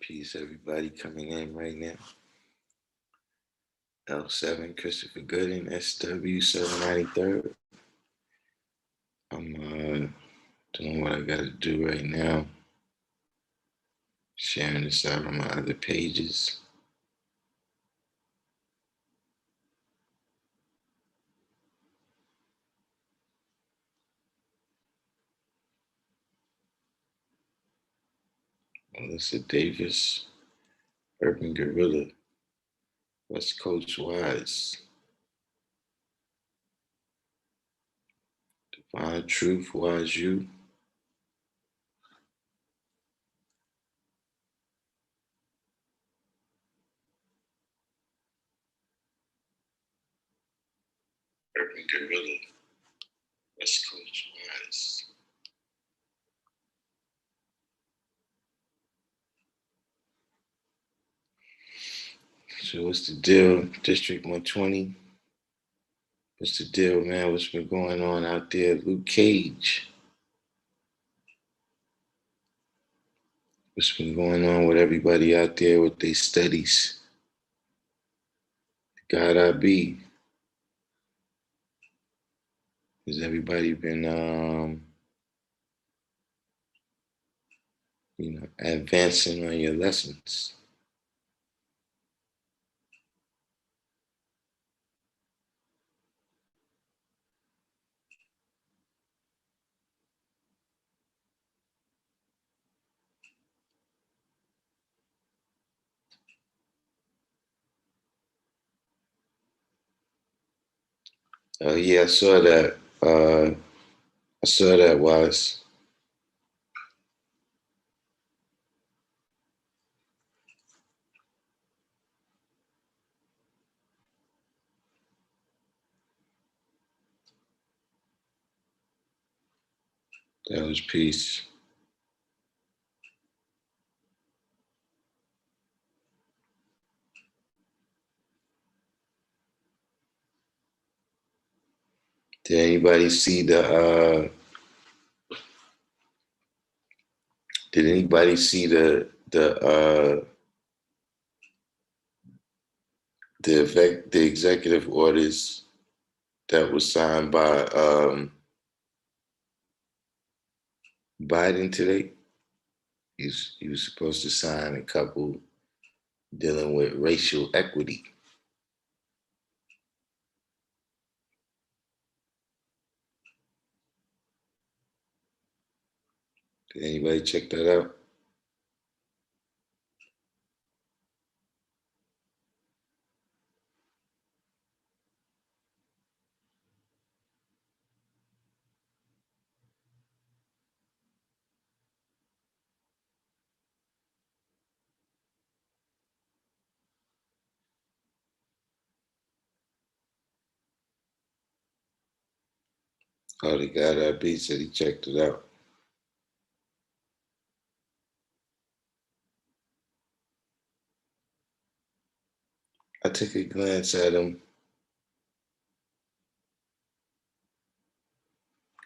Peace, everybody coming in right now. L7, Christopher Gooden, SW793rd. I'm doing what I got to do right now. Sharing this out on my other pages. Melissa Davis, Urban Gorilla, West Coast Wise, Divine Truth, Wise You, Urban Gorilla, West Coast Wise. So what's the deal, District 120? What's the deal, man? What's been going on out there? Luke Cage. What's been going on with everybody out there with their studies? God I be. Has everybody been advancing on your lessons? Oh yeah, I saw that. I saw that, Wise. That was peace. Did anybody see the did anybody see the executive orders that was signed by Biden today? He was supposed to sign a couple dealing with racial equity. Did anybody check that out? Oh, the guy that beat said he checked it out. I took a glance at him.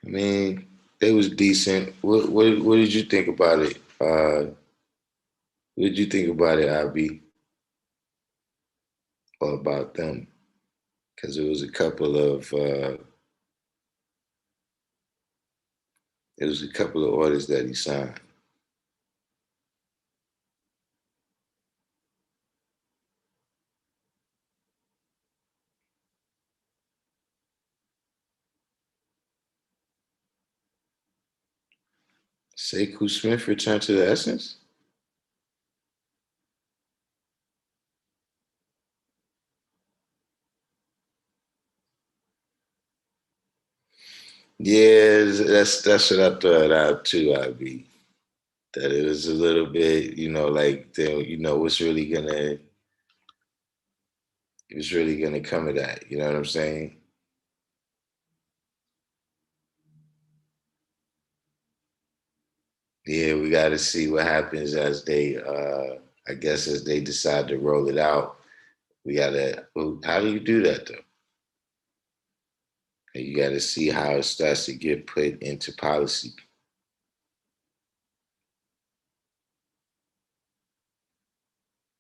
I mean, they was decent. What did you think about it? What did you think about it, IB, or about them? Because it was a couple of orders that he signed. Sekou Smith returned to the Essence. Yeah, that's what I thought out too, IB. That it was a little bit, like what's really gonna come of that. You know what I'm saying? Yeah, we got to see what happens as they, I guess, as they decide to roll it out. We got to, how do you do that though? And you got to see how it starts to get put into policy.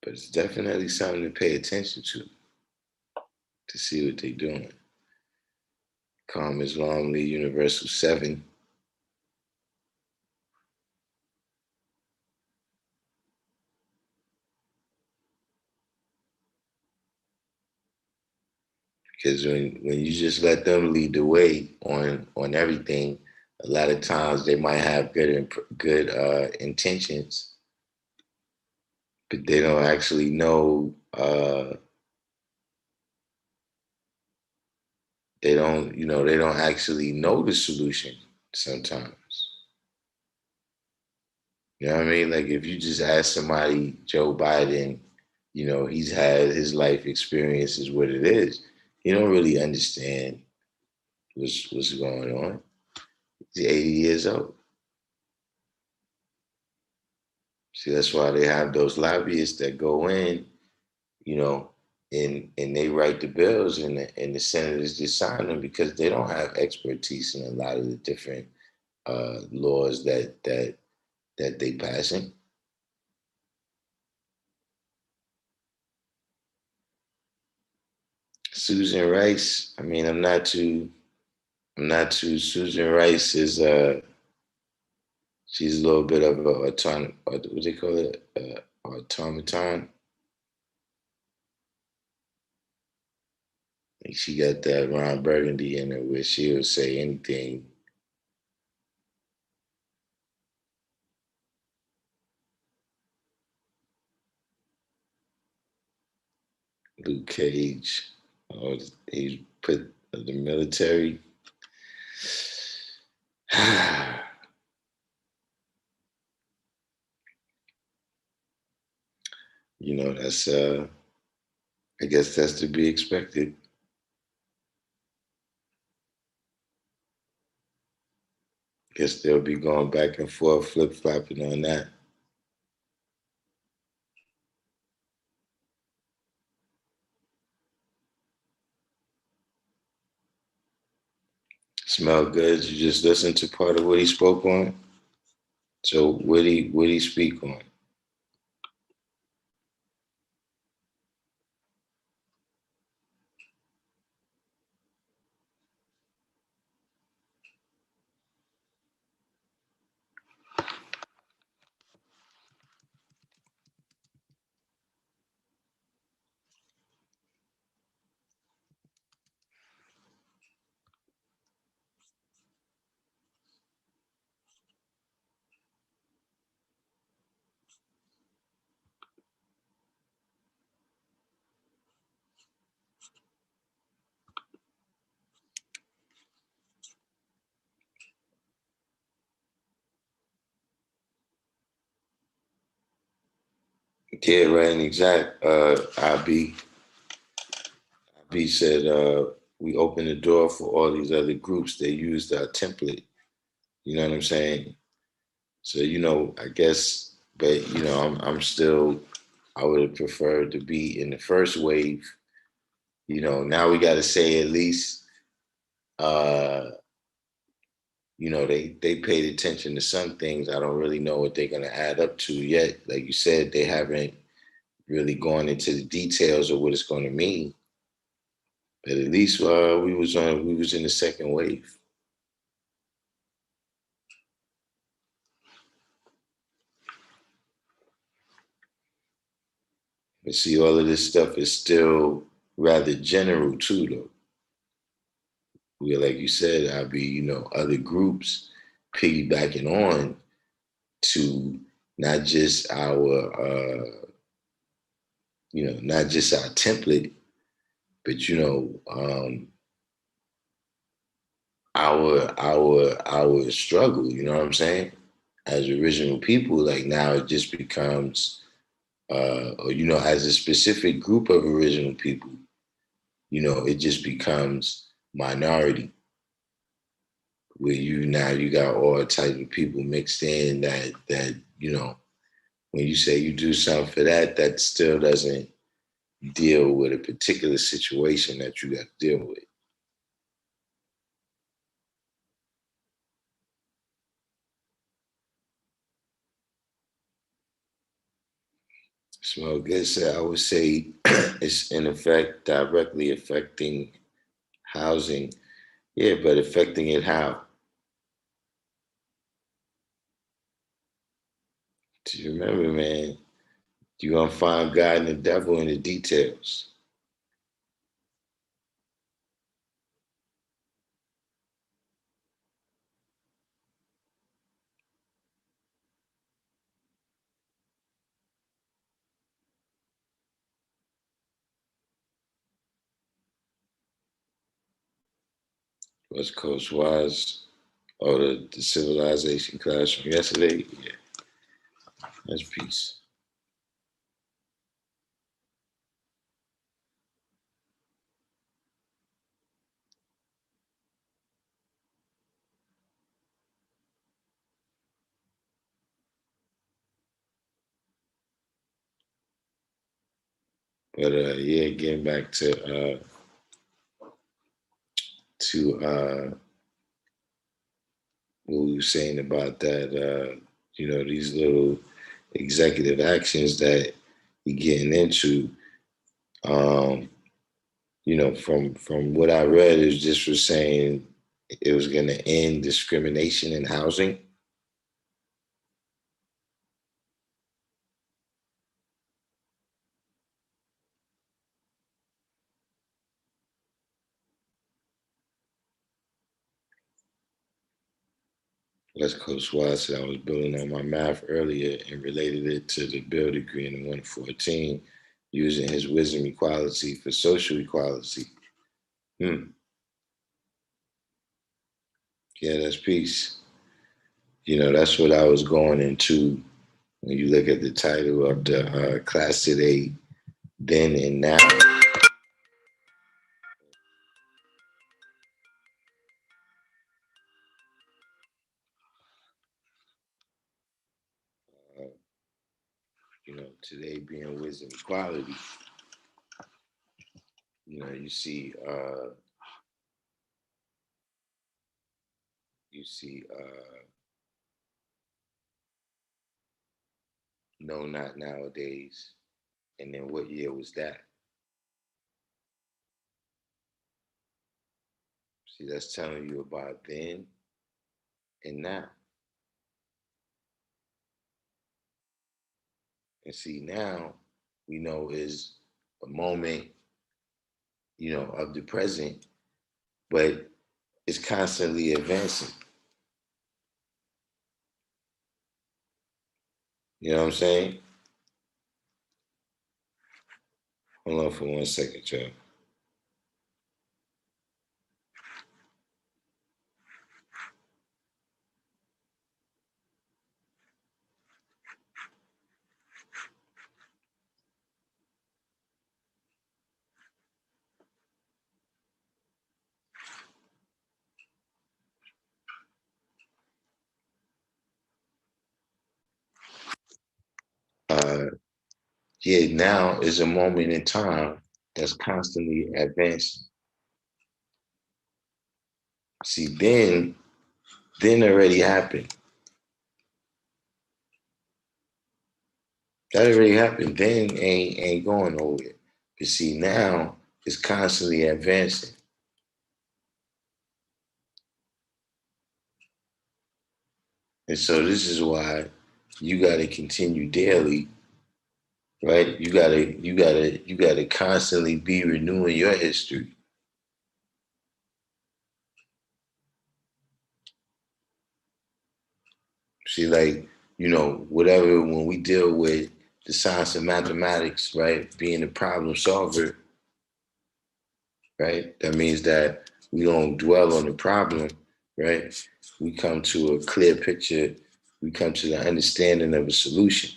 But it's definitely something to pay attention to see what they're doing. Calm Islam League Universal 7. Because when you just let them lead the way on everything, a lot of times they might have good intentions, but they don't actually know. They don't actually know the solution sometimes. You know what I mean? Like if you just ask somebody, Joe Biden, he's had his life experience is what it is. He don't really understand what's going on. He's 80 years old. See, that's why they have those lobbyists that go in, you know, and they write the bills, and the senators just sign them because they don't have expertise in a lot of the different laws that they passing. Susan Rice. I mean, I'm not too. I'm not too. Susan Rice is she's a little bit of a autonom. What do they call it? Automaton. Like she got that Ron Burgundy in her where she'll say anything. Luke Cage. He put the military. That's I guess that's to be expected. Guess they'll be going back and forth, flip flopping on that. Smell good. You just listened to part of what he spoke on. So what he speak on? Yeah, right. And exact. IB said we opened the door for all these other groups. They used our template. You know what I'm saying? So I guess, but I'm still. I would have preferred to be in the first wave. Now we got to say at least, uh, they paid attention to some things. I don't really know what they're gonna add up to yet. Like you said, they haven't really gone into the details of what it's going to mean. But at least we was in the second wave. But see, all of this stuff is still rather general too, though. Where, like you said, I'll be, other groups piggybacking on to not just not just our template, but our struggle. You know what I'm saying? As original people, like now it just becomes, or as a specific group of original people, it just becomes minority, where you got all type of people mixed in that when you say you do something for that still doesn't deal with a particular situation that you got to deal with. Smell good. So I would say it's in effect directly affecting housing. Yeah, but affecting it how? Just remember, man, you're gonna find God and the devil in the details. West Coast Wise, or the civilization class from yesterday. Yeah, that's peace. But yeah, getting back to what we were saying about that, these little executive actions that you're getting into. Um, from what I read, it just was saying it was going to end discrimination in housing. West Coast Wise said I was building on my math earlier and related it to the Bill degree in 114, using his wisdom equality for social equality. Hmm. Yeah, that's peace. That's what I was going into when you look at the title of the class today, then and now. Uh, Today being wisdom equality. You see, no, not nowadays. And then what year was that? See, that's telling you about then and now. And see, now we know is a moment, of the present, but it's constantly advancing. You know what I'm saying? Hold on for 1 second, Joe. Uh, yeah, now is a moment in time that's constantly advancing. See, then already happened. That already happened. Then ain't going nowhere. But see, now it's constantly advancing. And so this is why you gotta continue daily, right? You gotta constantly be renewing your history. See, like, whatever when we deal with the science of mathematics, right? Being a problem solver, right? That means that we don't dwell on the problem, right? We come to a clear picture, we come to the understanding of a solution.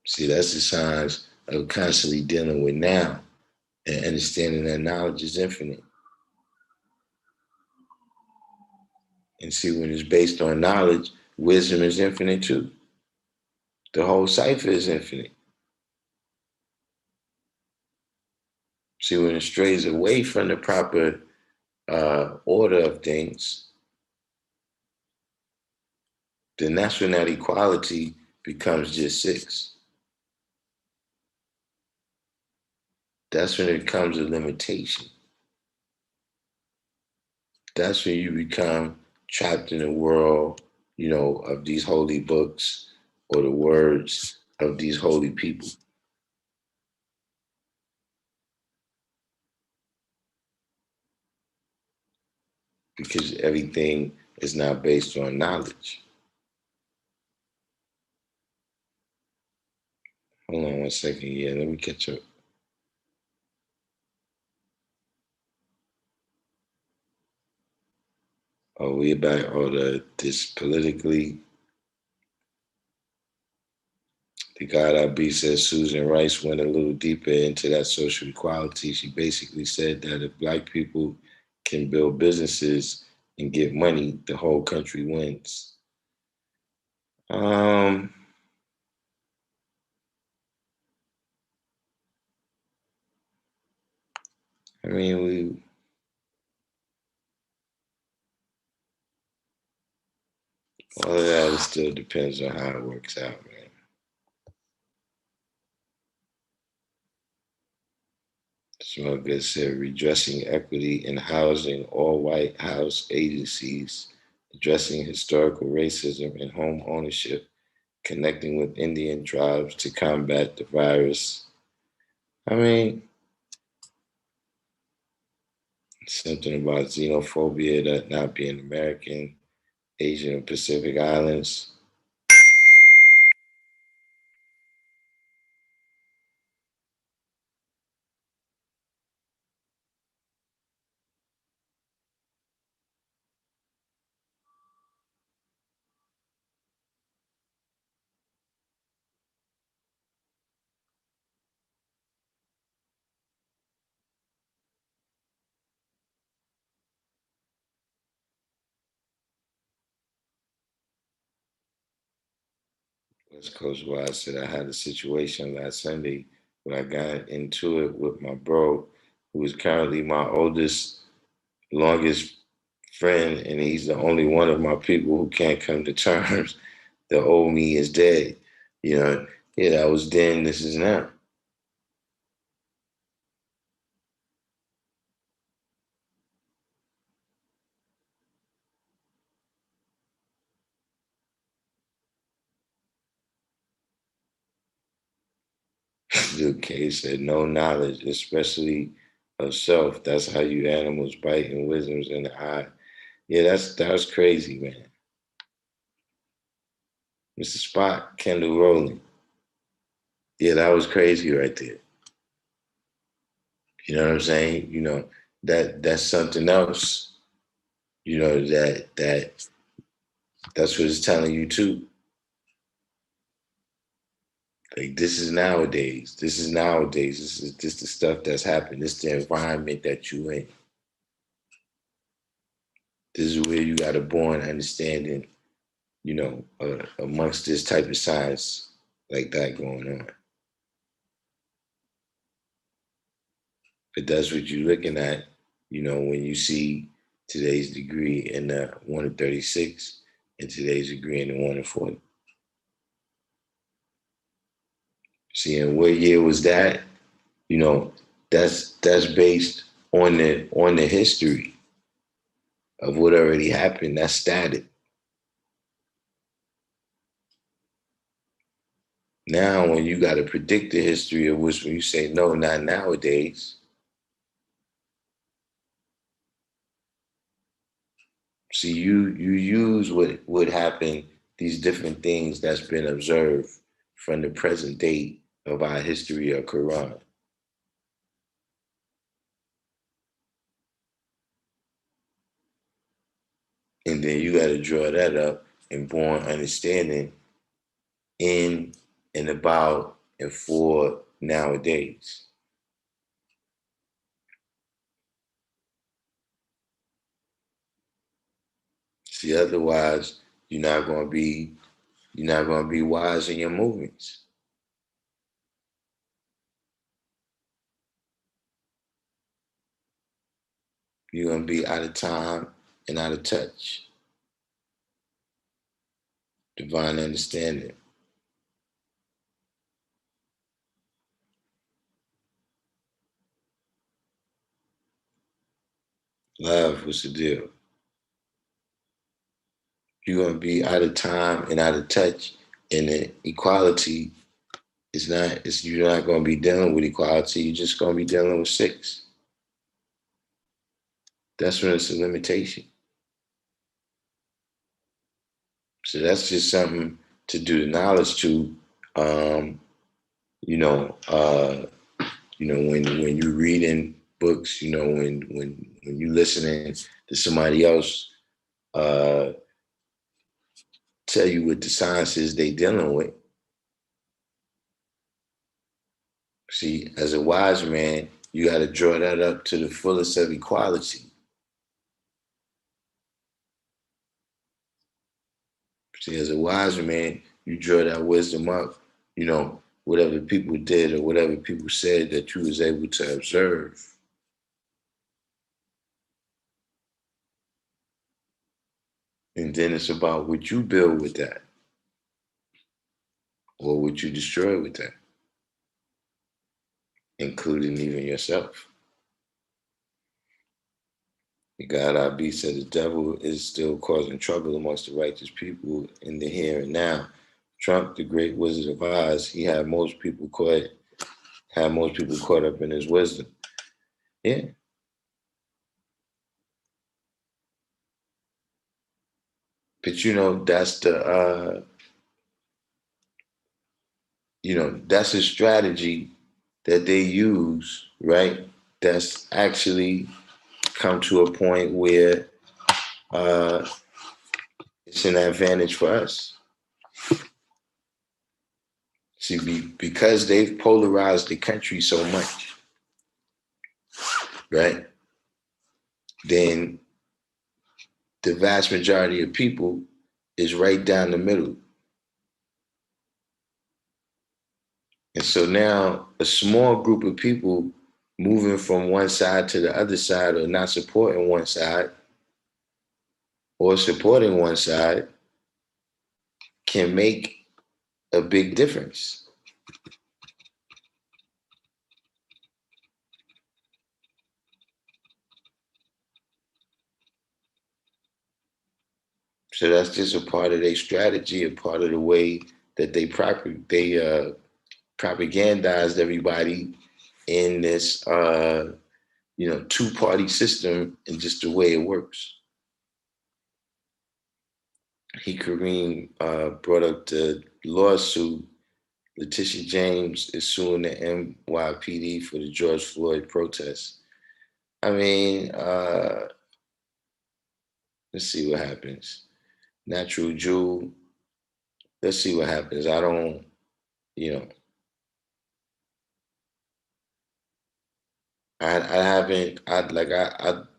See, that's the signs of constantly dealing with now and understanding that knowledge is infinite. And see, when it's based on knowledge, wisdom is infinite too. The whole cipher is infinite. See, when it strays away from the proper order of things, the national equality becomes just six. That's when it becomes a limitation. That's when you become trapped in the world, of these holy books or the words of these holy people, because everything is not based on knowledge. Hold on 1 second. Yeah, let me catch up. Oh, we about this politically. The God I Be says Susan Rice went a little deeper into that social equality. She basically said that if black people can build businesses and get money, the whole country wins. Um, I mean, all of that it still depends on how it works out, man. Smugglers said redressing equity in housing, all white house agencies, addressing historical racism and home ownership, connecting with Indian tribes to combat the virus. I mean, something about xenophobia, that not being American, Asian, and Pacific Islands. West Coast Wise said I had a situation last Sunday where I got into it with my bro, who is currently my oldest, longest friend, and he's the only one of my people who can't come to terms. The old me is dead. You know, yeah, that was then, this is now. Luke K said, no knowledge, especially of self. That's how you animals bite and wisdoms in the eye. Yeah, that's crazy, man. Mr. Spot, Kendall Rowland. Yeah, that was crazy right there. You know what I'm saying? That's something else, that's what it's telling you too. Like this is nowadays. This is nowadays. This is just the stuff that's happened. This is the environment that you in. This is where you got a born understanding, amongst this type of science like that going on. But that's what you're looking at, when you see today's degree in the 1 to 36 and today's degree in the 1 to 40. See, and what year was that? You know, that's based on the history of what already happened. That's static. Now, when you got to predict the history of which, when you say no, not nowadays. See, you use what would happen, these different things that's been observed from the present date of our history of Quran. And then you got to draw that up and born understanding in and about and for nowadays. See, otherwise you're not gonna be wise in your movements. You're going to be out of time and out of touch. Divine understanding. Love, what's the deal? You're going to be out of time and out of touch. And the equality is not, you're not going to be dealing with equality. You're just going to be dealing with six. That's when it's a limitation. So that's just something to do the knowledge to. Um, you know, when you're reading books, when you listening to somebody else uh, tell you what the science is they dealing with. See, as a wise man, you got to draw that up to the fullest of equality. See, as a wise man, you draw that wisdom up, whatever people did or whatever people said that you was able to observe. And then it's about what you build with that or what you destroy with that, including even yourself. The God I be said the devil is still causing trouble amongst the righteous people in the here and now. Trump, the great Wizard of Oz, he had most people caught up in his wisdom. Yeah. But that's a strategy that they use, right? That's actually come to a point where it's an advantage for us. See, because they've polarized the country so much, right? Then the vast majority of people is right down the middle. And so now a small group of people moving from one side to the other side or not supporting one side or supporting one side can make a big difference. So that's just a part of their strategy, a part of the way that they propagandized everybody in this two-party system and just the way it works. Kareem brought up the lawsuit. Letitia James is suing the NYPD for the George Floyd protests. I mean, let's see what happens. Natural Jewel, let's see what happens. I don't, you know, I haven't, I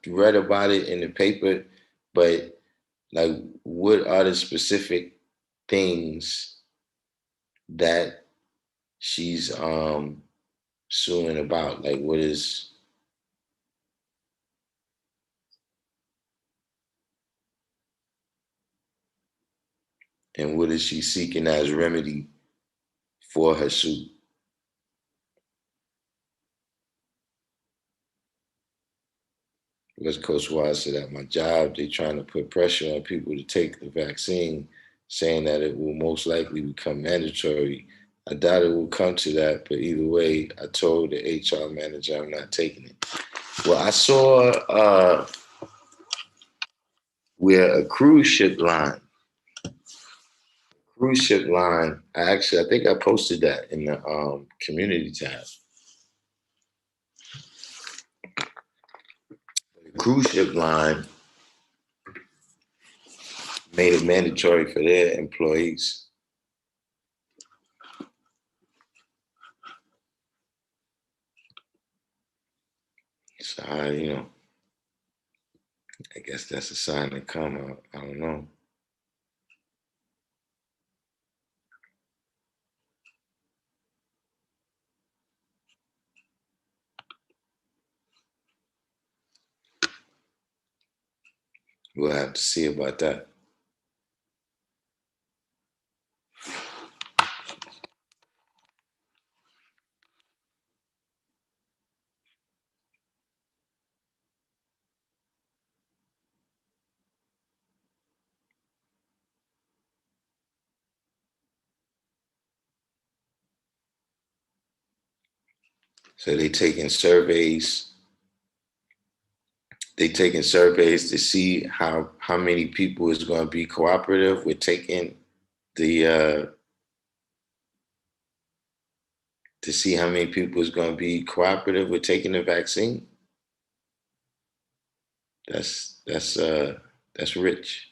read about it in the paper, but like, what are the specific things that she's suing about? Like, what is, and what is she seeking as remedy for her suit? Because Coach Wise said at my job, they're trying to put pressure on people to take the vaccine, saying that it will most likely become mandatory. I doubt it will come to that, but either way, I told the HR manager I'm not taking it. Well, I saw where a cruise ship line, I think I posted that in the community tab. The cruise ship line made it mandatory for their employees. So I guess that's a sign to come. I don't know. We'll have to see about that. So they taking surveys. They taking surveys to see how many people is going to be cooperative with taking the to see how many people is going to be cooperative with taking the vaccine. That's rich.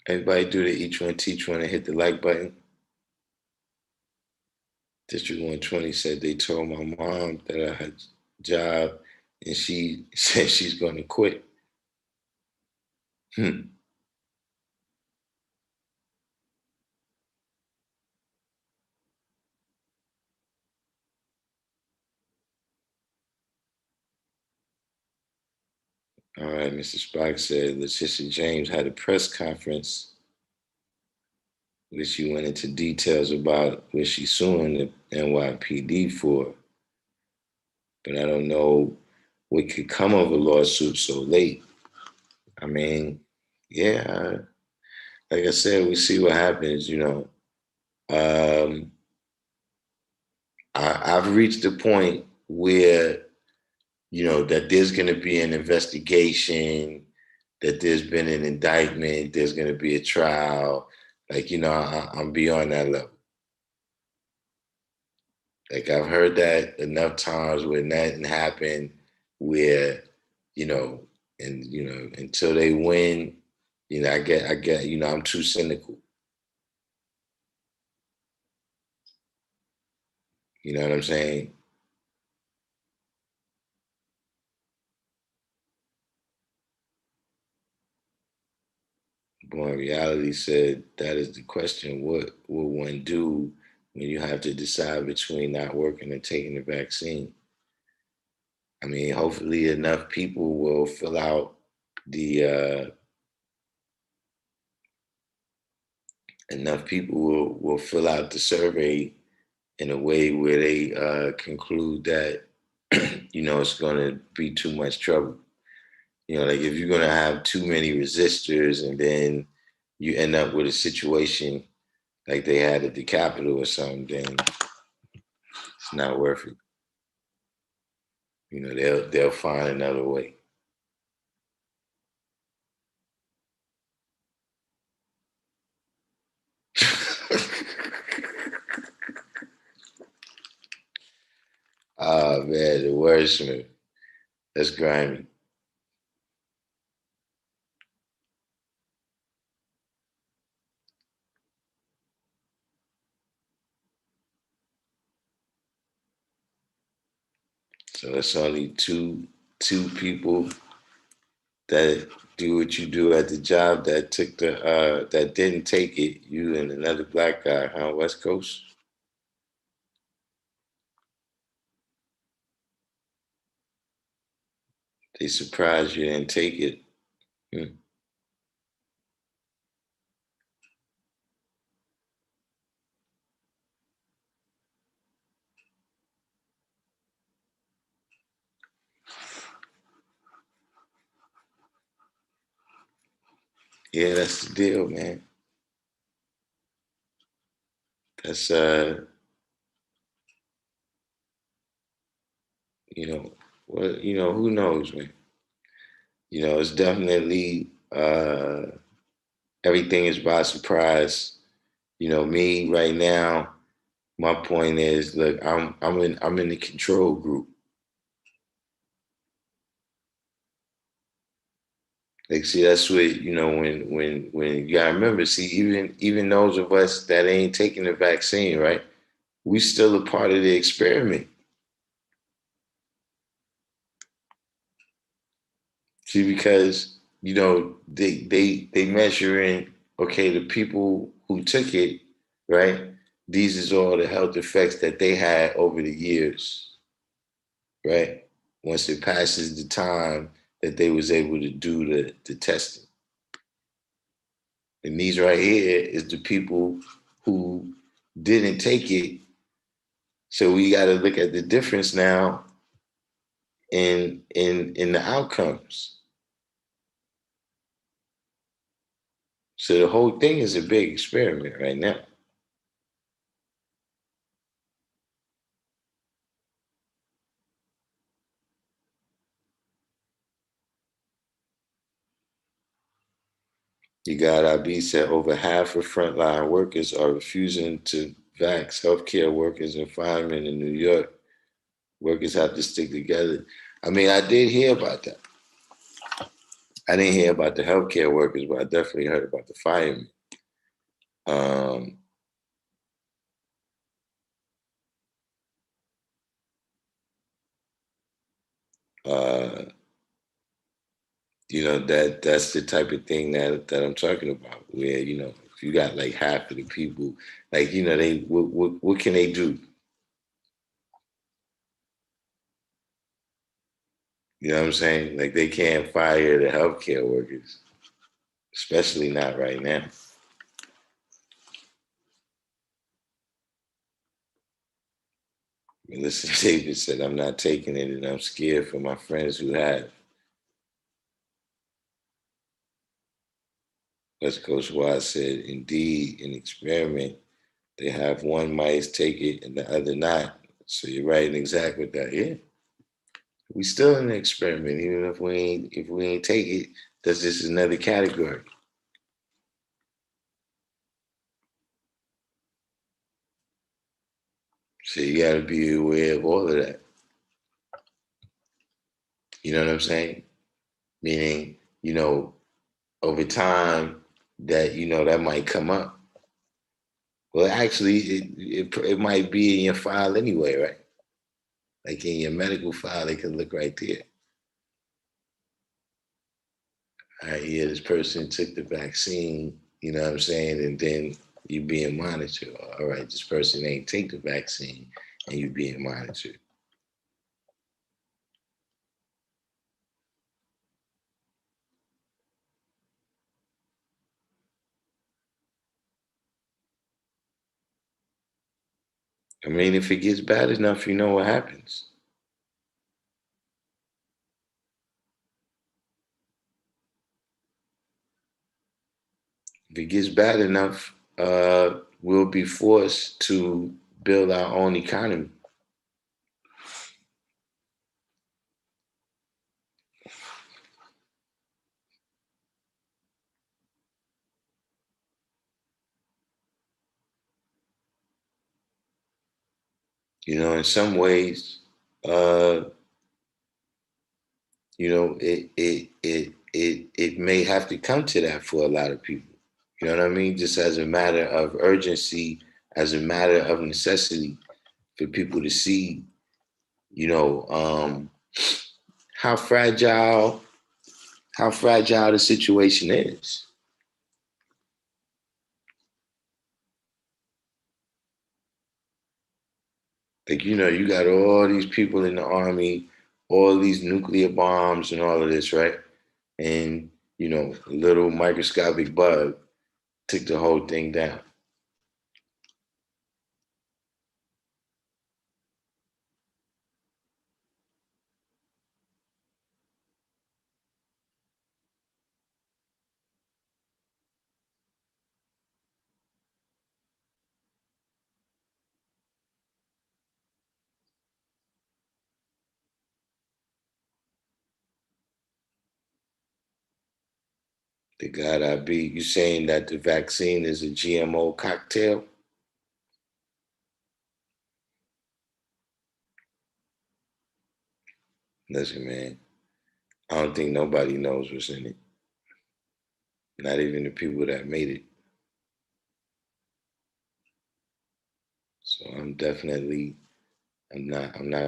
Everybody do the each one teach one and hit the like button. District 120 said they told my mom that I had a job and she said she's going to quit. Hmm. All right, Mr. Spock said Letitia James had a press conference which she went into details about what she's suing the NYPD for. But I don't know what could come of a lawsuit so late. I mean, yeah, like I said, we see what happens, you know. Um, I've reached a point where, you know, that there's going to be an investigation, that there's been an indictment, there's going to be a trial. Like, you know, I'm beyond that level. Like, I've heard that enough times where nothing happened, where, you know, and, you know, until they win, you know, you know, I'm too cynical. You know what I'm saying? Born Reality said that is the question. What will one do when you have to decide between not working and taking the vaccine? I mean, hopefully enough people will fill out the will fill out the survey in a way where they conclude that you know it's going to be too much trouble. You know, like if you're going to have too many resistors and then you end up with a situation like they had at the Capitol or something, then it's not worth it. You know, they'll find another way. Ah man, the wordsmith. That's grimy. So it's only two people that do what you do at the job that took the that didn't take it. You and another black guy, huh? West Coast. They surprised you didn't take it. Hmm. Yeah, that's the deal, man. That's you know, well, you know, who knows, man. You know, it's definitely everything is by surprise. You know, me right now, my point is, look, I'm in the control group. Like, see, that's what you know when you gotta remember. See, even those of us that ain't taking the vaccine, right? We still a part of the experiment. See, because you know they measuring okay the people who took it, right? These is all the health effects that they had over the years, right? Once it passes the time that they was able to do the testing. And these right here is the people who didn't take it. So we got to look at the difference now in the outcomes. So the whole thing is a big experiment right now. You got IB said over half of frontline workers are refusing to vax. Healthcare workers and firemen in New York. Workers have to stick together. I mean, I did hear about that. I didn't hear about the healthcare workers, but I definitely heard about the firemen. Um, uh, that's the type of thing that I'm talking about. Where if you got like half of the people, like they what can they do? You know what I'm saying? Like they can't fire the healthcare workers, especially not right now. Melissa Davis said, "I'm not taking it, and I'm scared for my friends who have." West Coast Wise said, "Indeed, an experiment. They have one mice take it and the other not." So you're right and exact with that. Yeah, we still in the experiment, even if we ain't take it. That's just another category. So you got to be aware of all of that. You know what I'm saying? Meaning, over time that might come up. Well, actually, it might be in your file anyway, right? Like in your medical file, they can look right there. All right, yeah, this person took the vaccine, you know what I'm saying? And then you being monitored. All right, this person ain't take the vaccine and you being monitored. I mean, if it gets bad enough, you know what happens. If it gets bad enough, we'll be forced to build our own economy. In some ways, uh, it may have to come to that for a lot of people. You know what I mean? Just as a matter of urgency, as a matter of necessity for people to see, you know, um, how fragile the situation is. Like, you got all these people in the army, all these nuclear bombs and all of this, right? And, a little microscopic bug took the whole thing down. The God I be. You saying that the vaccine is a GMO cocktail? Listen, man, I don't think nobody knows what's in it. Not even the people that made it. So I'm not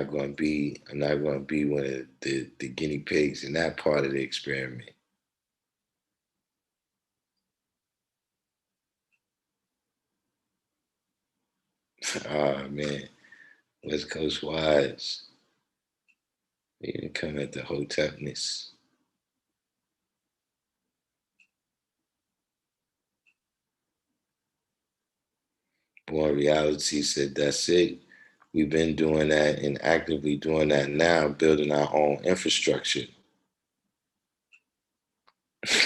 going to be one of the guinea pigs in that part of the experiment. Ah, man, West Coast Wise, you can come at the hotepness. Born Reality said, that's it. We've been doing that and actively doing that now, building our own infrastructure.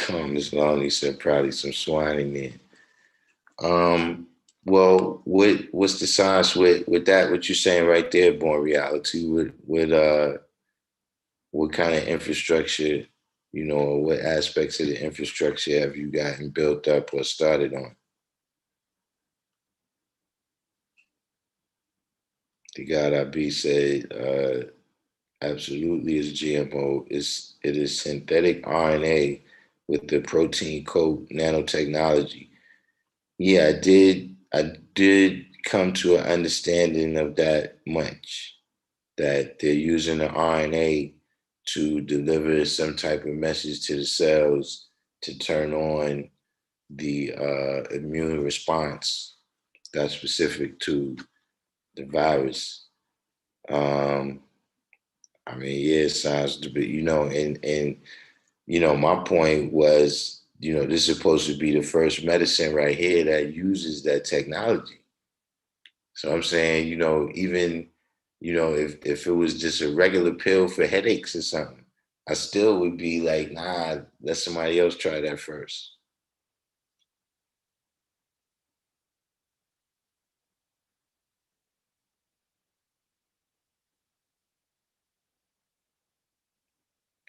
Miss Lonely said, probably some swine in there. Well, what's the science with that? What you're saying right there, Born Reality? What kind of infrastructure, or what aspects of the infrastructure have you gotten built up or started on? The God I be said, absolutely is GMO. It is synthetic RNA with the protein code nanotechnology. Yeah, I did come to an understanding of that much, that they're using the RNA to deliver some type of message to the cells to turn on the immune response that's specific to the virus. Um, I mean, yeah, it sounds to be, and my point was, this is supposed to be the first medicine right here that uses that technology. So I'm saying, even, if it was just a regular pill for headaches or something, I still would be like, nah, let somebody else try that first.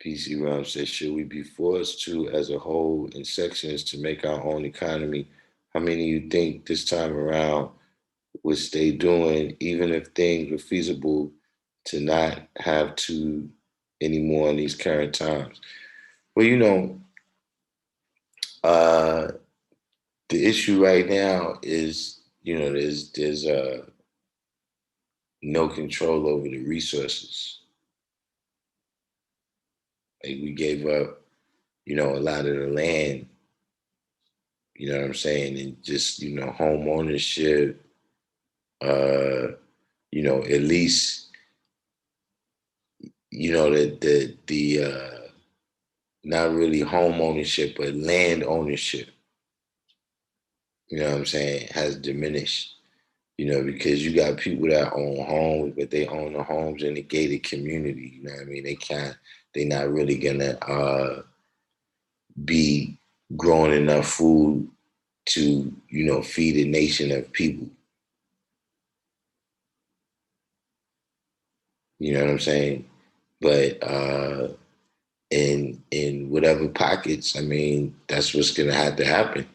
PC Ram says, should we be forced to, as a whole, in sections to make our own economy? How many you think this time around would stay doing, even if things were feasible to not have to anymore in these current times? Well, uh, the issue right now is, there's no control over the resources. Like we gave up, a lot of the land, you know what I'm saying, and just, home ownership, at least, the not really home ownership, but land ownership, you know what I'm saying, has diminished, because you got people that own homes, but they own the homes in a gated community, you know what I mean? They're not really gonna be growing enough food to, feed a nation of people. You know what I'm saying? But in whatever pockets, I mean, that's what's gonna have to happen.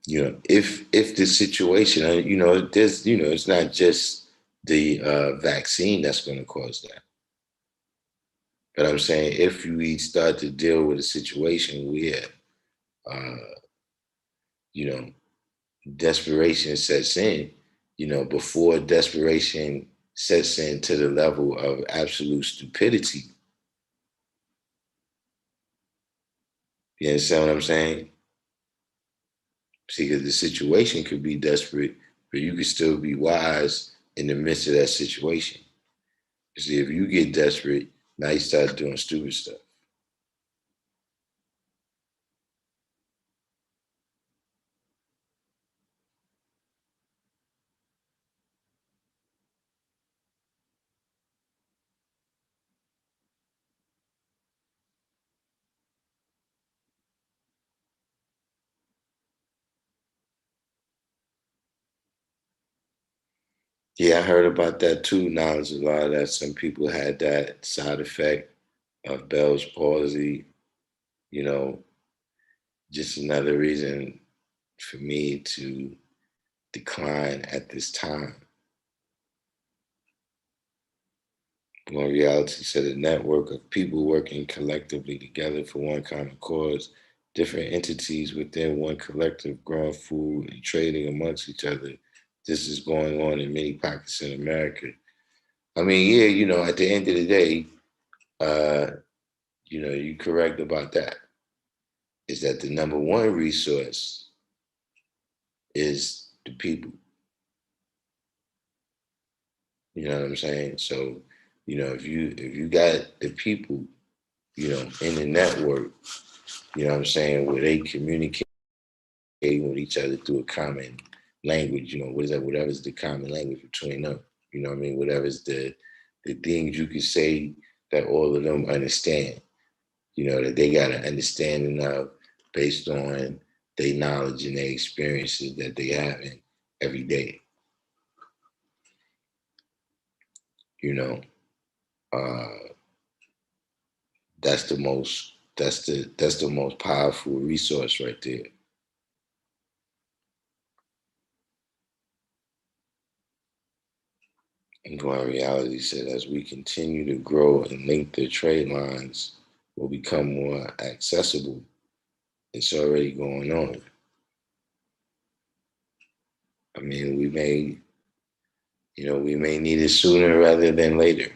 If the situation, there's, it's not just the vaccine that's going to cause that. But I'm saying if we start to deal with a situation where, uh, you know, desperation sets in, before desperation sets in to the level of absolute stupidity, you understand what I'm saying? See, because the situation could be desperate, but you could still be wise in the midst of that situation. See, if you get desperate, now you start doing stupid stuff. Yeah, I heard about that too. Knowledge a lot of that some people had that side effect of Bell's palsy. You know, just another reason for me to decline at this time. One reality said a network of people working collectively together for one common cause, different entities within one collective growing food and trading amongst each other. This is going on in many pockets in America. I mean, yeah, at the end of the day, uh, you're correct about that. Is that the number one resource is the people. You know what I'm saying? So, if you got the people, in the network, what I'm saying, where they communicate with each other through a common language, what is that, whatever's the common language between them, what I mean, whatever's the things you could say that all of them understand, that they got an understanding of based on their knowledge and their experiences that they have in every day. Uh, that's the most powerful resource right there. And Grand Reality said, as we continue to grow and link the trade lines will become more accessible. It's already going on. I mean, we may need it sooner rather than later.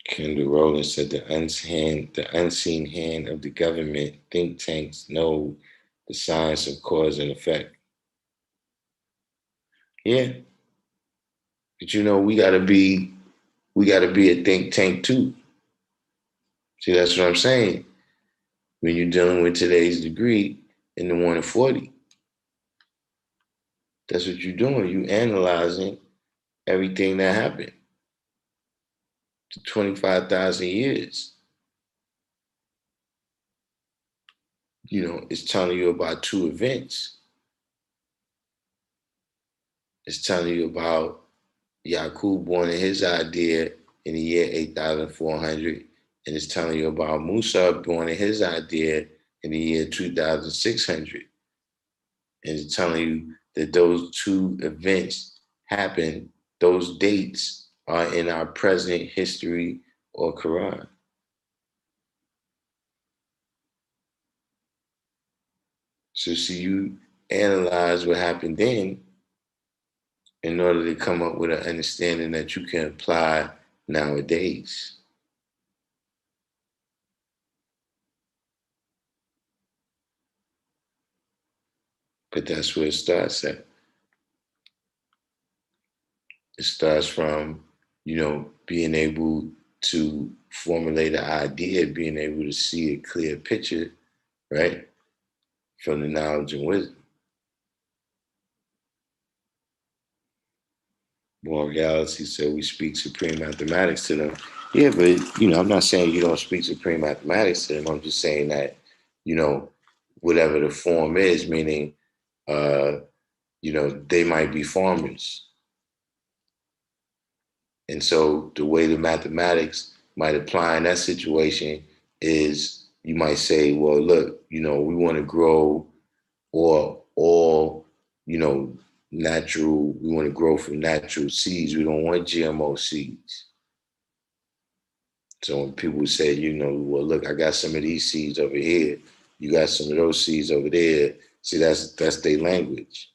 Kendall Rowland said the unseen hand of the government think tanks know the science of cause and effect. Yeah. But we gotta be a think tank too. See, that's what I'm saying. When you're dealing with today's degree in the 1 to 40, that's what you're doing. You analyzing everything that happened to 25,000 years. It's telling you about two events. It's telling you about Yaqub born in his idea in the year 8,400, and it's telling you about Musa born in his idea in the year 2,600. And it's telling you that those two events happened, those dates are in our present history or Quran. So see, you analyze what happened then in order to come up with an understanding that you can apply nowadays. But that's where it starts at. It starts from, being able to formulate an idea, being able to see a clear picture, right? From the knowledge and wisdom. More reality, so we speak supreme mathematics to them. Yeah, but I'm not saying you don't speak supreme mathematics to them. I'm just saying that, whatever the form is, meaning they might be farmers. And so the way the mathematics might apply in that situation is you might say, well, look, we want to grow or all, natural, we want to grow from natural seeds. We don't want GMO seeds. So when people say, well, look, I got some of these seeds over here, you got some of those seeds over there. See, that's their language.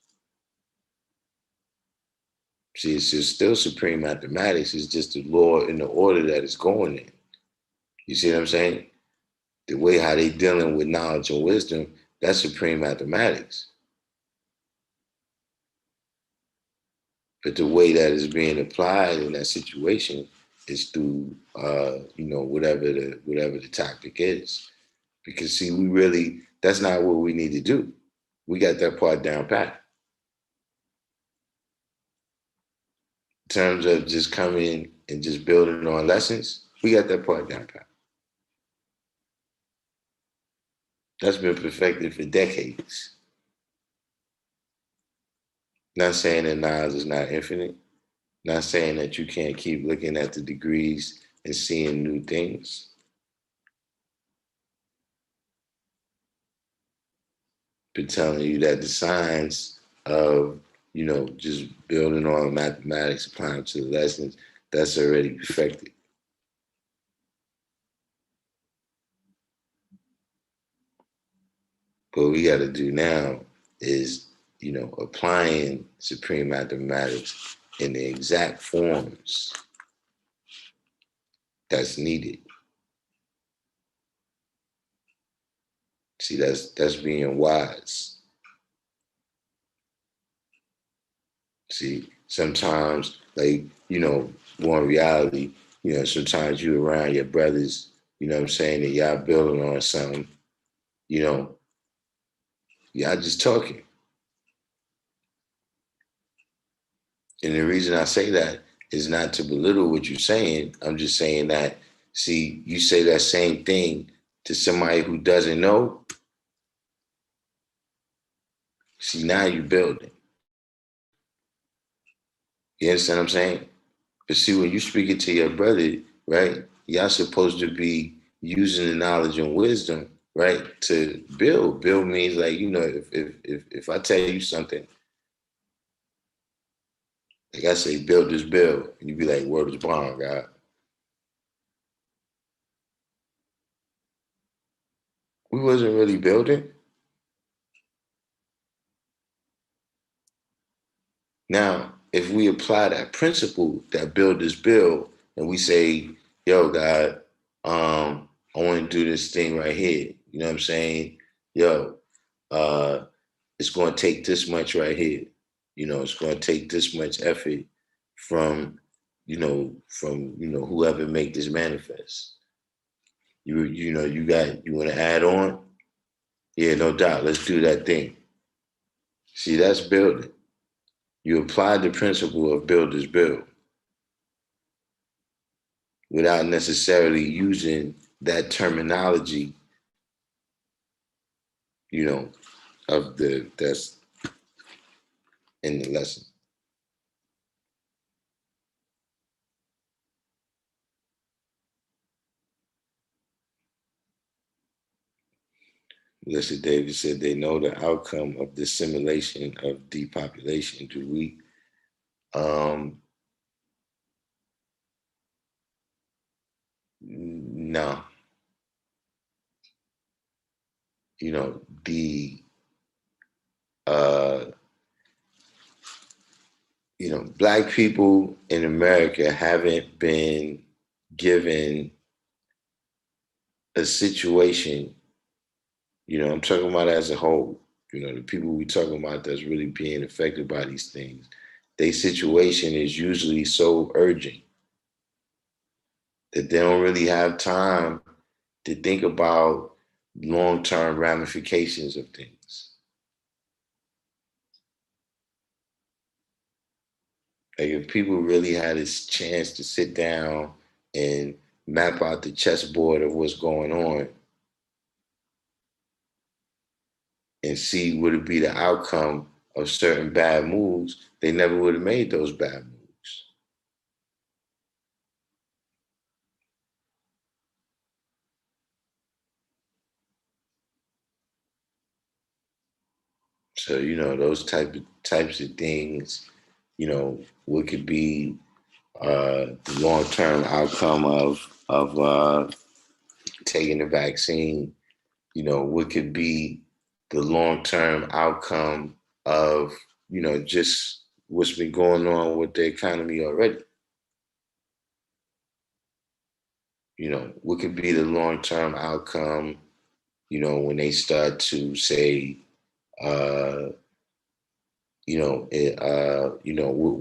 See, it's just still supreme mathematics. It's just the law and the order that it's going in. You see what I'm saying? The way how they dealing with knowledge and wisdom, that's supreme mathematics. But the way that is being applied in that situation is through, whatever the topic is. Because see, that's not what we need to do. We got that part down pat. In terms of just coming and just building on lessons, we got that part down pat. That's been perfected for decades. Not saying that knowledge is not infinite. Not saying that you can't keep looking at the degrees and seeing new things. But telling you that the science of, just building on mathematics, applying to the lessons, that's already perfected. What we got to do now is applying supreme mathematics in the exact forms that's needed. See, that's being wise. See, sometimes, like, more reality, sometimes you around your brothers, what I'm saying, that y'all building on something, y'all just talking. And the reason I say that is not to belittle what you're saying. I'm just saying that, see, you say that same thing to somebody who doesn't know. See, now you're building. You understand what I'm saying? But see, when you speak it to your brother, right, y'all supposed to be using the knowledge and wisdom, right, to build. Build means, like, if I tell you something, like I say, build this build, and you be like, word is bond, God. We wasn't really building. Now, if we apply that principle, that build this build, and we say, yo, God, I want to do this thing right here. You know what I'm saying? Yo, it's going to take this much right here. It's going to take this much effort from, whoever make this manifest. You want to add on? Yeah, no doubt. Let's do that thing. See, that's building. You apply the principle of builders build without necessarily using that terminology, of that's in the lesson. Lester Davis said they know the outcome of the simulation of depopulation. Do we? No. The Black people in America haven't been given a situation, I'm talking about as a whole, the people we talking about that's really being affected by these things, their situation is usually so urgent that they don't really have time to think about long-term ramifications of things. Like, if people really had a chance to sit down and map out the chessboard of what's going on and see what would be the outcome of certain bad moves, they never would have made those bad moves. So, those types of things, what could be the long-term outcome of taking the vaccine, what could be the long-term outcome of, just what's been going on with the economy already. What could be the long-term outcome, when they start to say,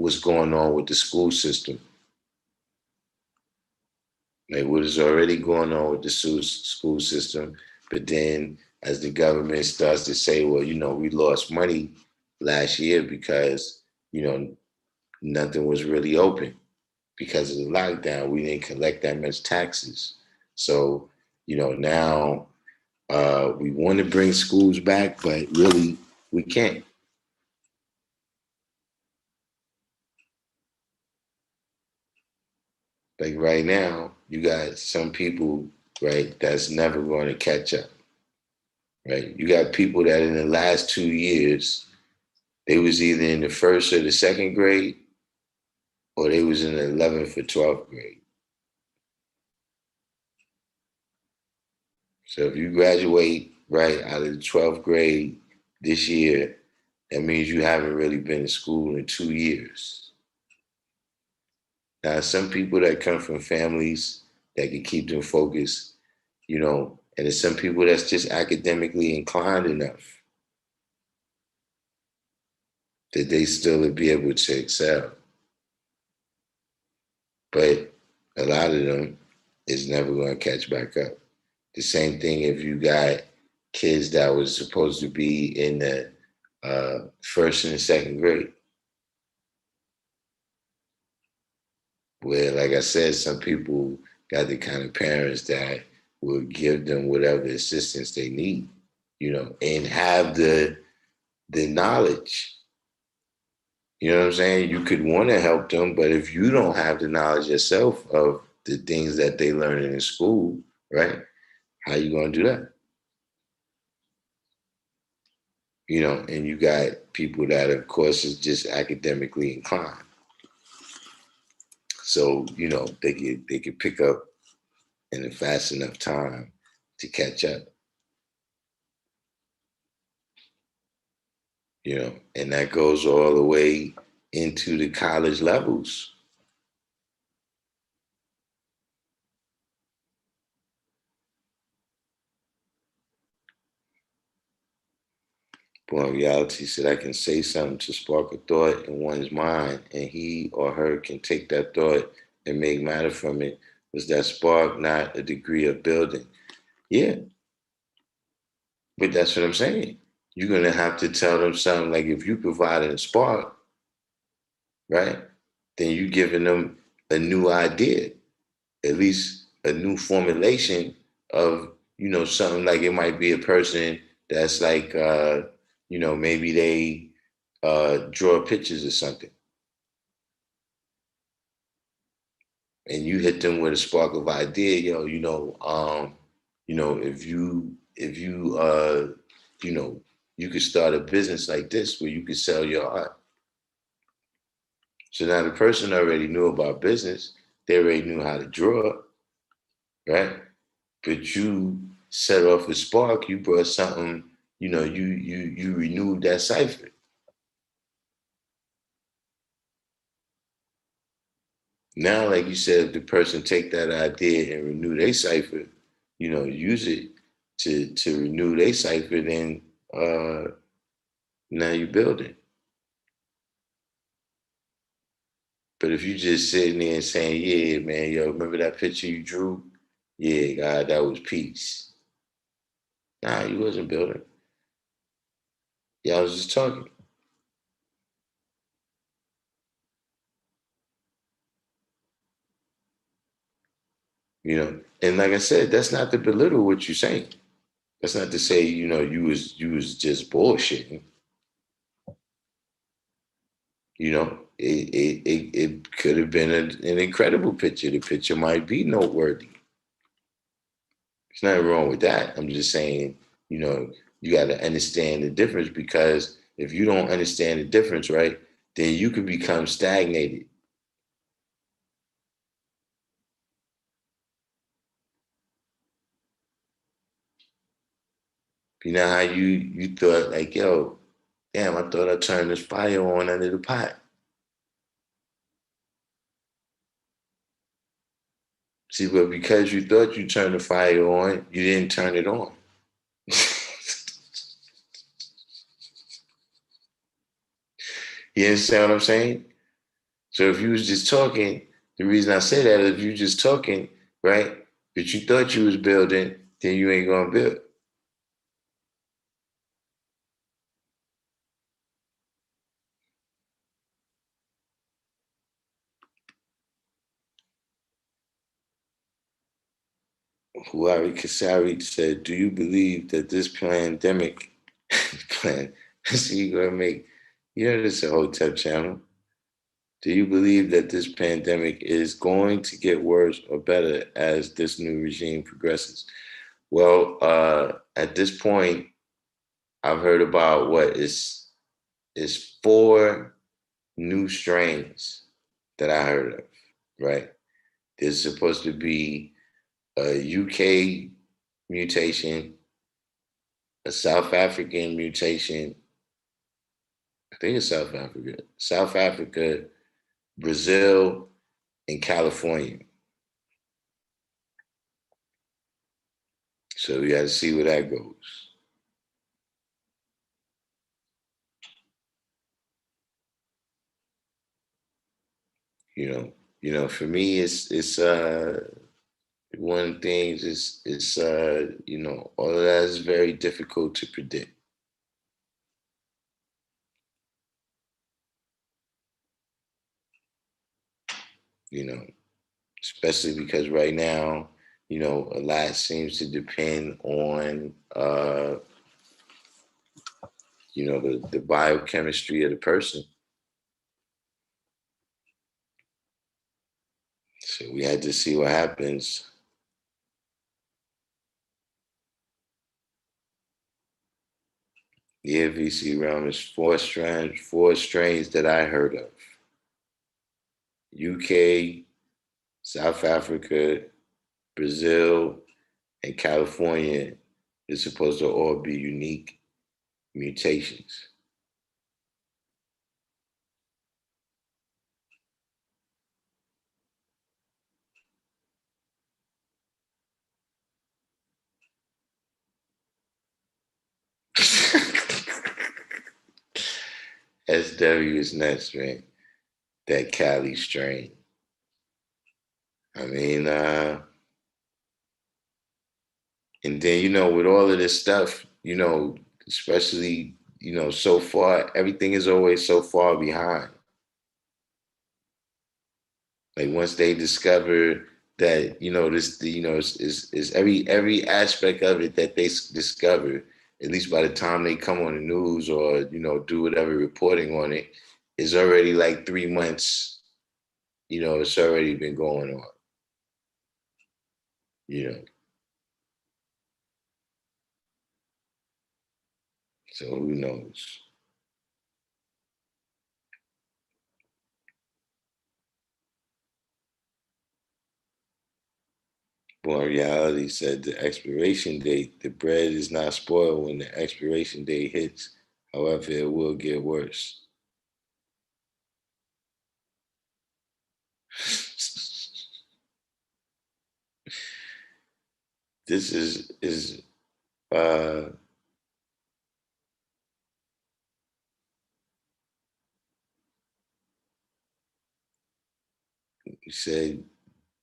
what's going on with the school system. Like, what is already going on with the school system, but then as the government starts to say, well, we lost money last year because, nothing was really open because of the lockdown. We didn't collect that much taxes. So, now we want to bring schools back, but really we can't. Like, right now, you got some people, right, that's never going to catch up. Right? You got people that in the last 2 years, they was either in the first or the second grade, or they was in the 11th or 12th grade. So if you graduate, right, out of the 12th grade this year, That means you haven't really been to school in 2 years. Now, some people that come from families that can keep them focused, and there's some people that's just academically inclined enough that they still would be able to excel. But a lot of them is never going to catch back up. The same thing if you got kids that was supposed to be in the first and the second grade, where, like I said, some people got the kind of parents that will give them whatever assistance they need, and have the knowledge. You know what I'm saying? You could want to help them, but if you don't have the knowledge yourself of the things that they learn in school, right? How you gonna do that? And you got people that, of course, is just academically inclined. So, they could pick up in a fast enough time to catch up. And that goes all the way into the college levels. Born Reality said, I can say something to spark a thought in one's mind, and he or her can take that thought and make matter from it. Was that spark not a degree of building? Yeah, but that's what I'm saying. You're going to have to tell them something like, if you provided a spark, right, then you're giving them a new idea, at least a new formulation of, something. Like, it might be a person that's like, maybe they draw pictures or something. And you hit them with a spark of idea, if you could start a business like this where you could sell your art. So now the person already knew about business. They already knew how to draw, right? But you set off a spark. You brought something. You renewed that cipher. Now, like you said, if the person take that idea and renew their cipher, use it to renew their cipher, then now you're building. But if you just sitting there and saying, yeah, man, remember that picture you drew? Yeah, God, that was peace. Nah, you wasn't building. Y'all was just talking. And like I said, that's not to belittle what you're saying. That's not to say, you was just bullshitting. It could have been an incredible picture. The picture might be noteworthy. There's nothing wrong with that. I'm just saying, you got to understand the difference, because if you don't understand the difference, right, then you can become stagnated. You know how you thought, like, yo, damn, I thought I turned this fire on under the pot. See, but because you thought you turned the fire on, you didn't turn it on. You understand what I'm saying? So if you was just talking, the reason I say that is, if you just talking, right, but you thought you was building, then you ain't gonna build. Huari Kasari said, do you believe that this pandemic plan, so you gonna make, this a Hotep channel. Do you believe that this pandemic is going to get worse or better as this new regime progresses? Well, at this point, I've heard about what is 4 new strains that I heard of, right? There's supposed to be a UK mutation, a South African mutation, I think it's South Africa, Brazil, and California. So we got to see where that goes. You know, for me, it's one of the things is all of that is very difficult to predict. You know, especially because right now, a lot seems to depend on the biochemistry of the person. So we had to see what happens. The VC realm is four strains that I heard of. UK, South Africa, Brazil, and California is supposed to all be unique mutations. SW is nuts, man. That Cali strain. I mean, and then with all of this stuff, especially so far, everything is always so far behind. Like once they discover that this is every aspect of it that they discover, at least by the time they come on the news or do whatever reporting on it, is already like 3 months. It's already been going on. You know, so who knows? Born Reality said the expiration date, the bread is not spoiled when the expiration date hits. However, it will get worse. This is he said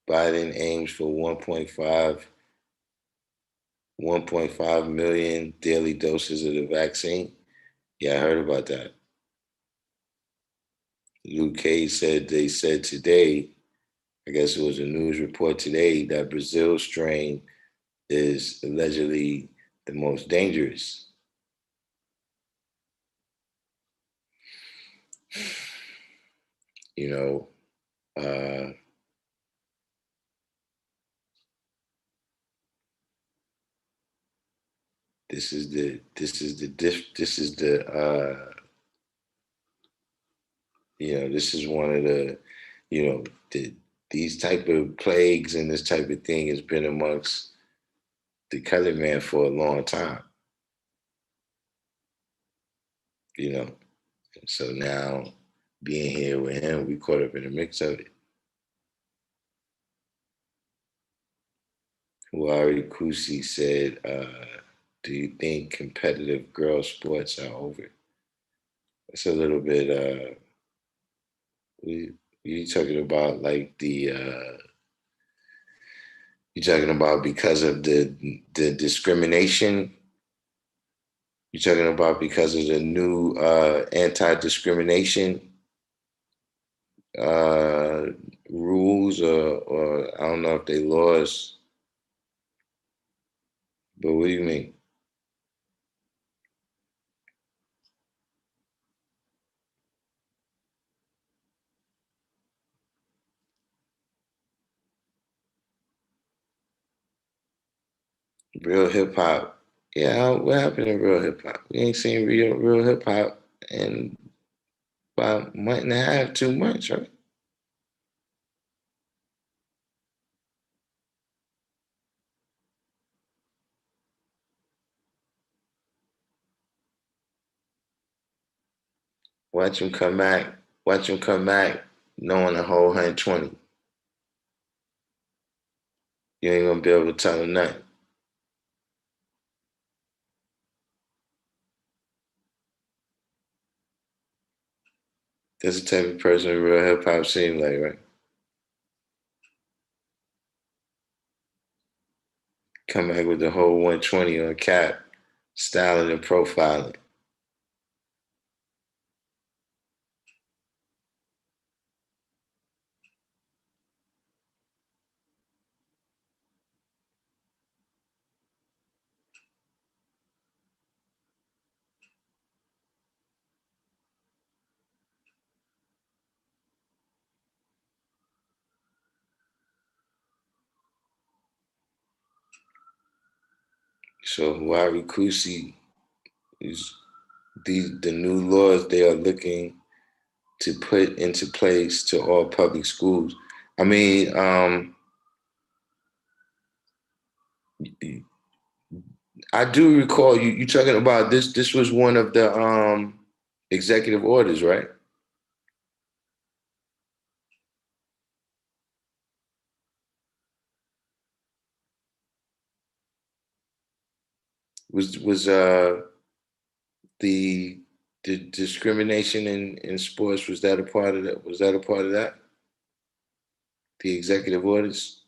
Biden aims for 1.5 million daily doses of the vaccine. Yeah, I heard about that. UK said they said today, I guess it was a news report today, that Brazil strain is allegedly the most dangerous. You know, uh, this is one of the you know the, these type of plagues and this type of thing has been amongst the colored man for a long time. You know, so now being here with him, we caught up in the mix of it. Wari Kusi said, "Do you think competitive girl sports are over?" It's a little bit. You talking about like the you talking about because of the discrimination. You talking about because of the new anti-discrimination uh, rules, or I don't know if they laws. But what do you mean? Real hip hop. Yeah, what happened to real hip hop? We ain't seen real hip hop in about a month and a half, 2 months, right? Watch him come back. Watch him come back knowing a whole 120. You ain't gonna be able to tell him nothing. That's the type of person the real hip hop seems like, right? Come back with the whole 120 on cap, styling and profiling. So Huari Kusi is the new laws they are looking to put into place to all public schools. I mean, I do recall you talking about this. This was one of the executive orders, right? Was the the discrimination in sports, was that a part of that? Was that a part of that? The executive orders?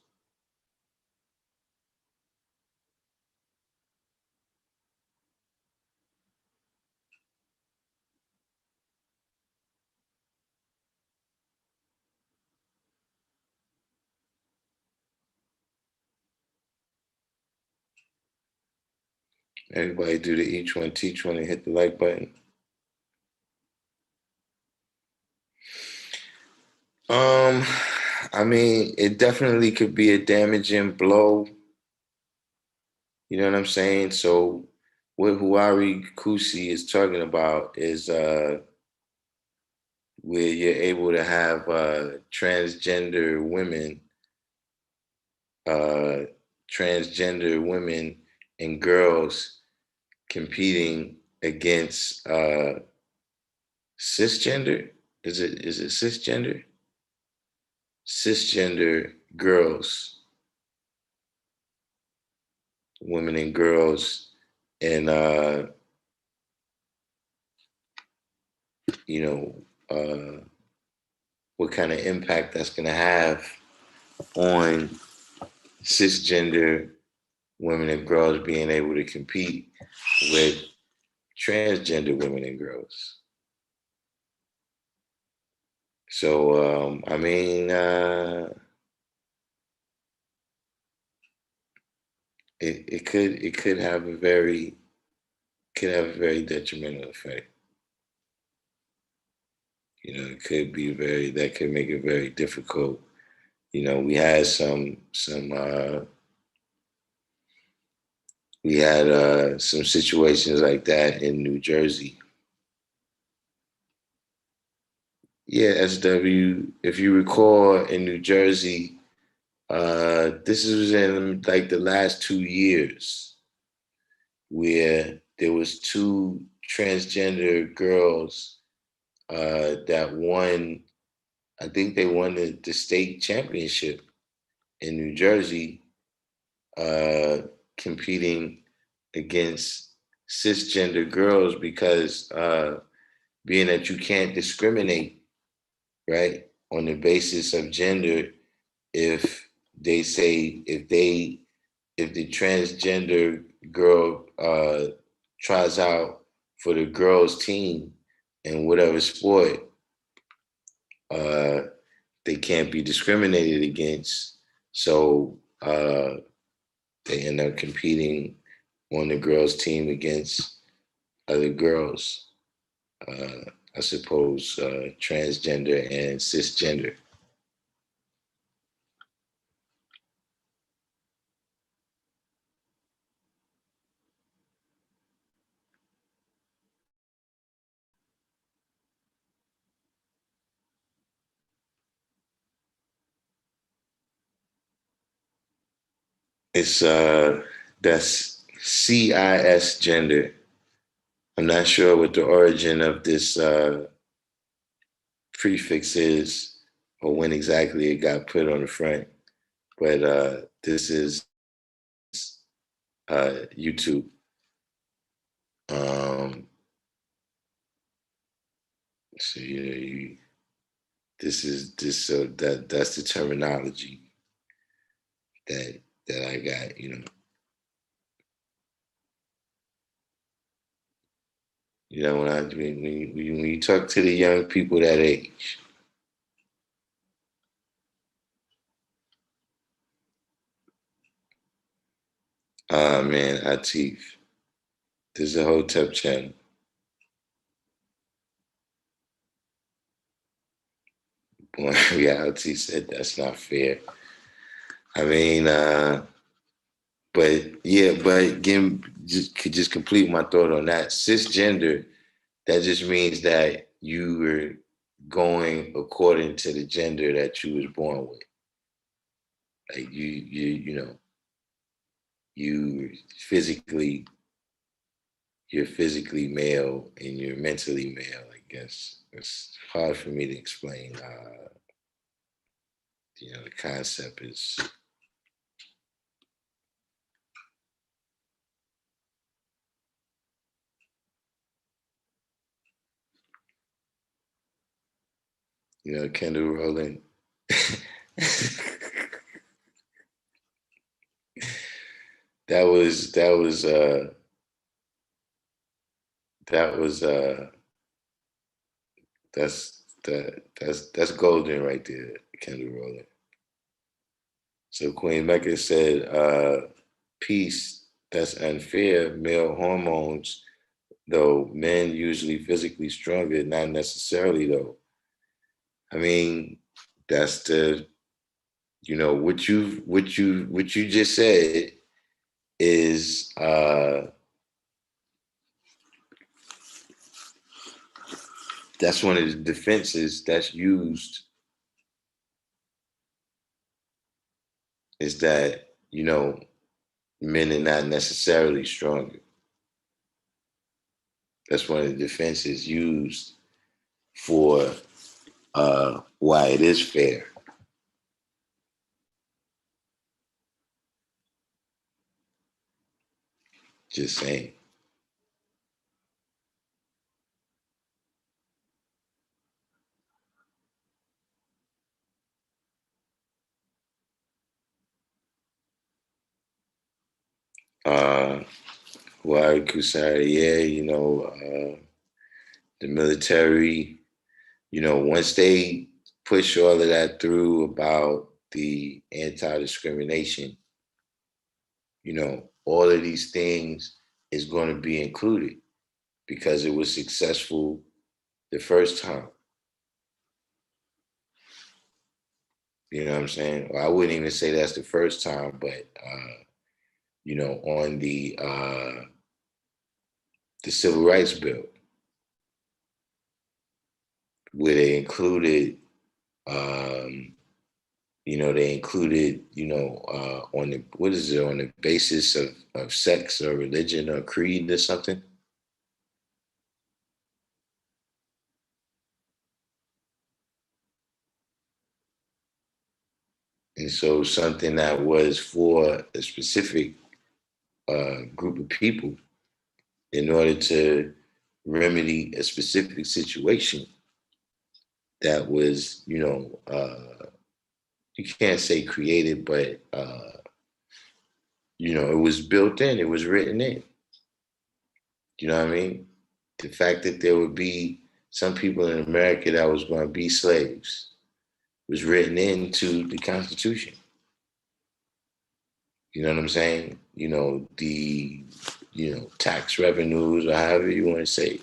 Everybody do the each one teach one and hit the like button. Um, I mean, it definitely could be a damaging blow. You know what I'm saying? So what Huari Kusi is talking about is where you're able to have transgender women, uh, transgender women and girls competing against cisgender. Is it cisgender? Cisgender girls, women and girls, and you know what kind of impact that's going to have on cisgender women and girls being able to compete with transgender women and girls. So I mean, it could have a very detrimental effect. You know, it could be very that could make it very difficult. You know, we had some situations like that in New Jersey. Yeah, SW. If you recall, in New Jersey, this was in like the last 2 years, where there was two transgender girls that won. I think they won the state championship in New Jersey, uh, competing against cisgender girls because being that you can't discriminate, right, on the basis of gender, if they say if the transgender girl tries out for the girls team in whatever sport, uh, they can't be discriminated against. So they end up competing on the girls team against other girls. I suppose transgender and cisgender. It's that's CIS gender. I'm not sure what the origin of this prefix is or when exactly it got put on the front. But this is YouTube. So this is this so that's the terminology that I got. When you talk to the young people that age, man, Atif, this is a Hotep channel. Boy, reality said that's not fair. I mean, but again, just complete my thought on that. Cisgender, that just means that you were going according to the gender that you was born with. Like you physically, you're physically male and you're mentally male. I guess it's hard for me to explain. The concept is. Kendall Rowland. that was that was that was that's golden right there, Kendall Rowland. So Queen Mecca said, peace, that's unfair. Male hormones, though, men usually physically stronger, not necessarily though. I mean, that's what you just said is that's one of the defenses that's used, is that men are not necessarily stronger. That's one of the defenses used for why it is fair. Just saying. Why Kusari, the military, once they push all of that through about the anti-discrimination, all of these things is going to be included because it was successful the first time. You know what I'm saying? Well, I wouldn't even say that's the first time, but on the Civil Rights Bill, where they included, on the, what is it, on the basis of sex or religion or creed or something. And so something that was for a specific group of people in order to remedy a specific situation that was, you can't say created, but, it was built in, it was written in. You know what I mean? The fact that there would be some people in America that was going to be slaves was written into the Constitution. You know what I'm saying? The tax revenues or however you want to say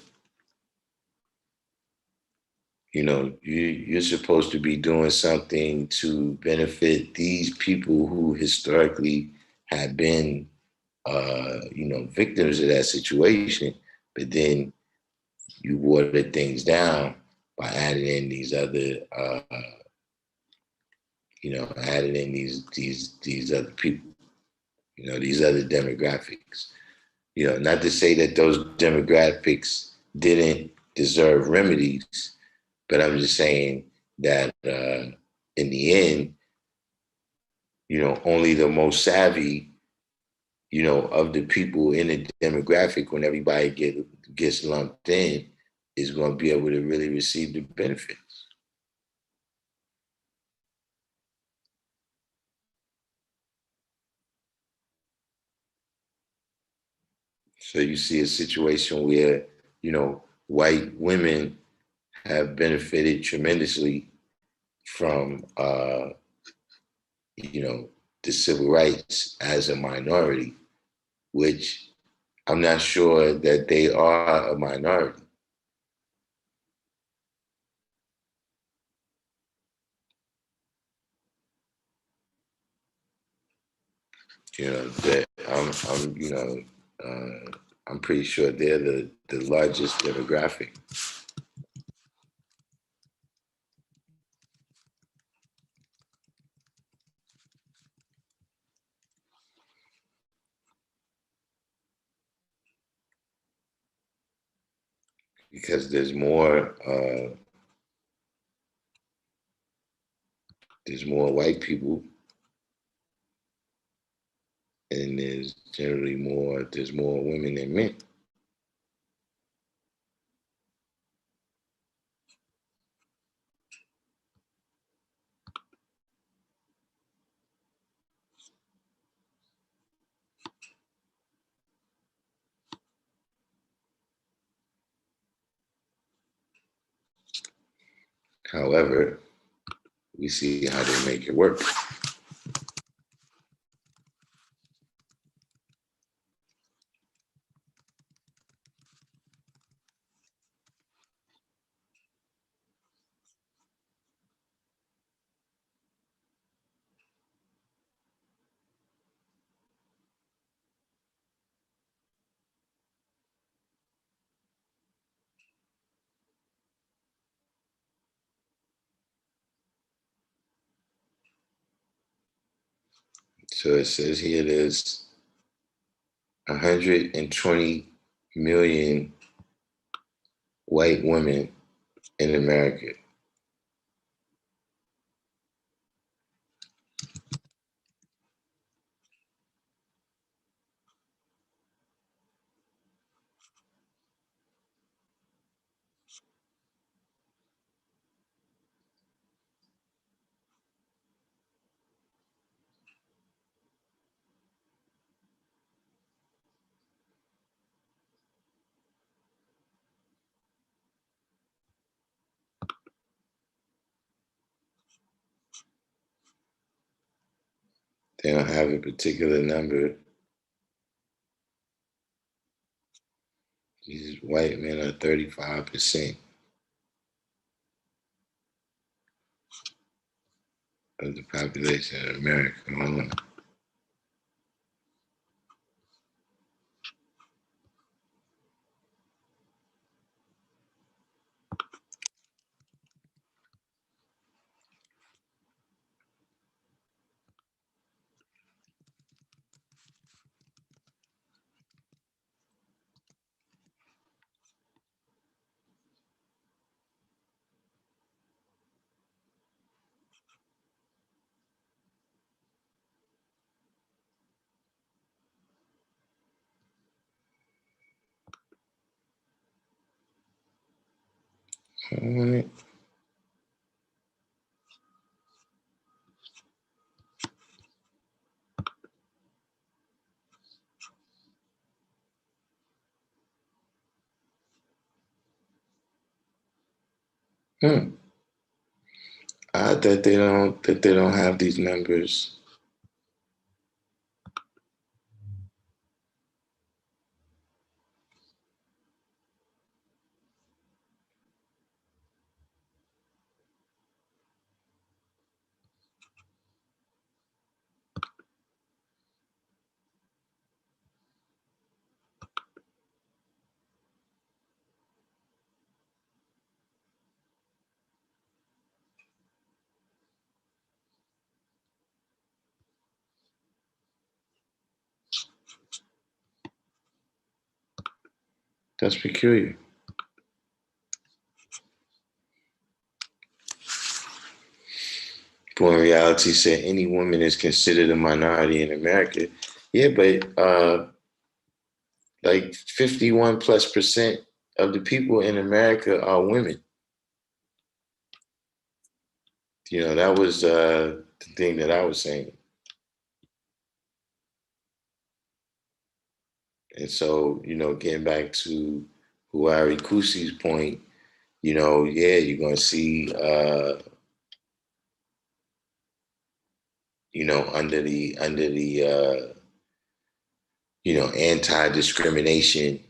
it. You're supposed to be doing something to benefit these people who historically have been, victims of that situation, but then you water things down by adding in these other, adding in these other people, these other demographics. Not to say that those demographics didn't deserve remedies, But I'm just saying that in the end, only the most savvy, of the people in the demographic, when everybody gets lumped in, is going to be able to really receive the benefits. So you see a situation where, white women have benefited tremendously from, the civil rights as a minority, which I'm not sure that they are a minority. That I'm pretty sure they're the largest demographic. Because there's more white people, and there's more women than men. However, we see how they make it work. So it says here there's 120 million white women in America. They don't have a particular number. These white men are 35% of the population of America. Hold on. Hold on. Hmm. Odd that they don't have these numbers. That's peculiar. People in reality said any woman is considered a minority in America. Yeah, but like 51+% of the people in America are women. That was the thing that I was saying. And so, getting back to Huari Kusi's point, yeah, you're going to see, under the anti-discrimination,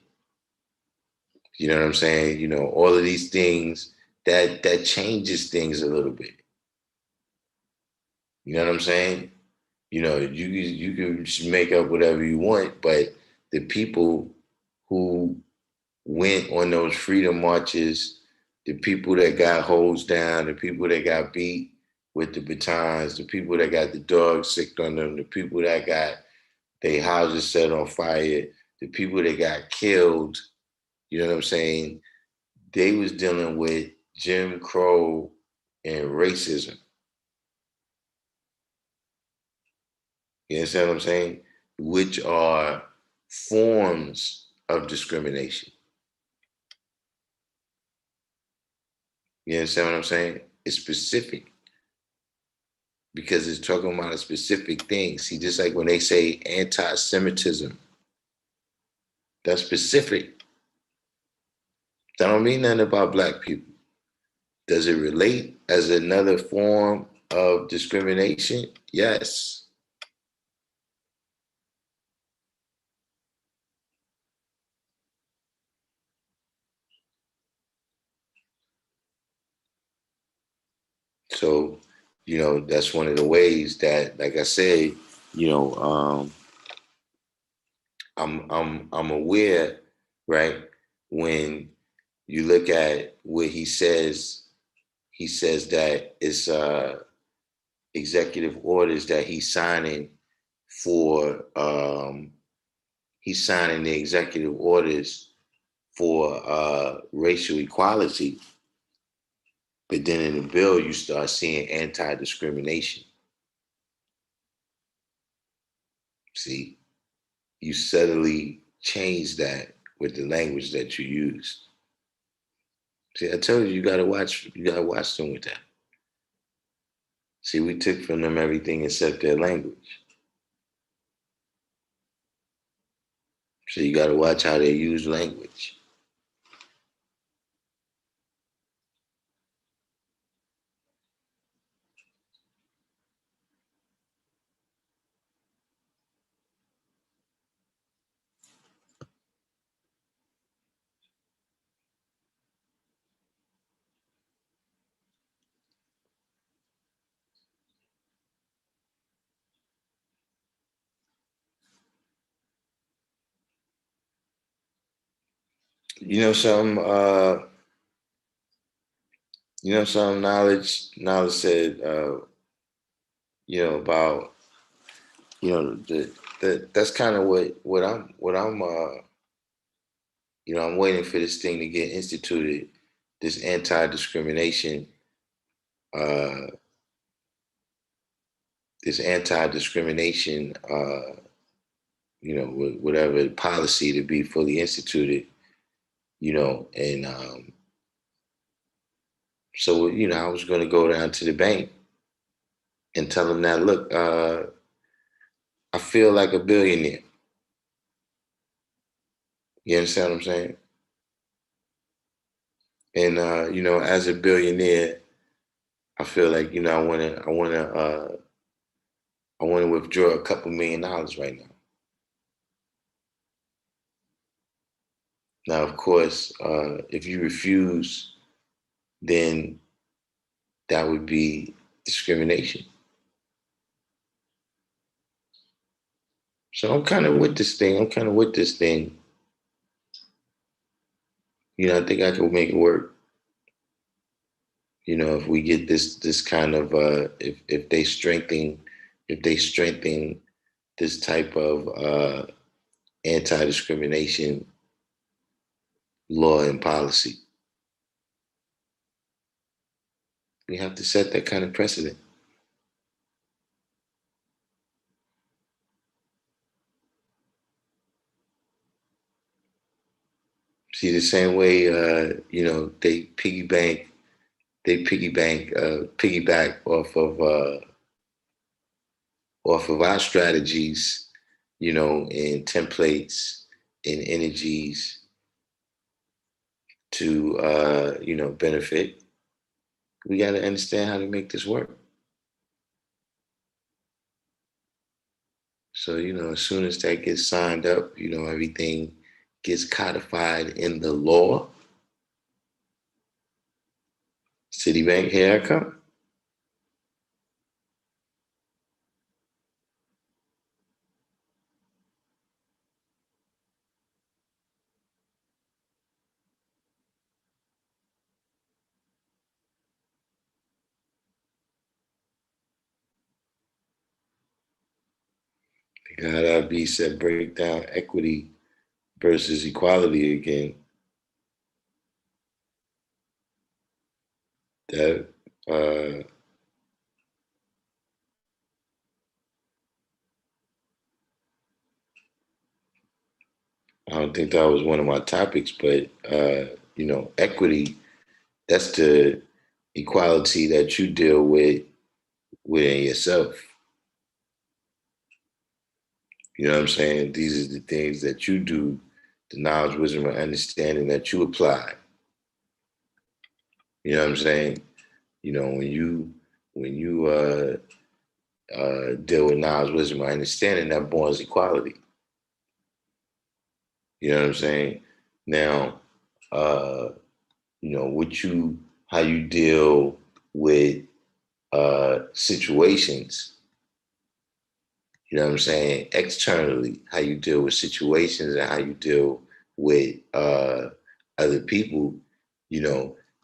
you know what I'm saying? All of these things that changes things a little bit. You know what I'm saying? You can just make up whatever you want, but the people who went on those freedom marches, the people that got hosed down, the people that got beat with the batons, the people that got the dogs sicked on them, the people that got their houses set on fire, the people that got killed, you know what I'm saying? They was dealing with Jim Crow and racism. You understand what I'm saying? Which are forms of discrimination. You understand what I'm saying? It's specific because it's talking about a specific thing. See, just like when they say anti-Semitism, that's specific. That don't mean nothing about black people. Does it relate as another form of discrimination? Yes. So, that's one of the ways that, like I said, you know, um, I'm aware, right? When you look at what he says that it's executive orders that he's signing for he's signing the executive orders for racial equality, but then in the bill you start seeing anti-discrimination. See, you subtly change that with the language that you use. See, I told you you gotta watch them with that. See, we took from them everything except their language. So you gotta watch how they use language. You know some some knowledge said about that's kind of what I'm waiting for this thing to get instituted, this anti-discrimination, uh, this anti-discrimination, whatever policy to be fully instituted, and so I was going to go down to the bank and tell them that, look, I feel like a billionaire. You understand what I'm saying? And as a billionaire, I feel like I want to withdraw a couple $1,000,000 right now. Now, of course, if you refuse, then that would be discrimination. So I'm kind of with this thing. I'm kind of with this thing. I think I can make it work. If we get this kind of if they strengthen this type of anti-discrimination law and policy, we have to set that kind of precedent. See, the same way, they piggyback off of our strategies, and templates and energies to, benefit. We got to understand how to make this work. So, as soon as that gets signed up, everything gets codified in the law. Citibank, here I come. God be said break down equity versus equality again. That I don't think that was one of my topics, but equity, that's the equality that you deal with within yourself. You know what I'm saying? These are the things that you do, the knowledge, wisdom, and understanding that you apply. You know what I'm saying? When you deal with knowledge, wisdom, and understanding, that borns equality. You know what I'm saying? Now, uh, how you deal with situations. You know what I'm saying? Externally, how you deal with situations and how you deal with other people,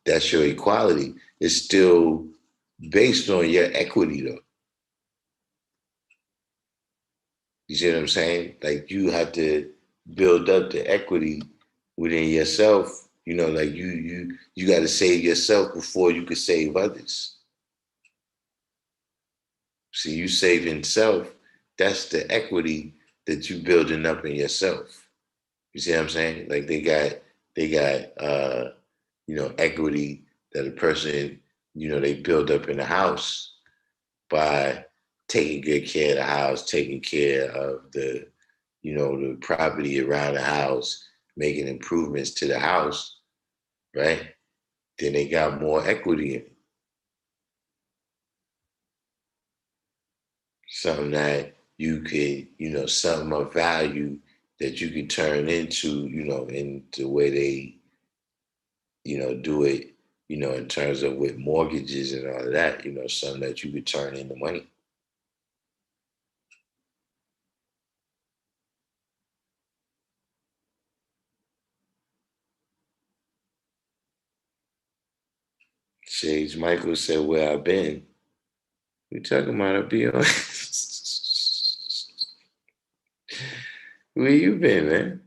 that's your equality. It's still based on your equity, though. You see what I'm saying? Like you have to build up the equity within yourself. Like you got to save yourself before you can save others. See, you saving self, that's the equity that you building up in yourself. You see what I'm saying? Like they got equity that a person, they build up in the house by taking good care of the house, taking care of the property around the house, making improvements to the house, right? Then they got more equity in it. Something that you could, something of value that you could turn into, in the way they, do it, in terms of with mortgages and all of that, something that you could turn into money. Shades Michael said, "Where I've been." We talking about a be on. Where you been, man?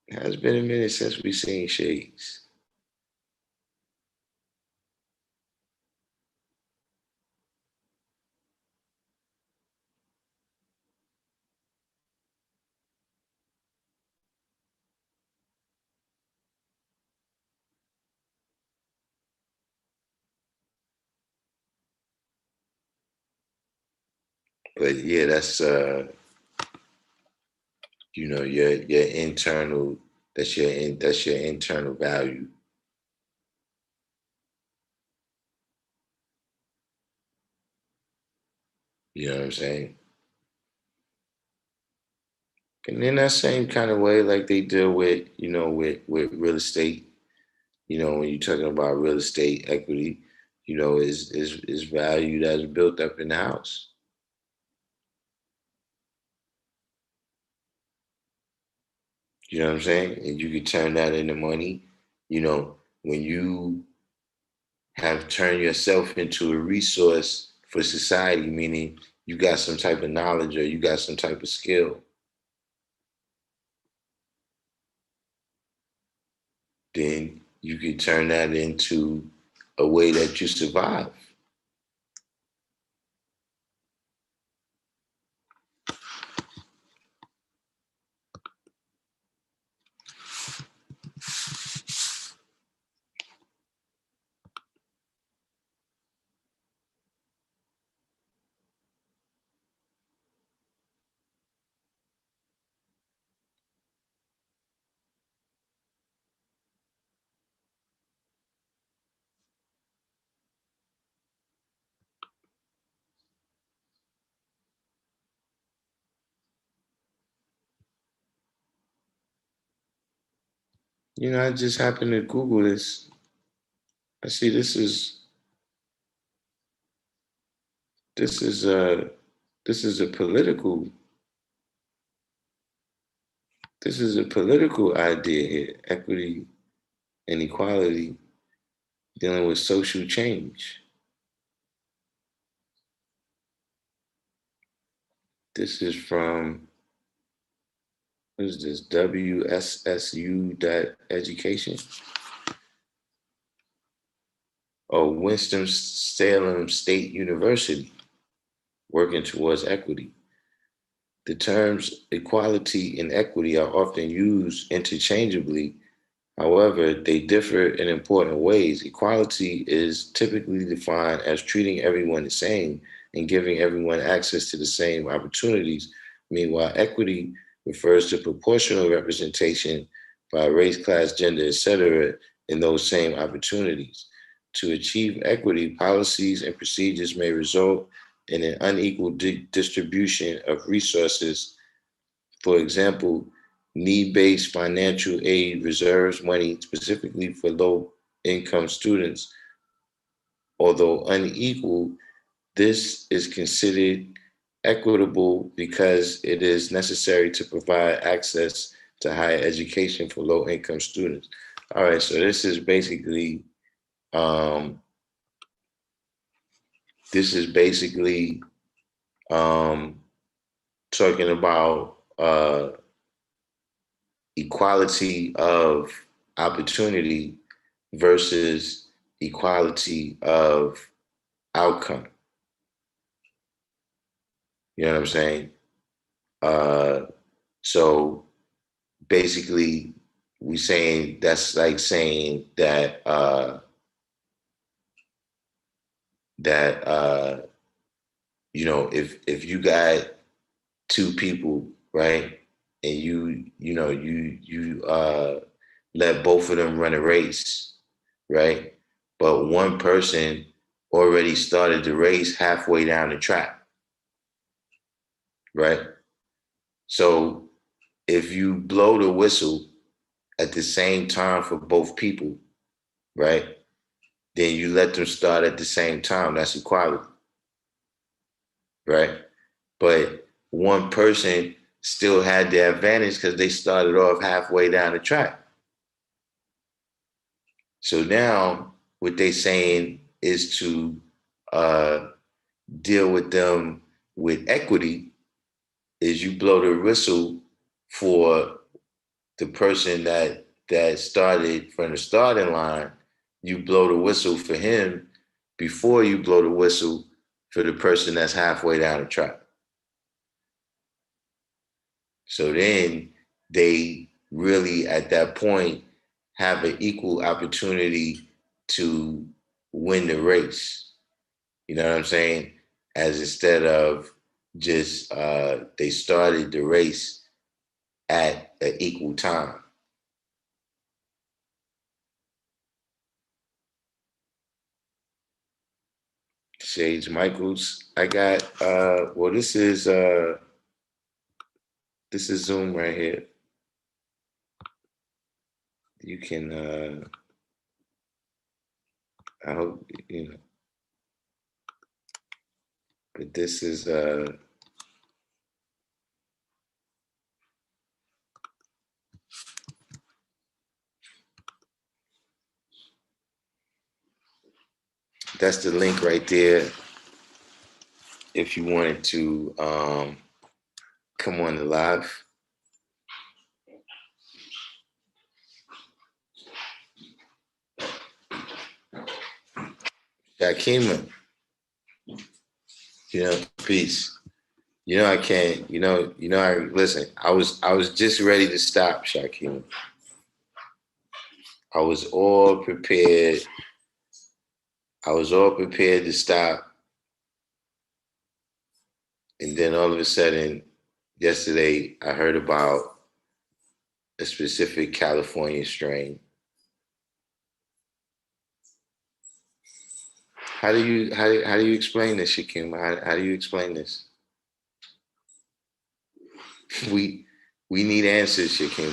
It's been a minute since we seen Shades. But yeah, that's your internal, that's your internal value. You know what I'm saying? And in that same kind of way, like they deal with, with real estate, when you're talking about real estate equity, is value that's built up in the house. You know what I'm saying? And you can turn that into money. When you have turned yourself into a resource for society, meaning you got some type of knowledge or you got some type of skill, then you can turn that into a way that you survive. I just happened to Google this. I see this is a this is a political this is a political idea here. Equity and equality dealing with social change. This is from, what is this? WSSU.education. Oh, Winston-Salem State University, working towards equity. The terms equality and equity are often used interchangeably. However, they differ in important ways. Equality is typically defined as treating everyone the same and giving everyone access to the same opportunities. Meanwhile, equity refers to proportional representation by race, class, gender, etc., in those same opportunities. To achieve equity, policies and procedures may result in an unequal distribution of resources. For example, need-based financial aid reserves money specifically for low-income students. Although unequal, this is considered equitable because it is necessary to provide access to higher education for low-income students. All right, so um, this is basically um, talking about equality of opportunity versus equality of outcome. You know what I'm saying? Uh, so basically, we saying that's like saying that that if you got two people, right, and you let both of them run a race, right, but one person already started the race halfway down the track, right? So if you blow the whistle at the same time for both people, right, then you let them start at the same time. That's equality, right? But one person still had the advantage because they started off halfway down the track. So now what they saying is to uh, deal with them with equity is you blow the whistle for the person that started from the starting line. You blow the whistle for him before you blow the whistle for the person that's halfway down the track. So then they really, at that point, have an equal opportunity to win the race. You know what I'm saying? As instead of just they started the race at an equal time. Sage Michaels, I got well, this is Zoom right here. You can I hope you know, but this is that's the link right there if you wanted to come on the live. Yakima, peace. I can't, I listen, I was just ready to stop, Shakim. I was all prepared. I was all prepared to stop. And then all of a sudden, yesterday, I heard about a specific California strain. How do you explain this, Shakim? How do you explain this? We we need answers, Shakim.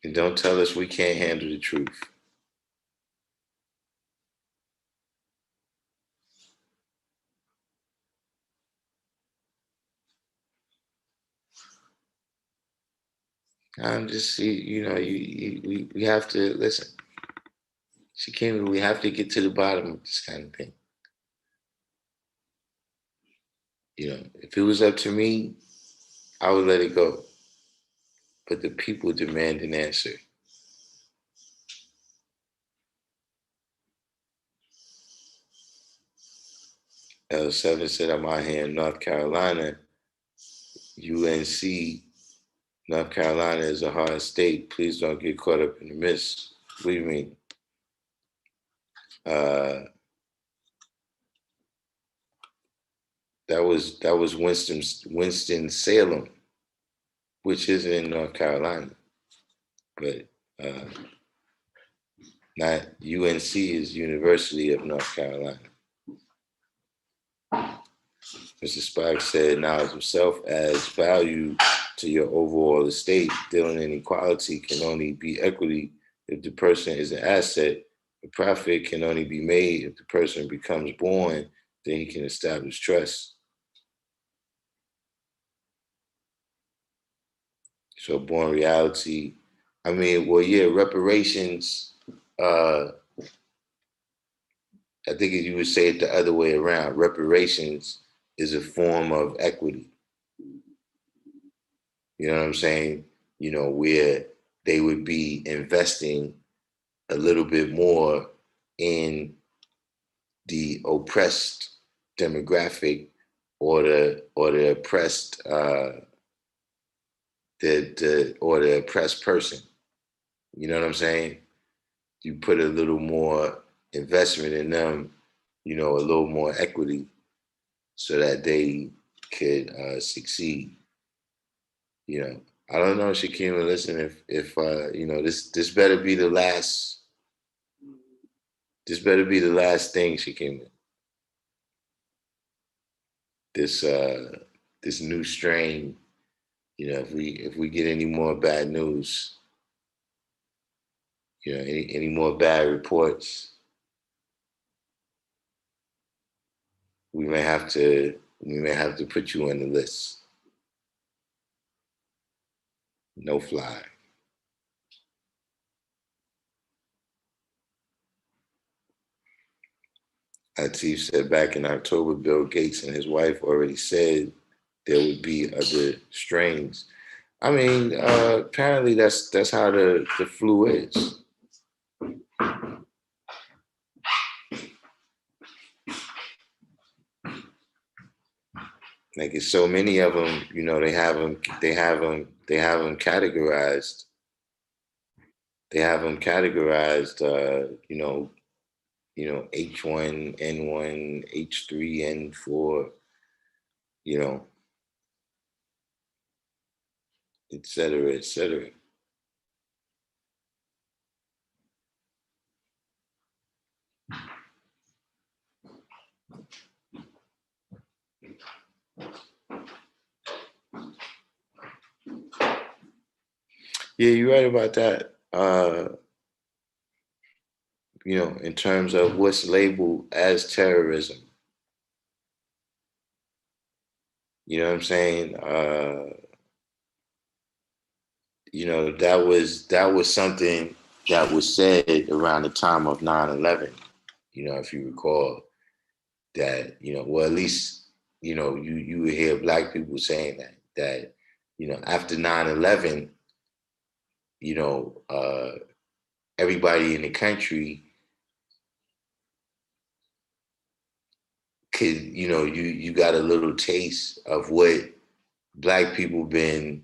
And don't tell us we can't handle the truth. I'm just, we have to listen. Shakima, we have to get to the bottom of this kind of thing. If it was up to me, I would let it go. But the people demand an answer. L7 said, I'm out here in North Carolina. UNC, North Carolina is a hard state. Please don't get caught up in the mist. What do you mean? That was Winston-Salem, which is in North Carolina, but not UNC is University of North Carolina. Mr. Sparks said, knowledge of self adds value to your overall estate. Dealing in equality can only be equity if the person is an asset. The profit can only be made if the person becomes born, then he can establish trust. So born reality, reparations, I think you would say it the other way around. Reparations is a form of equity. You know what I'm saying? Where they would be investing a little bit more in the oppressed demographic or the oppressed the oppressed person. You know what I'm saying? You put a little more investment in them, a little more equity so that they could succeed. I don't know, Shakima. Listen, if this better be the last. This better be the last thing, Shakima. This new strain. If we get any more bad news, any more bad reports, we may have to put you on the list. No fly. Atif said back in October, Bill Gates and his wife already said there would be other strains. I mean, apparently that's how the flu is. Like it's so many of them, they have them categorized. They have them categorized, H1N1, H3N4, et cetera, et cetera. Yeah, you're right about that. In terms of what's labeled as terrorism. You know what I'm saying? that was something that was said around the time of 9/11. If you recall that, well, at least, you would hear Black people saying that after 9/11, everybody in the country could, you got a little taste of what Black people been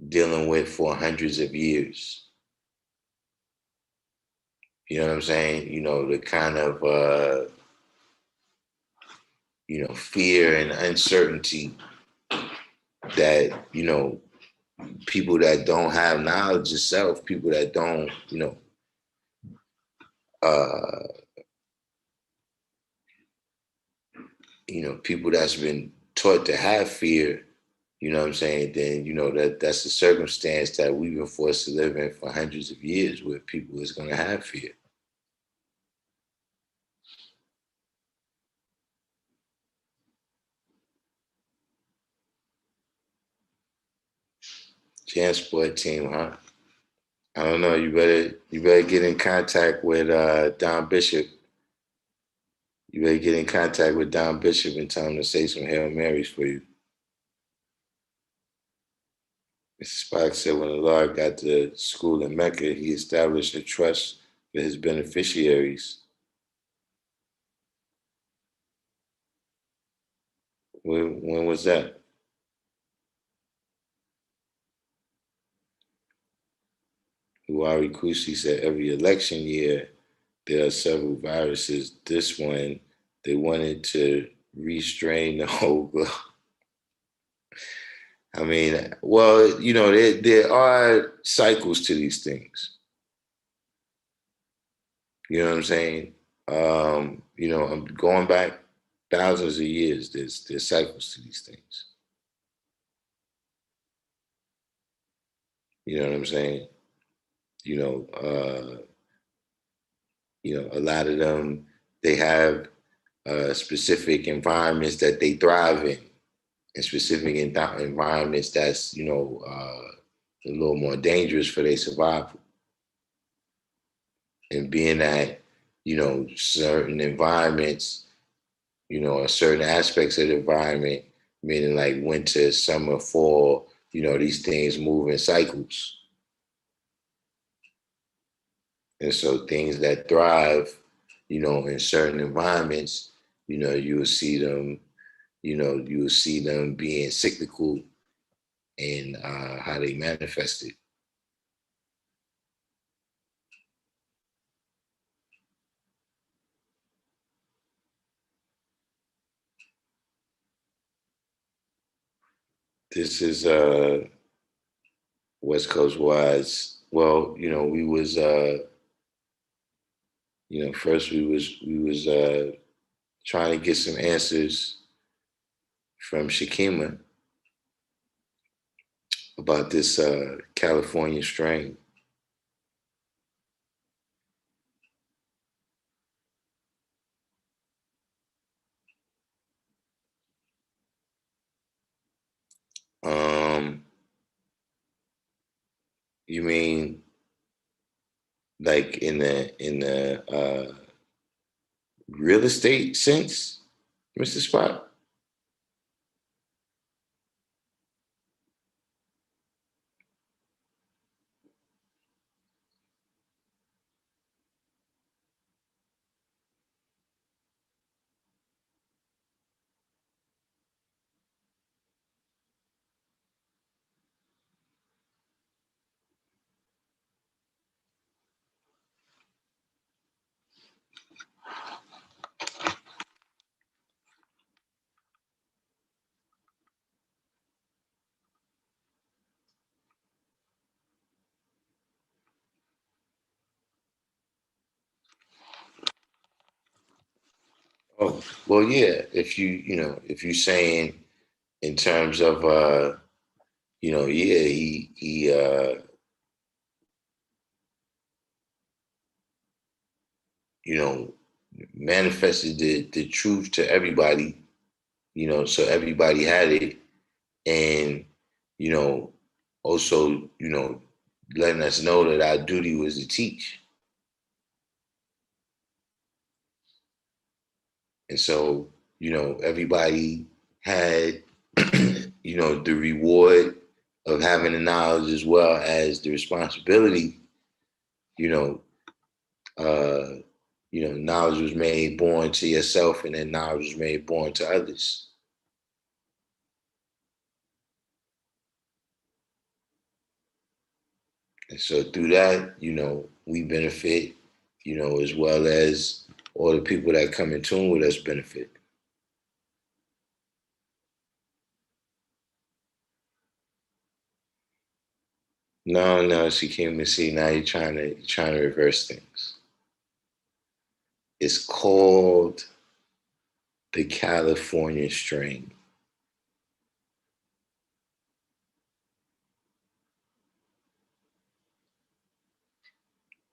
dealing with for hundreds of years. You know what I'm saying? The kind of fear and uncertainty that, people that don't have knowledge of self, people that don't, uh, people that's been taught to have fear, you know what I'm saying, then, that's a circumstance that we've been forced to live in for hundreds of years where people is going to have fear. Jansport team, huh? I don't know. You better get in contact with Don Bishop. You better get in contact with Don Bishop and tell him to say some Hail Marys for you. Mr. Spock said when Allah got to school in Mecca, he established a trust for his beneficiaries. When was that? Uwari Kushi said every election year there are several viruses. This one, they wanted to restrain the whole globe. I mean, well, there are cycles to these things. You know what I'm saying? I'm going back thousands of years. There's cycles to these things. You know what I'm saying? You know, uh, a lot of them, they have specific environments that they thrive in, and specific environments that's a little more dangerous for their survival. And being that certain environments, or certain aspects of the environment, meaning like winter, summer, fall, these things move in cycles. And so things that thrive, in certain environments, you will see them, being cyclical in how they manifest it. This is West Coast wise. Well, we was first we was trying to get some answers from Shakima about this California strain. Um, you mean like in the real estate sense, Mr. Spot? Oh, well, yeah. If you're saying in terms of yeah, he you know, manifested the truth to everybody, so everybody had it. And, you know, also, letting us know that our duty was to teach. And so, everybody had, the reward of having the knowledge as well as the responsibility, you know, uh, knowledge was made born to yourself, and then knowledge was made born to others. And so through that, we benefit, as well as all the people that come in tune with us benefit. No, no, she came to see. Now you're trying to reverse things. It's called the California strain.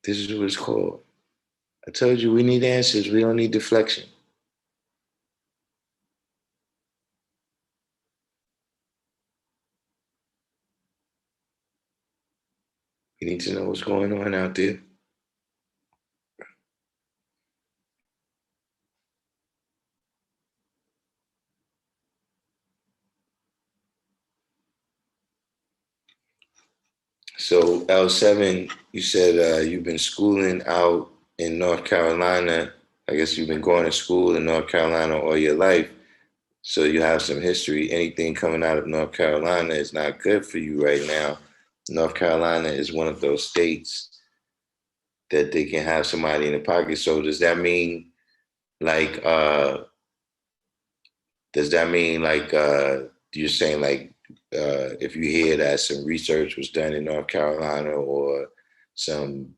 This is what it's called. I told you we need answers. We don't need deflection. You need to know what's going on out there. So L7, you said you've been schooling out in North Carolina. I guess you've been going to school in North Carolina all your life. So you have some history. Anything coming out of North Carolina is not good for you right now. North Carolina is one of those states that they can have somebody in the pocket. So like does that mean like you're saying like if you hear that some research was done in North Carolina or some,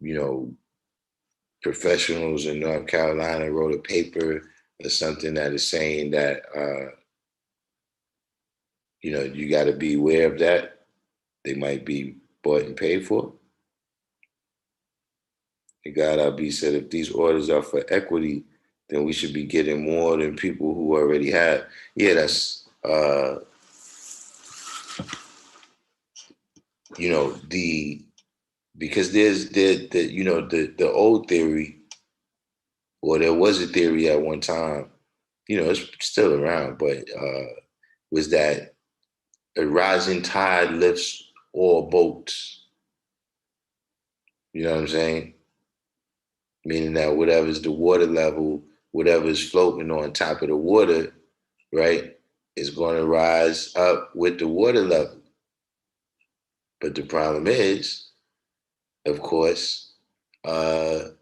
professionals in North Carolina wrote a paper or something that is saying that you got to be aware of that. They might be bought and paid for. And God Abi said, if these orders are for equity, then we should be getting more than people who already have. Yeah, that's the because there's the old theory, or there was a theory at one time, it's still around, but was that a rising tide lifts all boats. You know what I'm saying? Meaning that whatever's the water level, whatever's floating on top of the water, right, is going to rise up with the water level. But the problem is, of course, you're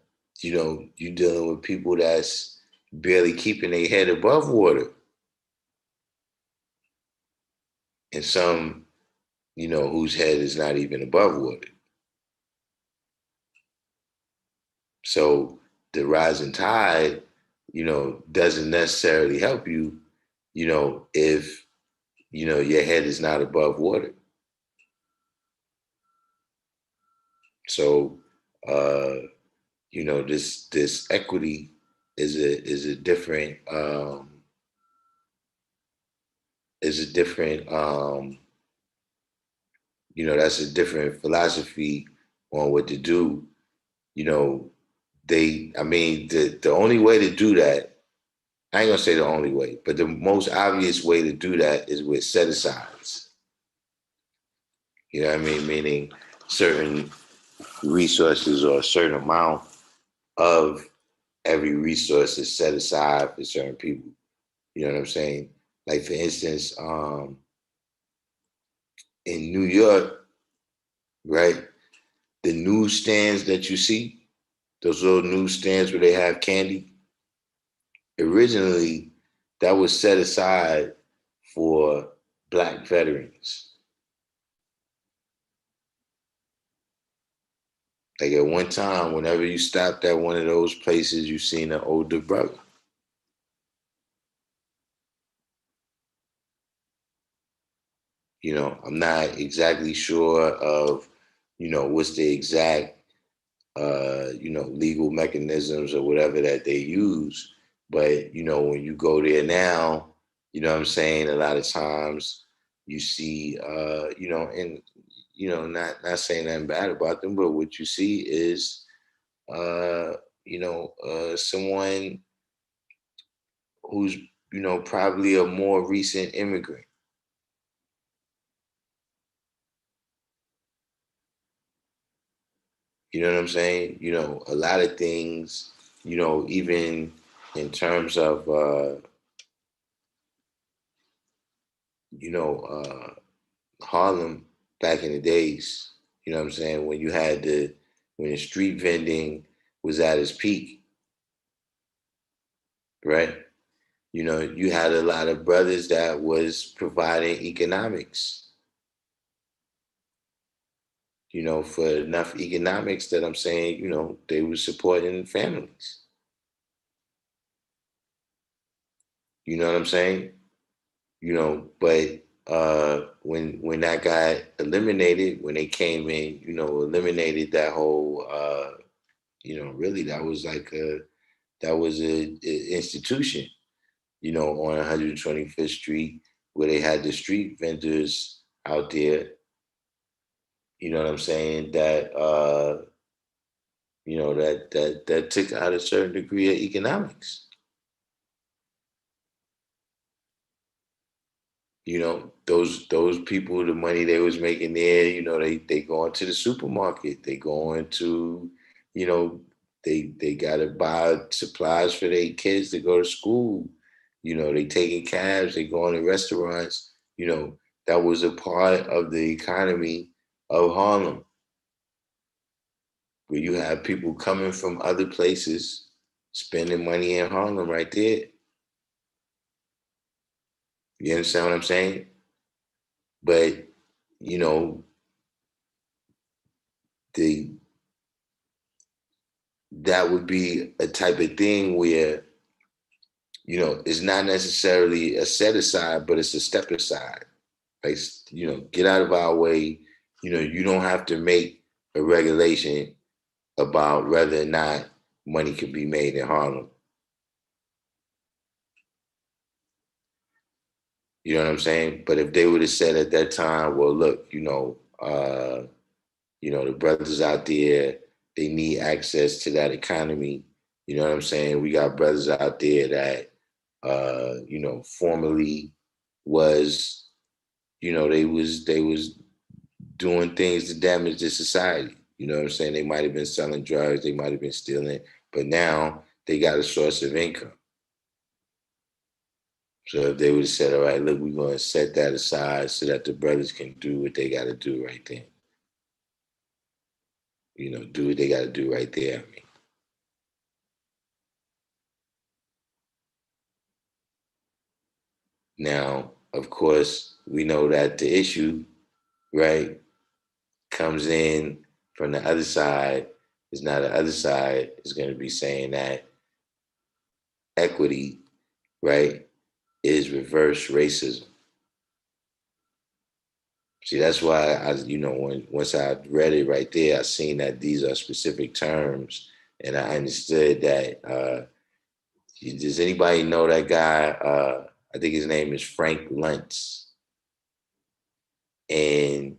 dealing with people that's barely keeping their head above water. And some, whose head is not even above water. So the rising tide, doesn't necessarily help you, if, your head is not above water. So, this equity is a different that's a different philosophy on what to do. The only way to do that, I ain't gonna say the only way, but the most obvious way to do that is with set asides. You know what I mean? Meaning certain resources or a certain amount of every resource is set aside for certain people. You know what I'm saying? Like for instance, in New York, right? The newsstands that you see, those little newsstands where they have candy, originally that was set aside for Black veterans. Like at one time, whenever you stopped at one of those places, you seen an older brother. I'm not exactly sure of, what's the exact, legal mechanisms or whatever that they use. But, when you go there now, what I'm saying, a lot of times you see, and, not saying nothing bad about them, but what you see is, someone who's, probably a more recent immigrant. You know what I'm saying? A lot of things, even in terms of, Harlem back in the days, you know what I'm saying? When the street vending was at its peak, right? You had a lot of brothers that was providing economics, for enough economics that I'm saying, they were supporting families. You know what I'm saying? But when that got eliminated, when they came in, eliminated that whole really that was a institution, on 125th Street, where they had the street vendors out there, you know what I'm saying, that took out a certain degree of economics. Those people, the money they was making there, they go into the supermarket, they go into, you know, they gotta buy supplies for their kids to go to school. They taking cabs, they going to restaurants. That was a part of the economy of Harlem, where you have people coming from other places, spending money in Harlem right there. You understand what I'm saying? But you know, the that would be a type of thing where, it's not necessarily a set aside, but it's a step aside. Like, get out of our way. You don't have to make a regulation about whether or not money could be made in Harlem. You know what I'm saying? But if they would have said at that time, well, look, the brothers out there, they need access to that economy. You know what I'm saying? We got brothers out there that, formerly was, they was doing things to damage the society. You know what I'm saying? They might have been selling drugs, they might have been stealing, but now they got a source of income. So if they would have said, all right, look, we're going to set that aside so that the brothers can do what they got to do right then. Do what they got to do right there. I mean, now, of course, we know that the issue, right, comes in from the other side. Is now the other side is going to be saying that equity, right, is reverse racism. See, that's why once I read it right there, I seen that these are specific terms, and I understood that. Does anybody know that guy? I think his name is Frank Luntz, and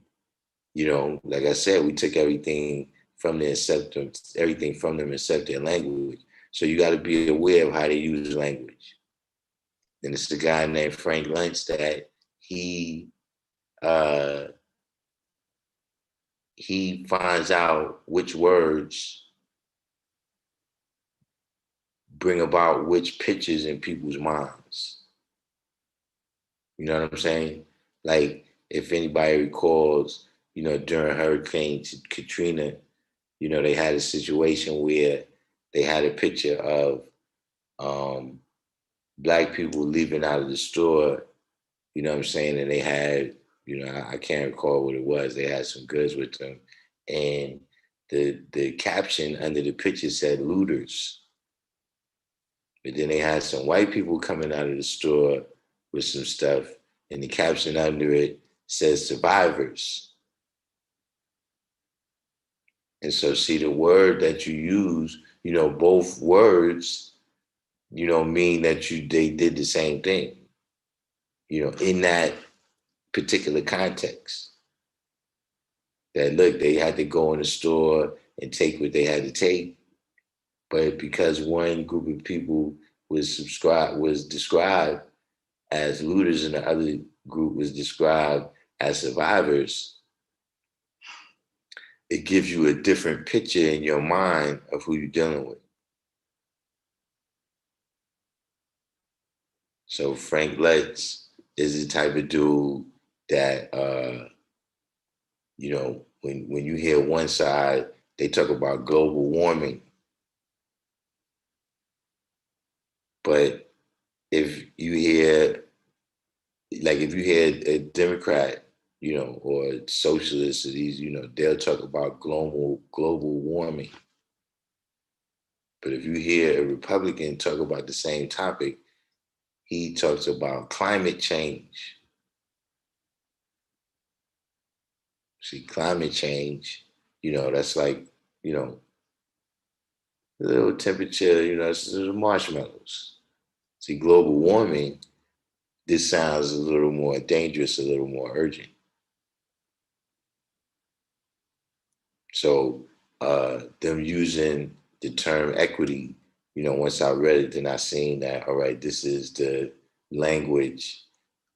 like I said, we took everything from the acceptance, everything from them except their language. So you got to be aware of how they use language. And it's the guy named Frank Luntz that uh, he finds out which words bring about which pictures in people's minds. You know what I'm saying? Like, if anybody recalls, during Hurricane Katrina, they had a situation where they had a picture of um, black people leaving out of the store, you know what I'm saying? And they had, I can't recall what it was. They had some goods with them. And the caption under the picture said looters. But then they had some white people coming out of the store with some stuff, and the caption under it says survivors. And so, see, the word that you use, both words, mean that they did the same thing, in that particular context. That look, they had to go in the store and take what they had to take, but because one group of people was described as looters and the other group was described as survivors, it gives you a different picture in your mind of who you're dealing with. So Frank Letts is the type of dude that when you hear one side, they talk about global warming. But if you hear a Democrat, or socialists, or these, they'll talk about global warming. But if you hear a Republican talk about the same topic, he talks about climate change. See, climate change, that's like, a little temperature, it's the marshmallows. See, global warming, this sounds a little more dangerous, a little more urgent. So them using the term equity, once I read it, then I seen that, all right, this is the language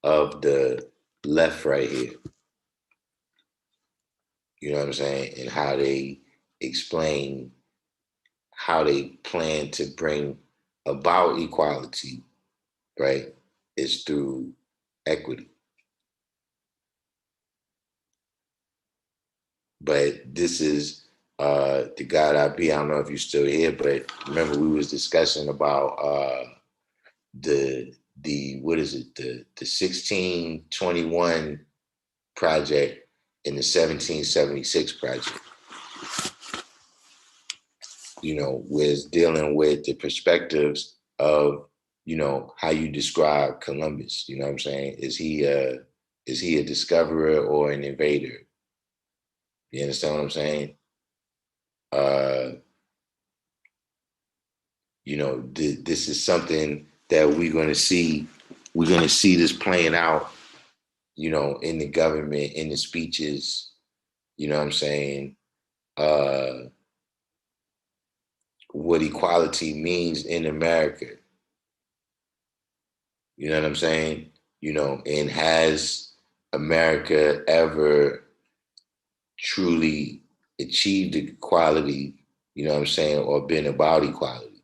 of the left right here. You know what I'm saying? And how they explain how they plan to bring about equality, right, is through equity. But this is the God I be. I don't know if you're still here, but remember we was discussing about the what is it, the 1621 project and the 1776 project, was dealing with the perspectives of, how you describe Columbus. You know what I'm saying? Is he a discoverer or an invader? You understand what I'm saying? Uh, this is something that we're going to see. We're going to see this playing out, in the government, in the speeches. You know what I'm saying? Uh, what equality means in America. You know what I'm saying? And has America ever truly achieved equality, what I'm saying, or been about equality?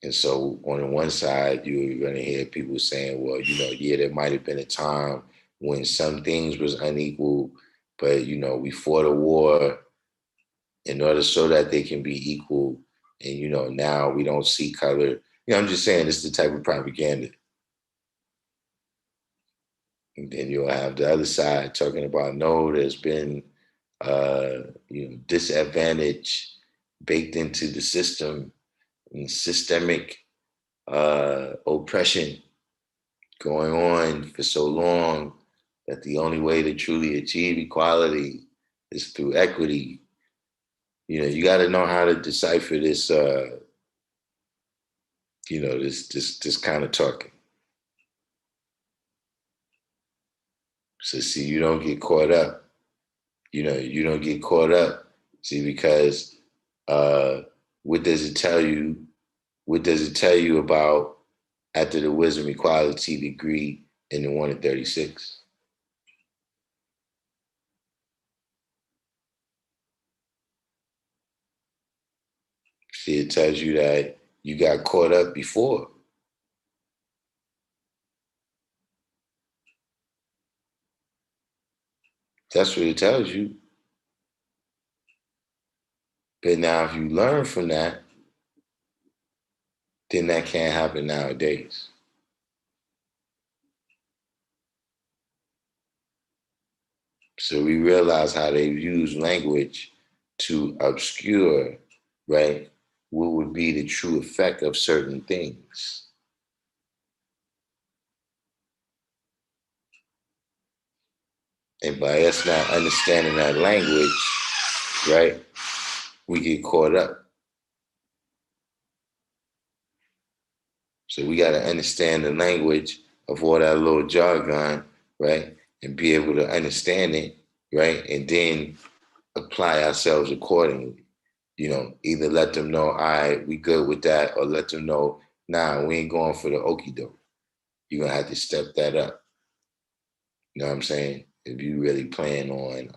And so on the one side, you're going to hear people saying, well, yeah, there might have been a time when some things was unequal, but, we fought a war in order so that they can be equal. And, now we don't see color. I'm just saying it's the type of propaganda. And then you'll have the other side talking about, no, there's been, disadvantage baked into the system and systemic oppression going on for so long that the only way to truly achieve equality is through equity. You got to know how to decipher this, this kind of talking. So see, you don't get caught up. You don't get caught up. See, because what does it tell you? What does it tell you about after the wisdom equality degree in the 1 in 36? See, it tells you that you got caught up before. That's what it tells you. But now if you learn from that, then that can't happen nowadays. So we realize how they use language to obscure, right, what would be the true effect of certain things. And by us not understanding that language, right, we get caught up. So we got to understand the language of all that little jargon, right, and be able to understand it, right, and then apply ourselves accordingly. Either let them know, all right, we good with that, or let them know, nah, we ain't going for the okie doke. You're going to have to step that up. You know what I'm saying? If you really plan on,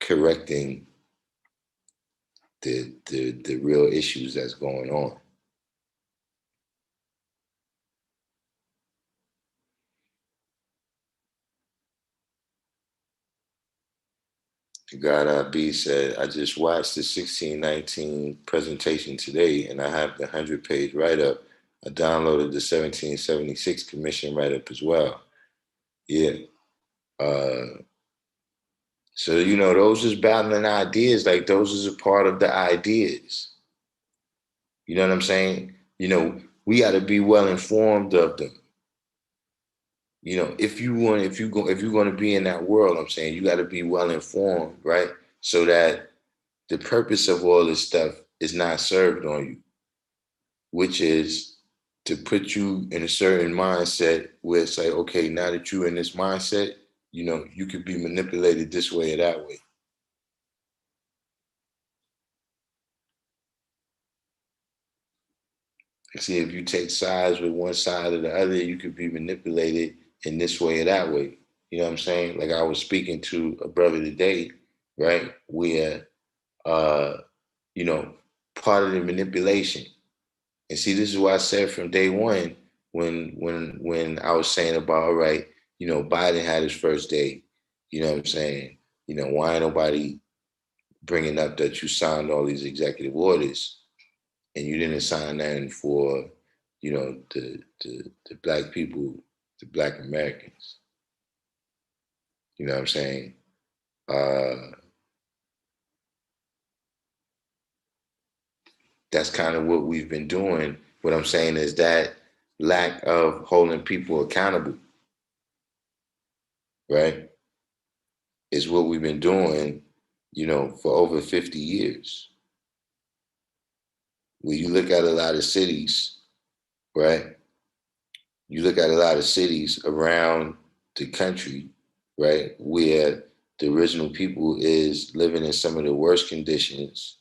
correcting the real issues that's going on. God B said, I just watched the 1619 presentation today and I have the 100-page write-up. I downloaded the 1776 commission write-up as well. Yeah. So, those is battling ideas. Like those is a part of the ideas. You know what I'm saying? We got to be well informed of them. If you're going to be in that world, I'm saying you got to be well informed, right? so that the purpose of all this stuff is not served on you, which is to put you in a certain mindset where it's like, okay, now that you're in this mindset, you could be manipulated this way or that way. See, if you take sides with one side or the other, you could be manipulated in this way or that way. You know what I'm saying? Like I was speaking to a brother today, right? Where, uh, you know, part of the manipulation. And see, this is why I said from day one, when I was saying about, all right, Biden had his first day. You know what I'm saying? Why ain't nobody bringing up that you signed all these executive orders and you didn't sign that for, the black people, the black Americans. You know what I'm saying? Uh, that's kind of what we've been doing. What I'm saying is that lack of holding people accountable, right, is what we've been doing, for over 50 years. When you look at a lot of cities, right, you look at a lot of cities around the country, right, where the original people is living in some of the worst conditions,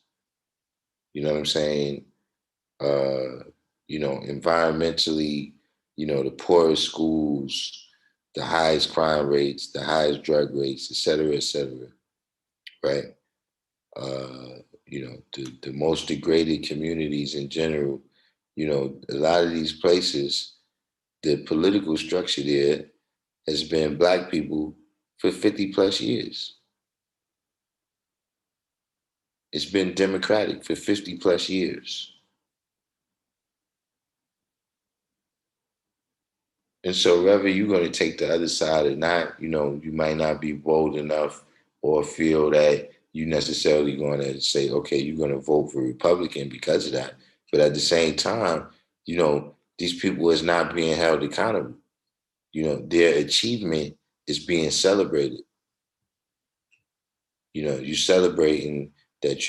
you know what I'm saying? Uh, environmentally, the poorest schools, the highest crime rates, the highest drug rates, et cetera, right? The most degraded communities in general, a lot of these places, the political structure there has been black people for 50 plus years. It's been democratic for 50 plus years. And so whether you're going to take the other side or not, you might not be bold enough or feel that you necessarily going to say, okay, you're going to vote for Republican because of that. But at the same time, these people is not being held accountable. Their achievement is being celebrated. You're celebrating that,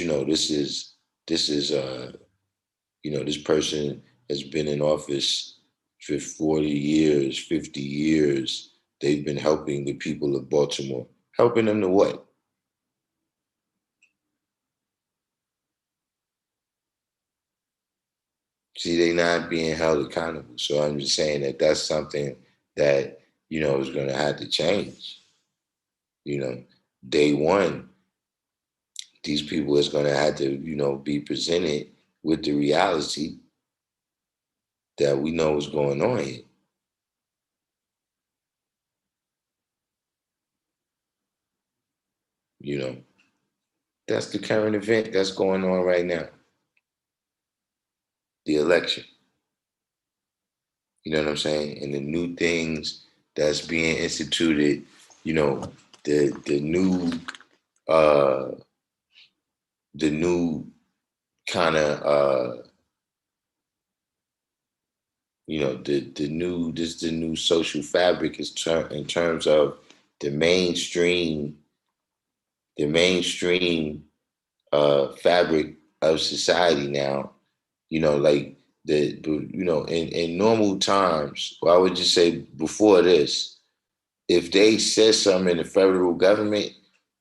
this person has been in office for 40 years, 50 years. They've been helping the people of Baltimore. Helping them to what? See, they're not being held accountable. So I'm just saying that that's something that, is going to have to change. Day one, these people is going to have to, be presented with the reality that we know is going on here. You know, that's the current event that's going on right now. The election. You know what I'm saying? And the new things that's being instituted, the new uh the new kind of the new social fabric is in terms of the mainstream the mainstream fabric of society now, like in normal times, or I would just say before this, if they said something in the federal government,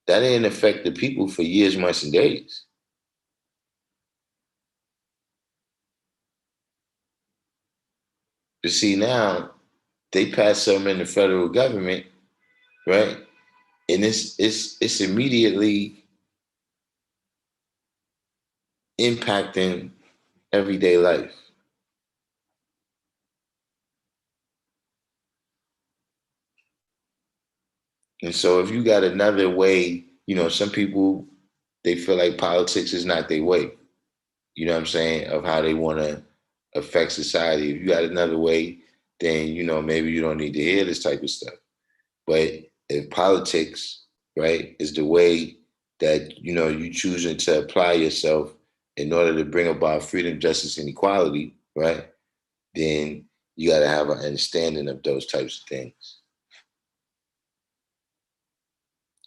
that didn't affect the people for years, months, and days. But see now, they pass something in the federal government, right? And it's immediately impacting everyday life. And so if you got another way, some people they feel like politics is not their way. You know what I'm saying, of how they want to affect society. If you got another way, then maybe you don't need to hear this type of stuff. But if politics, right, is the way that you choosing to apply yourself in order to bring about freedom, justice, and equality, right, then you got to have an understanding of those types of things.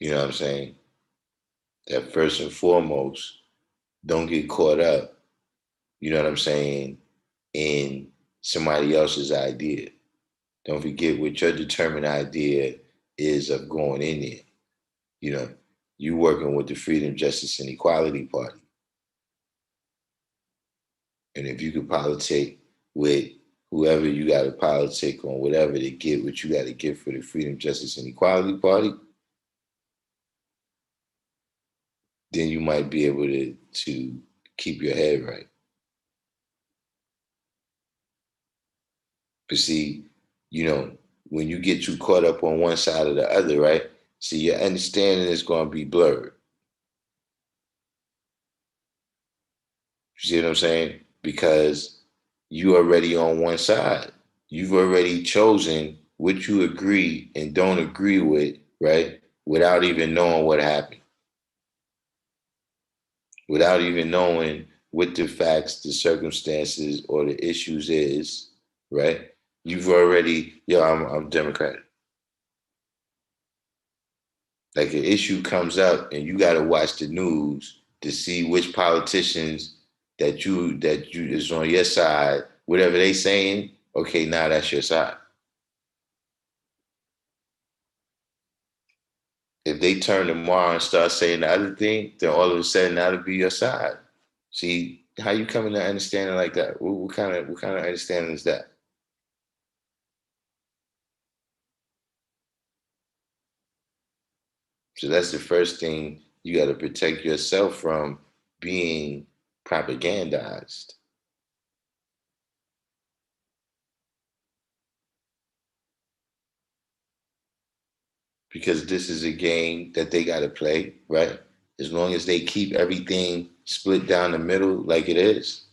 You know what I'm saying? that first and foremost, don't get caught up, you know what I'm saying, in somebody else's idea. Don't forget what your determined idea is of going in there. You know, you working with the Freedom, Justice, and Equality Party. And if you could politic with whoever you got to politic on, whatever, to get what you got to get for the Freedom, Justice, and Equality Party, then you might be able to keep your head right. But see, you know, when you get too caught up on one side or the other, right? See, your understanding is going to be blurred. You see what I'm saying? Because you already on one side. You've already chosen what you agree and don't agree with, right? Without even knowing what happened. Without even knowing what the facts, the circumstances, or the issues is, right? You've already, I'm Democratic. Like an issue comes up and you got to watch the news to see which politicians that you is on your side, whatever they saying, okay, now that's your side. If they turn tomorrow and start saying the other thing, then all of a sudden that'll be your side. See how you coming to understanding like that? What kind of understanding is that? So that's the first thing you got to protect yourself from being propagandized. Because this is a game that they got to play, right? As long as they keep everything split down the middle like it is,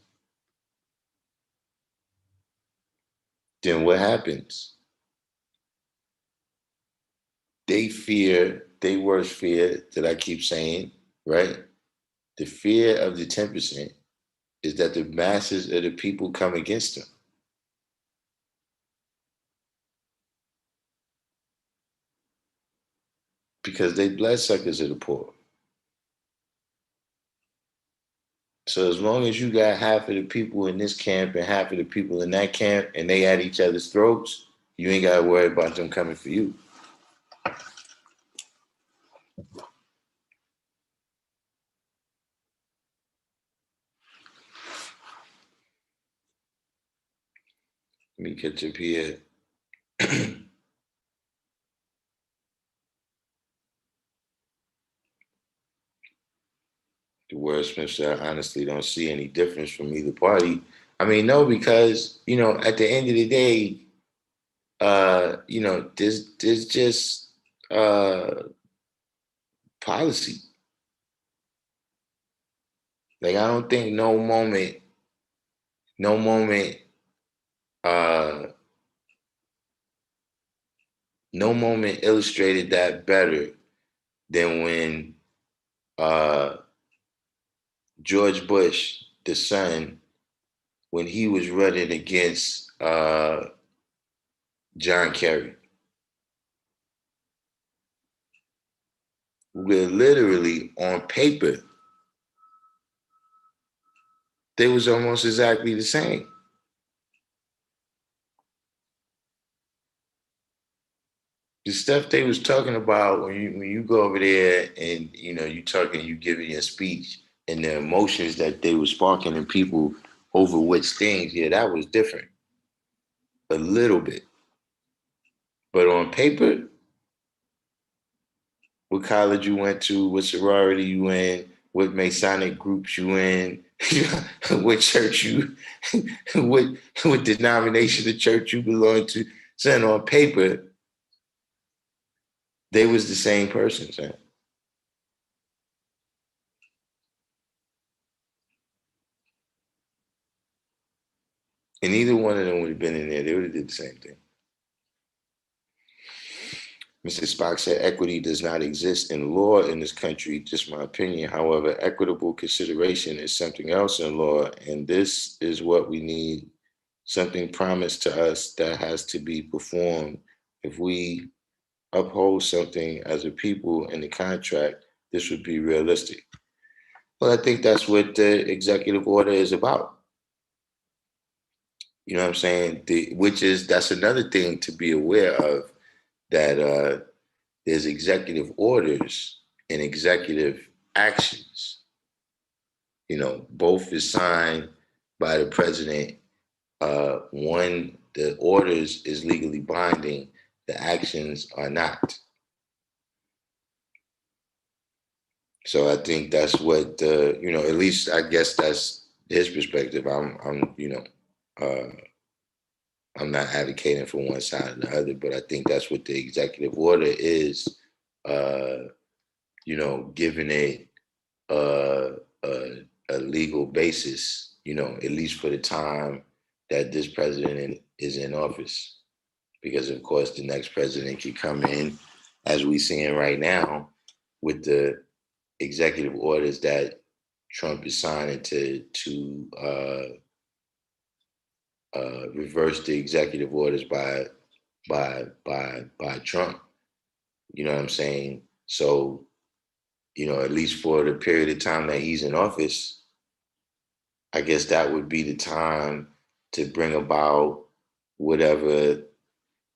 then what happens? They worst fear that I keep saying, right? The fear of the 10% is that the masses of the people come against them because they bloodsuckers of the poor. So as long as you got half of the people in this camp and half of the people in that camp and they at each other's throats, you ain't got to worry about them coming for you. Let me catch up here. The wordsmith said, I honestly don't see any difference from either party. I mean, no, because, at the end of the day, there's just policy. Like I don't think no moment, uh, no moment illustrated that better than when uh, George Bush, the son, when he was running against John Kerry. We're literally on paper, they was almost exactly the same. The stuff they was talking about when you go over there and you talking, you giving your speech, and the emotions that they were sparking in people over which things, yeah, that was different a little bit. But on paper, what college you went to, what sorority you in, what Masonic groups you in, what church you, what what denomination of church you belong to. Saying on paper, they was the same person, son. And either one of them would have been in there, they would have did the same thing. Mr. Spock said equity does not exist in law in this country, just my opinion. However, equitable consideration is something else in law, and this is what we need. Something promised to us that has to be performed. If we uphold something as a people in the contract, this would be realistic. Well, I think that's what the executive order is about. You know what I'm saying? That's another thing to be aware of, that there's executive orders and executive actions. Both is signed by the president. One, the orders is legally binding, the actions are not. So I think that's what at least I guess that's his perspective. Uh, I'm not advocating for one side or the other, but I think that's what the executive order is. Uh, Giving it a, a legal basis. At least for the time that this president is in office, because of course the next president could come in, as we seeing right now, with the executive orders that Trump is signing to reverse the executive orders by Trump. You know what I'm saying? So, at least for the period of time that he's in office, I guess that would be the time to bring about whatever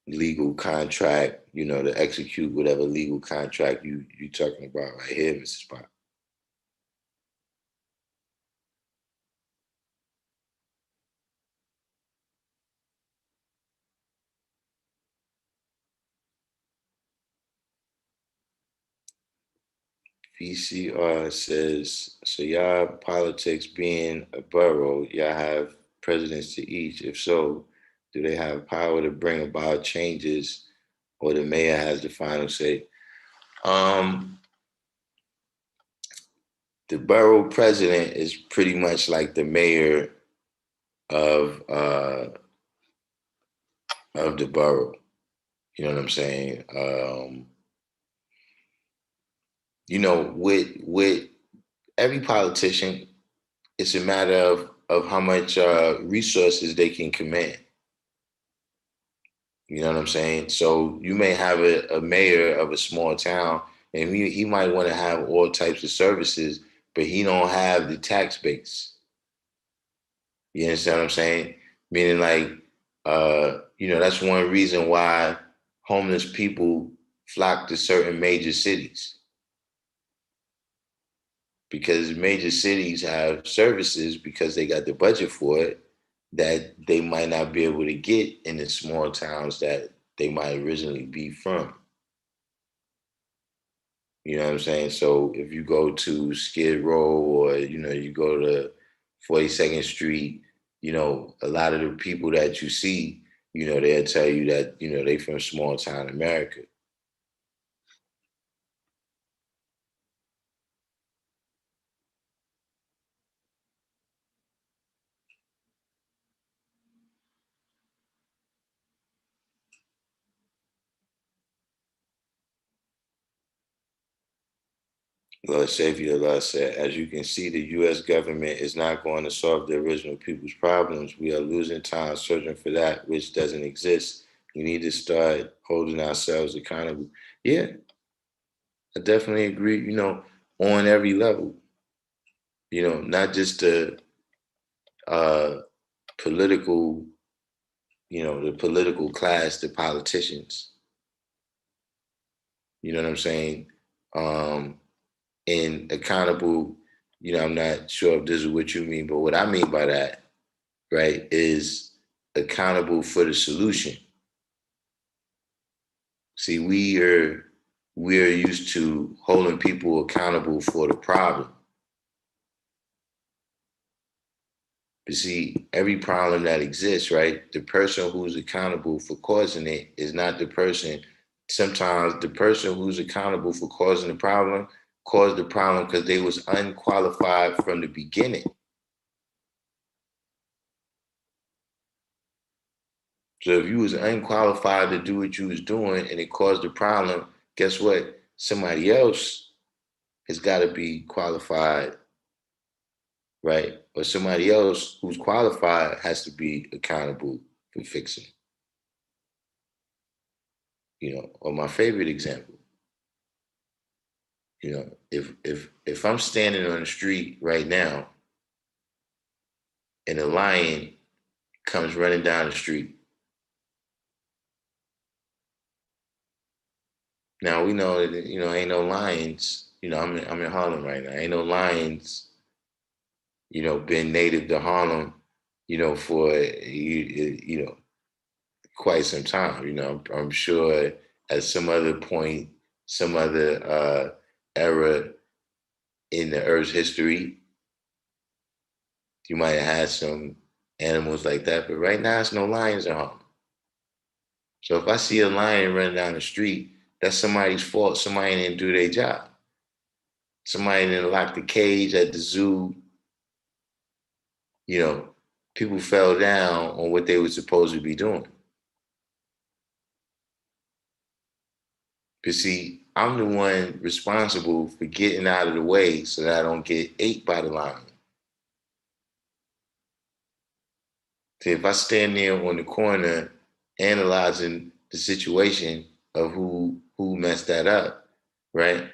legal contract, to execute whatever legal contract you talking about right here, Mrs. Pop. VCR says, so y'all politics being a borough, y'all have presidents to each. If so, do they have power to bring about changes, or the mayor has the final say? Um, the borough president is pretty much like the mayor of the borough. You know what I'm saying? With every politician, it's a matter of how much resources they can command. You know what I'm saying? So you may have a mayor of a small town, and he might want to have all types of services, but he don't have the tax base. You understand what I'm saying? Meaning, like, that's one reason why homeless people flock to certain major cities, because major cities have services, because they got the budget for it, that they might not be able to get in the small towns that they might originally be from. You know what I'm saying? So if you go to Skid Row, or you go to 42nd Street, a lot of the people that you see, they'll tell you that they from small town America. Lord Savior, Lord said, as you can see, the U.S. government is not going to solve the original people's problems. We are losing time searching for that which doesn't exist. We need to start holding ourselves accountable. Yeah, I definitely agree, on every level, not just the uh, political, the political class, the politicians, you know what I'm saying? Um, and accountable, I'm not sure if this is what you mean, but what I mean by that, right, is accountable for the solution. See, we're used to holding people accountable for the problem. But see, every problem that exists, right, the person who's accountable for causing it is not the person. Sometimes the person who's accountable for causing the problem caused the problem because they was unqualified from the beginning. So if you was unqualified to do what you was doing and it caused the problem, guess what? Somebody else has got to be qualified, right? Or somebody else who's qualified has to be accountable for fixing it. Or my favorite example, You know, if I'm standing on the street right now and a lion comes running down the street, now we know that ain't no lions. I'm in Harlem right now. Ain't no lions. Been native to Harlem. For quite some time. I'm sure at some other point, some other era in the Earth's history, you might have had some animals like that. But right now, it's no lions in Harlem. So if I see a lion running down the street, that's somebody's fault. Somebody didn't do their job. Somebody didn't lock the cage at the zoo. You know, people fell down on what they were supposed to be doing. Because see, I'm the one responsible for getting out of the way so that I don't get ate by the lion. See, if I stand there on the corner analyzing the situation of who messed that up, right?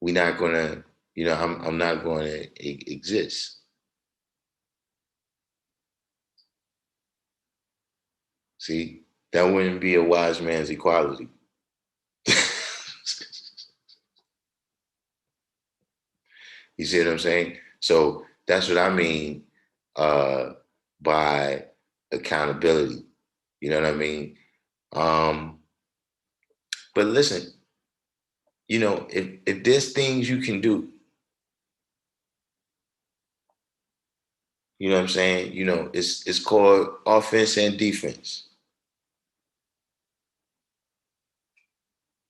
We're not gonna, I'm not gonna exist. See, that wouldn't be a wise man's equality. You see what I'm saying? So that's what I mean by accountability. You know what I mean? Um, but listen, if there's things you can do, you know what I'm saying? It's called offense and defense.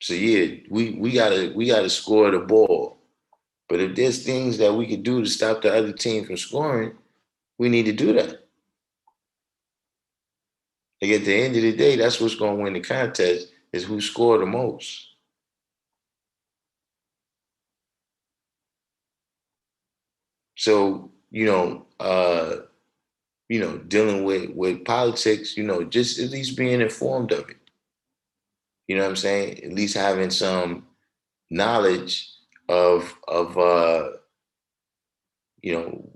So yeah, we gotta score the ball. But if there's things that we could do to stop the other team from scoring, we need to do that. Like at the end of the day, that's what's going to win the contest is who scored the most. So dealing with politics, just at least being informed of it. You know what I'm saying? At least having some knowledge of you know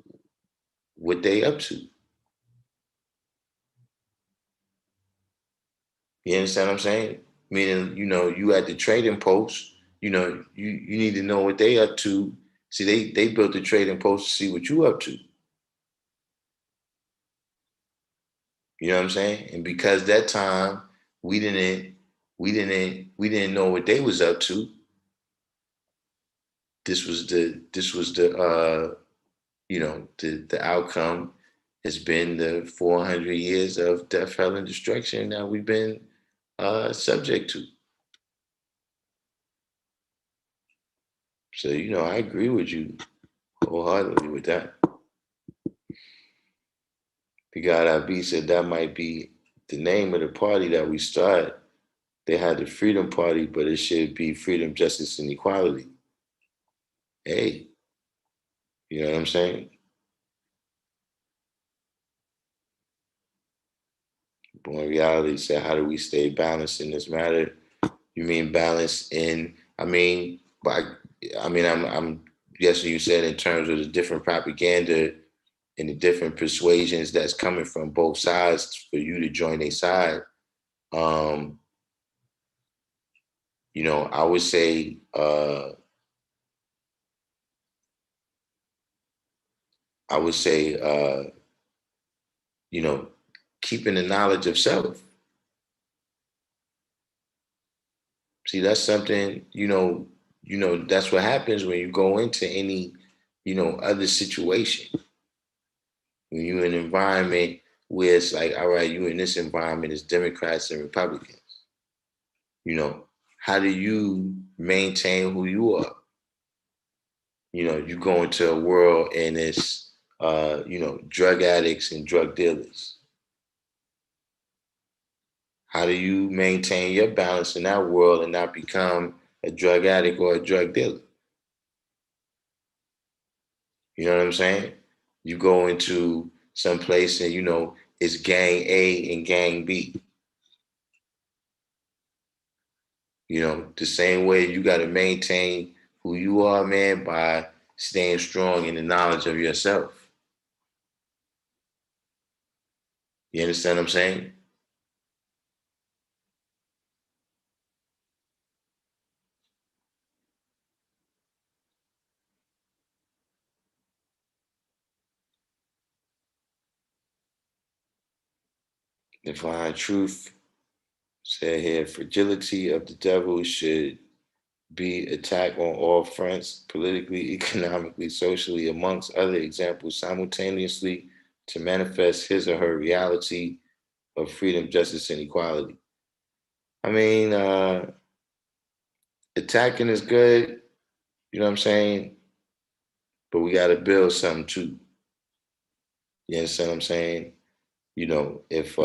what they up to. You understand what I'm saying? Meaning, you at the trading post, you need to know what they up to. See, they built the trading post to see what you up to. You know what I'm saying? And because that time we didn't know what they was up to. The outcome has been the 400 years of death, hell, and destruction that we've been subject to. So, I agree with you wholeheartedly with that. The God I be said that might be the name of the party that we start. They had the Freedom Party, but it should be freedom, justice, and equality. Hey, you know what I'm saying? Born Reality said, how do we stay balanced in this matter? You mean balance in, I'm guessing you said in terms of the different propaganda and the different persuasions that's coming from both sides for you to join a side. Um, I would say, I would say, you know, keeping the knowledge of self. See, that's something, that's what happens when you go into any, other situation. When you're in an environment where it's like, all right, you in this environment, it's Democrats and Republicans. How do you maintain who you are? You go into a world and it's, drug addicts and drug dealers. How do you maintain your balance in that world and not become a drug addict or a drug dealer? You know what I'm saying? You go into some place and, it's gang A and gang B. The same way you got to maintain who you are, man, by staying strong in the knowledge of yourself. You understand what I'm saying? Divine truth said here, fragility of the devil should be attacked on all fronts, politically, economically, socially, amongst other examples, simultaneously to manifest his or her reality of freedom, justice, and equality. I mean, attacking is good, you know what I'm saying? But we got to build something too. You understand what I'm saying? You know, if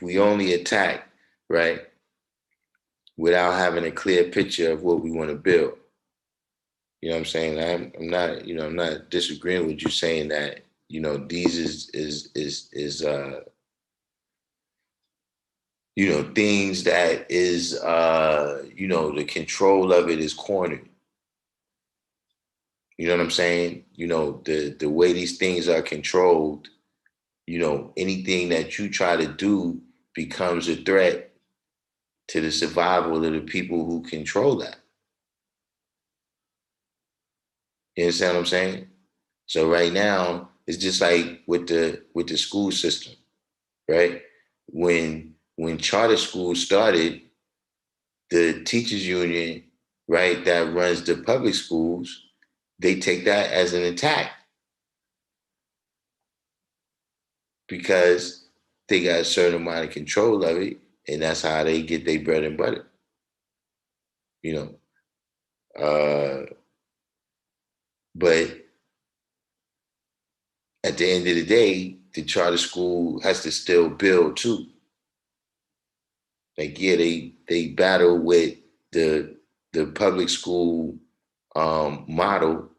we only attack, right, without having a clear picture of what we want to build, you know what I'm saying? I'm not, I'm not disagreeing with you saying that, these is things that is the control of it is cornered. You know what I'm saying? The way these things are controlled, anything that you try to do becomes a threat to the survival of the people who control that. You understand what I'm saying? So right now, it's just like with the school system, right? When charter schools started, the teachers union, right, that runs the public schools, they take that as an attack because they got a certain amount of control of it, and that's how they get their bread and butter. You but at the end of the day, the charter school has to still build too. Like, yeah, they battle with the public school model,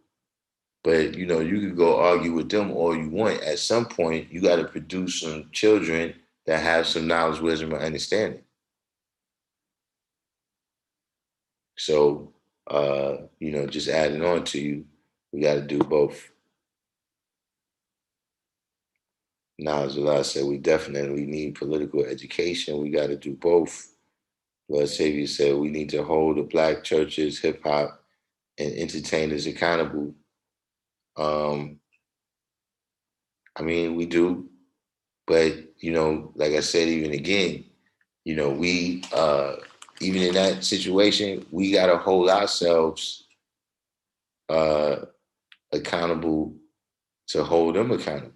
but you could go argue with them all you want. At some point, you got to produce some children that have some knowledge, wisdom, and understanding. So, just adding on to you, we got to do both. Knowledge, Allah said, we definitely need political education. We got to do both. Lord Savior said, we need to hold the black churches, hip hop, and entertainers accountable. Um, I mean, we do, but like I said, even again, we even in that situation, we got to hold ourselves uh, accountable to hold them accountable.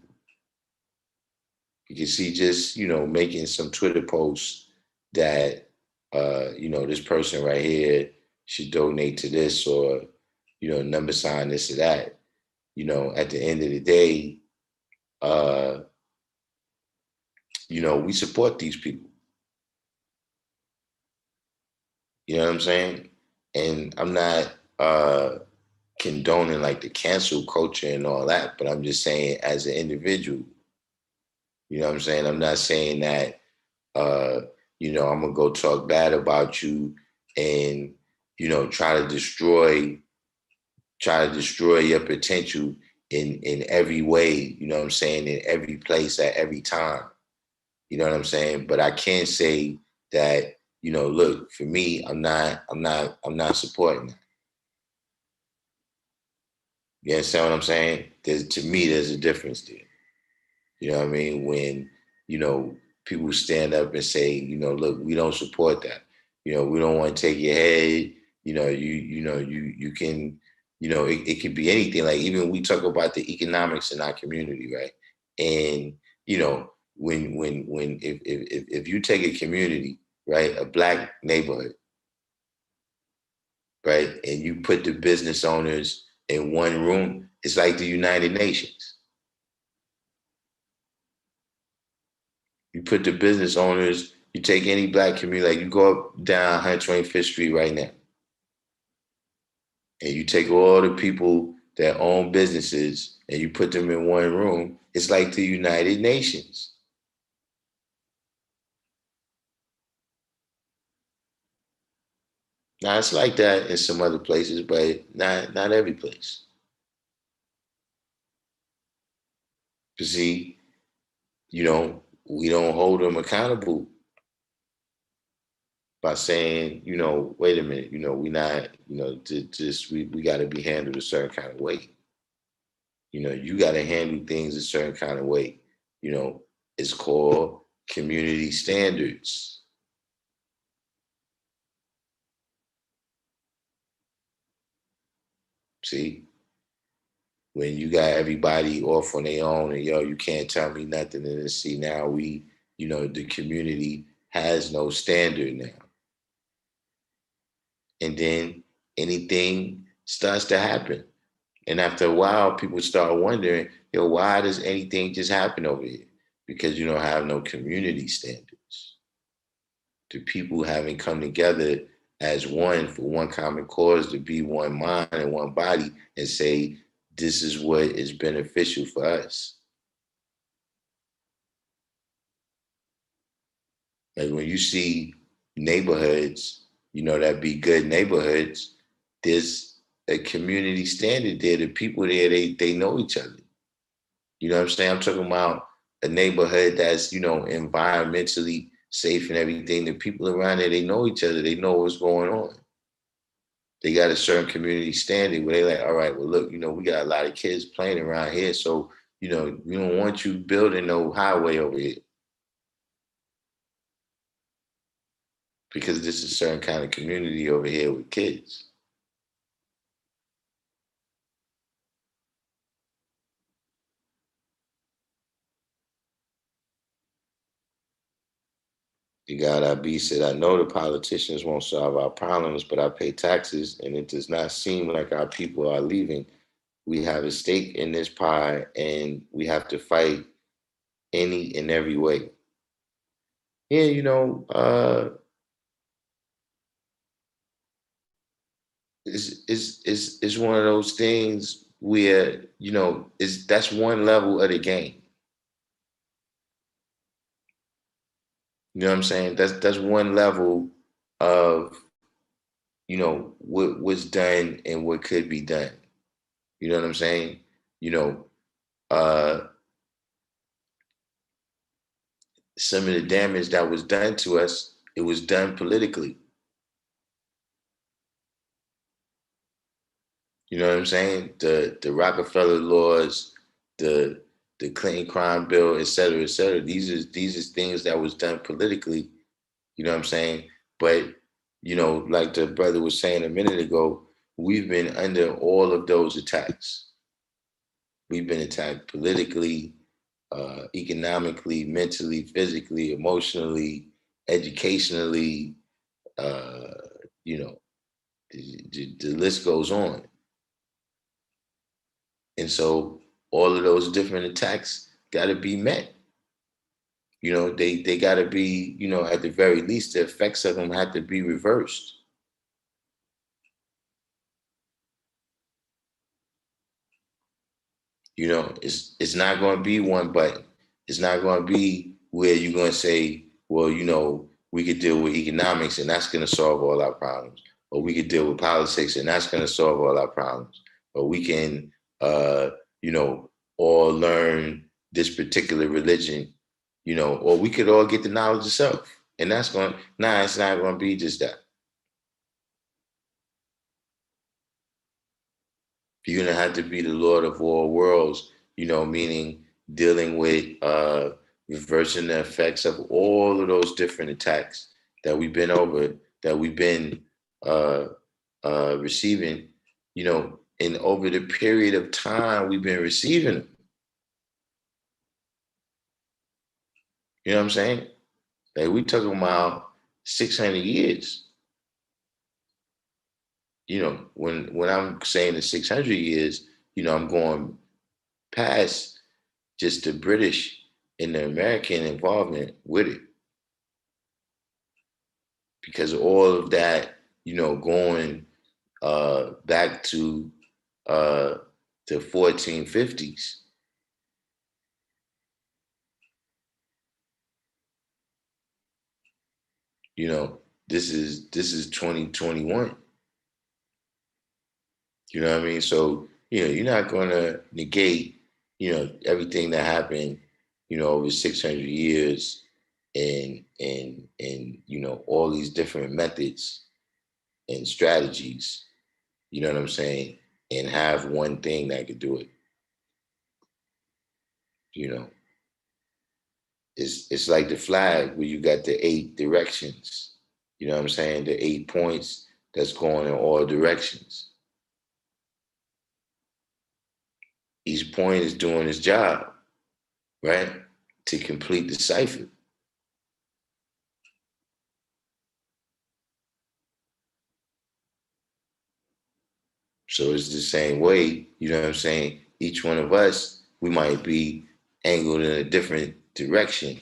You can see just making some Twitter posts that this person right here should donate to this, or number sign this or that. At the end of the day, uh, we support these people. You know what I'm saying? And I'm not condoning like the cancel culture and all that, but I'm just saying as an individual, you know what I'm saying? I'm not saying that I'm gonna go talk bad about you and try to destroy your potential in every way, you know what I'm saying, in every place at every time. You know what I'm saying? But I can say that, look, for me, I'm not supporting that. You understand what I'm saying? To me, there's a difference there. You know what I mean? When, you know, people stand up and say, look, we don't support that. We don't want to take your head. You can, it can be anything. Like even we talk about the economics in our community, right? And, when if you take a community, right, a black neighborhood, right, and you put the business owners in one room, it's like the United Nations. You put the business owners, you take any black community, like you go up down 125th Street right now, and you take all the people that own businesses and you put them in one room, it's like the United Nations. Now it's like that in some other places, but not every place. You see, we don't hold them accountable by saying, wait a minute, we not, just we got to be handled a certain kind of way. You got to handle things a certain kind of way. It's called community standards. See, when you got everybody off on their own and you can't tell me nothing, and see now the community has no standard now. And then anything starts to happen. And after a while, people start wondering, why does anything just happen over here? Because you don't have no community standards. The people haven't come together as one for one common cause, to be one mind and one body, and say, this is what is beneficial for us. Like when you see neighborhoods, that be good neighborhoods, there's a community standard there. The people there, they know each other. You know what I'm saying? I'm talking about a neighborhood that's, environmentally safe and everything. The people around there, they know each other. They know what's going on. They got a certain community standard where they're like, all right, well, look, we got a lot of kids playing around here. So, we don't want you building no highway over here, because this is a certain kind of community over here with kids. The God I be said, I know the politicians won't solve our problems, but I pay taxes, and it does not seem like our people are leaving. We have a stake in this pie, and we have to fight any and every way. Yeah, it's one of those things where is that's one level of the game. You know what I'm saying? That's one level of what's done and what could be done. You know what I'm saying? You know, uh, some of the damage that was done to us, it was done politically. You know what I'm saying? The Rockefeller laws, the the Clinton crime bill, et cetera, et cetera. These are things that was done politically. You know what I'm saying? But like the brother was saying a minute ago, we've been under all of those attacks. We've been attacked politically, economically, mentally, physically, emotionally, educationally. Uh, you know, the list goes on. And so all of those different attacks got to be met. They got to be, at the very least, the effects of them have to be reversed. It's not going to be one button. It's not going to be where you're going to say, well, we could deal with economics and that's going to solve all our problems, or we could deal with politics and that's going to solve all our problems, or we can, you know, all learn this particular religion, or we could all get the knowledge of self, and that's going. Nah, it's not going to be just that. You're gonna have to be the Lord of all worlds, meaning dealing with reversing the effects of all of those different attacks that we've been over, that we've been uh, receiving, and over the period of time we've been receiving them. You know what I'm saying? Like we talking about 600 years. When I'm saying the 600 years, I'm going past just the British and the American involvement with it, because all of that, going back to the 1450s. this is 2021. You know what I mean? So, you're not gonna negate, everything that happened, over 600 years and all these different methods and strategies, you know what I'm saying? And have one thing that could do it. You know, it's like the flag where you got the 8 directions. You know what I'm saying? The 8 points that's going in all directions. Each point is doing its job, right? To complete the cipher. So it's the same way, you know what I'm saying? Each one of us, we might be angled in a different direction,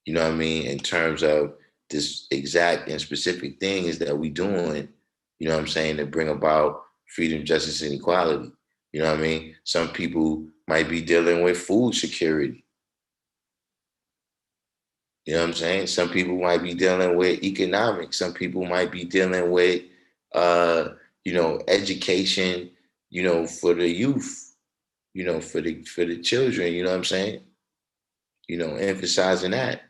you know what I mean? In terms of this exact and specific thing is that we doing, you know what I'm saying, to bring about freedom, justice, and equality. You know what I mean? Some people might be dealing with food security. You know what I'm saying? Some people might be dealing with economics. Some people might be dealing with, education, for the youth, for the children. You know what I'm saying? Emphasizing that.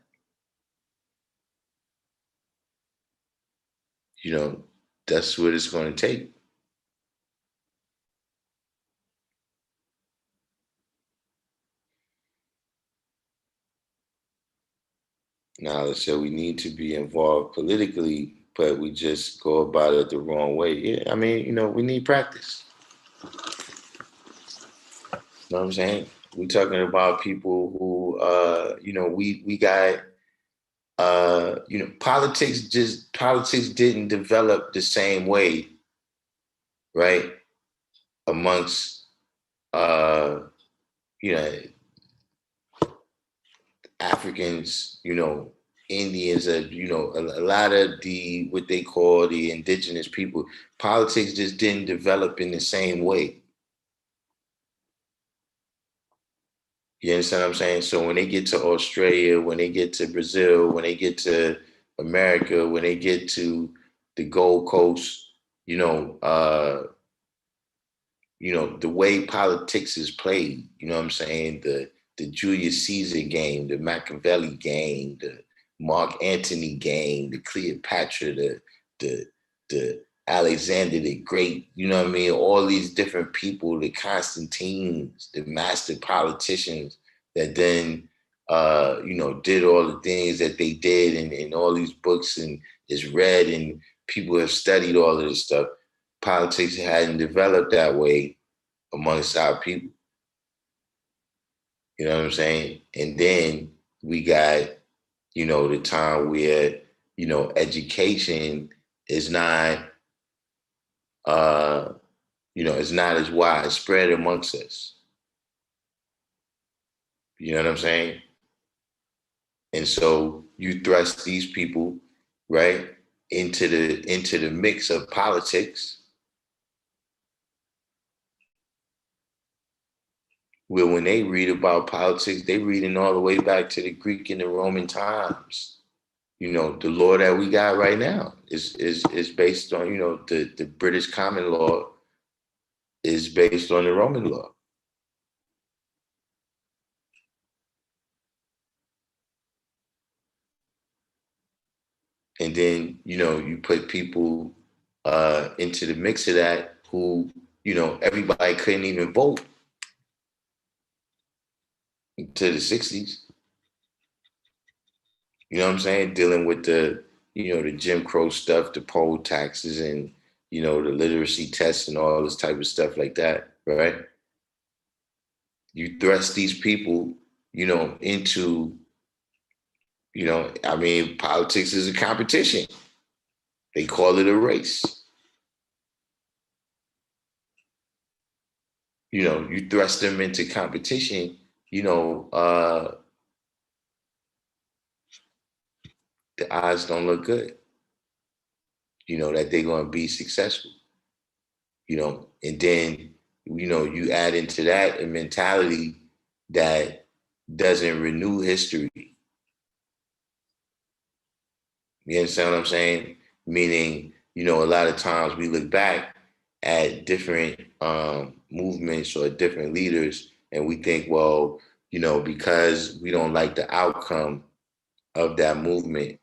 You know, that's what it's going to take. Now, let's say we need to be involved politically, but we just go about it the wrong way. Yeah, I mean, we need practice. You know what I'm saying? We're talking about people who, we got, politics didn't develop the same way, right? Amongst, uh, you know, Africans, Indians, a lot of the what they call the indigenous people. Politics just didn't develop in the same way. You understand what I'm saying? So when they get to Australia, when they get to Brazil, when they get to America, when they get to the Gold Coast, you know, uh, the way politics is played, you know what I'm saying? The Julius Caesar game, the Machiavelli game, the Mark Antony game, the Cleopatra, the the Alexander the Great, you know what I mean? All these different people, the Constantines, the master politicians that then did all the things that they did and all these books and is read and people have studied all of this stuff. Politics hadn't developed that way amongst our people. You know what I'm saying? And then we got, the time where, education is not, uh, it's not as widespread amongst us. You know what I'm saying? And so you thrust these people, right, into the mix of politics, where when they read about politics, they reading all the way back to the Greek and the Roman times. The law that we got right now is based on, the British common law is based on the Roman law. And then, you put people into the mix of that who, everybody couldn't even vote until the 60s. You know what I'm saying? Dealing with the Jim Crow stuff, the poll taxes and, the literacy tests and all this type of stuff like that, right? You thrust these people, into, I mean, politics is a competition. They call it a race. You thrust them into competition, you know, uh, the odds don't look good, that they're going to be successful, and then, you add into that a mentality that doesn't renew history. You understand what I'm saying? meaning, you know, a lot of times we look back at different movements or different leaders and we think, well, you know, because we don't like the outcome of that movement,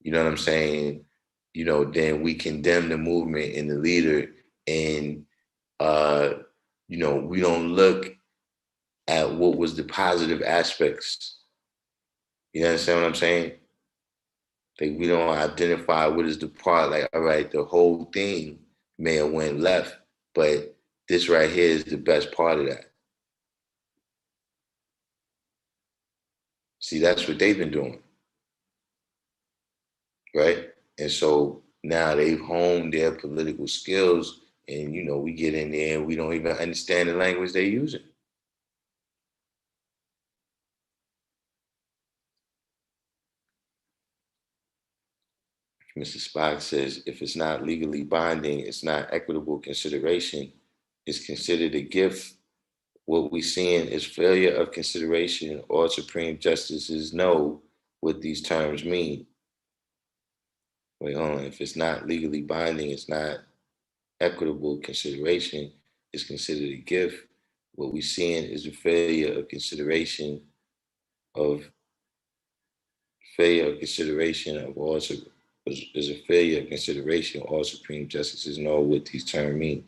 you know what I'm saying? You know, then we condemn the movement and the leader, and uh, you know, we don't look at what was the positive aspects. You understand what I'm saying? Like we don't identify what is the part. Like, all right, the whole thing may have went left, but this right here is the best part of that. See, that's what they've been doing, right? And so now they've honed their political skills, and you know, we get in there and we don't even understand the language they're using. Mr. Spock says, if it's not legally binding, it's not equitable consideration. It's considered a gift. What we seeing is failure of consideration. All Supreme Justices know what these terms mean. Wait, hold on. If it's not legally binding, it's not equitable consideration. It's considered a gift. What we seeing is a failure of consideration of all is a failure of consideration. All Supreme Justices know what these terms mean.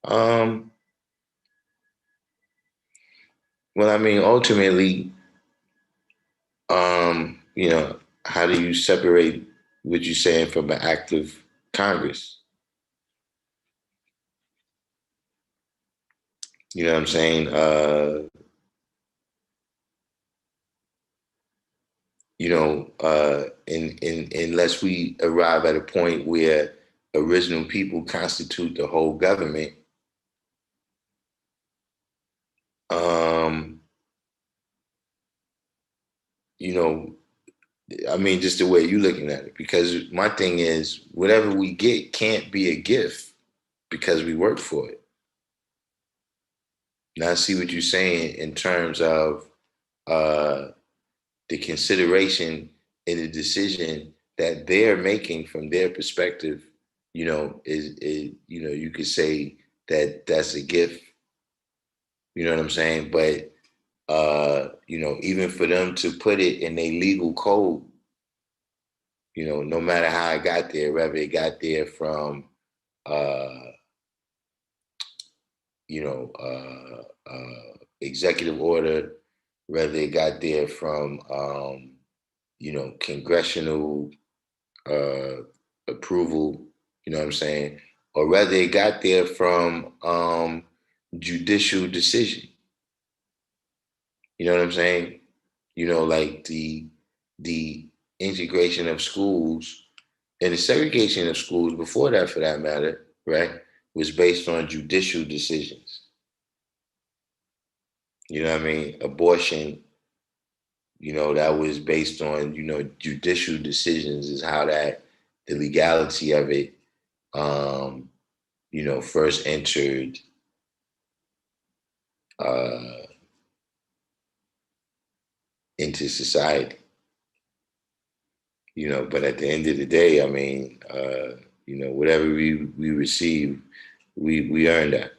Um, well, I mean, ultimately, you know, how do you separate what you're saying from an active Congress? You know what I'm saying? You know, in unless we arrive at a point where original people constitute the whole government, um, you know, I mean, just the way you're looking at it. Because my thing is, whatever we get can't be a gift because we work for it. Now, I see what you're saying in terms of uh, the consideration in the decision that they're making from their perspective. You know, is you know, you could say that that's a gift. You know what I'm saying? But you know, even for them to put it in a legal code, you know, no matter how it got there, whether it got there from uh, you know, executive order, whether it got there from you know, congressional uh, approval, you know what I'm saying, or whether it got there from judicial decision. You know what I'm saying? You know, like the integration of schools and the segregation of schools before that, for that matter, right, was based on judicial decisions. You know what I mean? Abortion, you know, that was based on, you know, judicial decisions is how that the legality of it, um, you know, first entered uh, into society. You know, but at the end of the day, I mean, you know, whatever we receive, we earn that.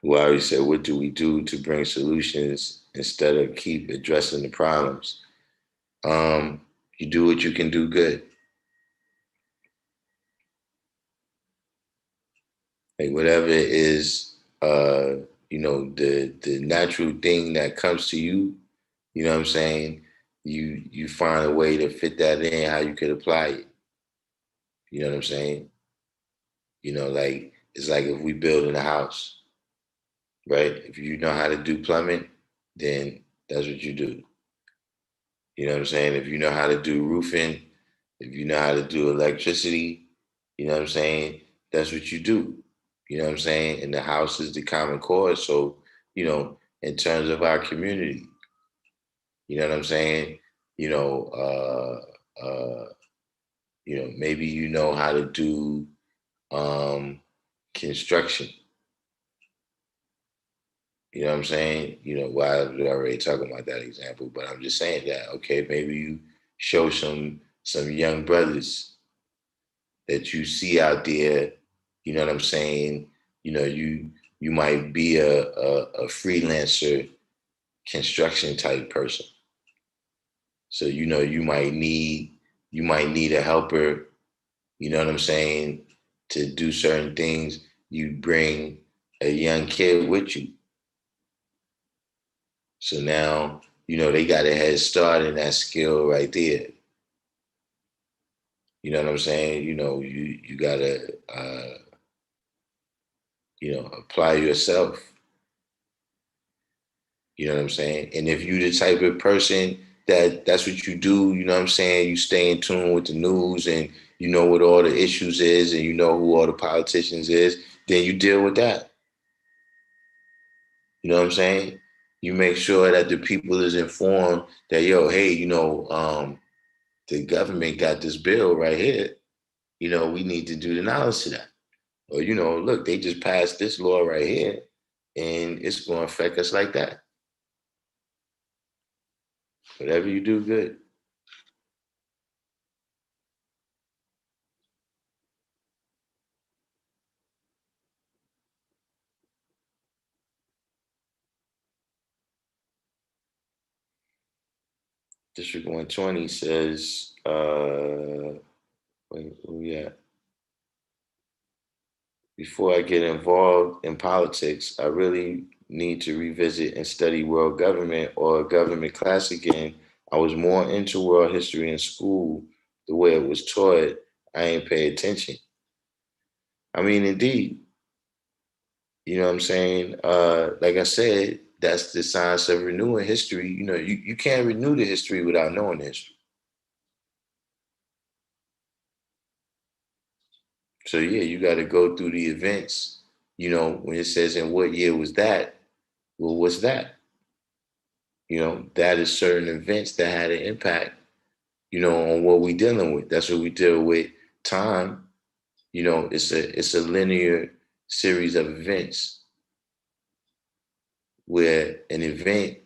Who already said, what do we do to bring solutions instead of keep addressing the problems? You do what you can do good. Like whatever is you know, the natural thing that comes to you, you know what I'm saying? You find a way to fit that in how you could apply it. You know what I'm saying? You know, like it's like if we build in a house, right? If you know how to do plumbing, then that's what you do. You know what I'm saying? If you know how to do roofing, if you know how to do electricity, you know what I'm saying? That's what you do. You know what I'm saying? And the house is the common core. So, you know, in terms of our community, you know what I'm saying? You know, you know, maybe you know how to do construction. You know what I'm saying? You know, well, I was already talking about that example, but I'm just saying that, okay, maybe show some young brothers that you see out there, you know what I'm saying? You know, you might be a freelancer construction type person. So, you know, you might need a helper, you know what I'm saying, to do certain things. You bring a young kid with you. So now, you know, they got a head start in that skill right there. You know what I'm saying? You know, you gotta you know, apply yourself. You know what I'm saying? And if you the type of person that's what you do, you know what I'm saying? You stay in tune with the news and you know what all the issues is and you know who all the politicians is, then you deal with that. You know what I'm saying? You make sure that the people is informed that, yo, hey, you know, the government got this bill right here. You know, we need to do the analysis of that. Or, you know, look, they just passed this law right here and it's going to affect us like that. Whatever you do, good. District 120 says, wait, where we at? Before I get involved in politics, I really need to revisit and study world government or government class again. I was more into world history in school, the way it was taught. I ain't pay attention. I mean, indeed, you know what I'm saying? Like I said, that's the science of renewing history. You know, you can't renew the history without knowing the history. So yeah, you got to go through the events. You know, when it says in what year was that? Well, what's that? You know, that is certain events that had an impact, you know, on what we're dealing with. That's what we deal with. Time, you know, it's a linear series of events where an event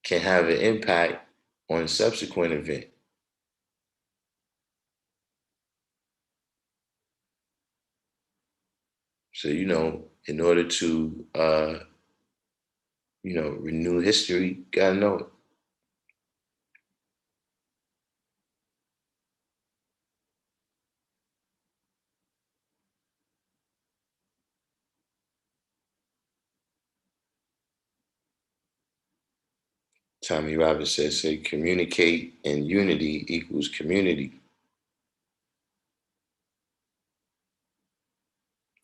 can have an impact on a subsequent event. So, you know, in order to you know, renew history, you gotta know it. Tommy Robbins says, say communicate and unity equals community.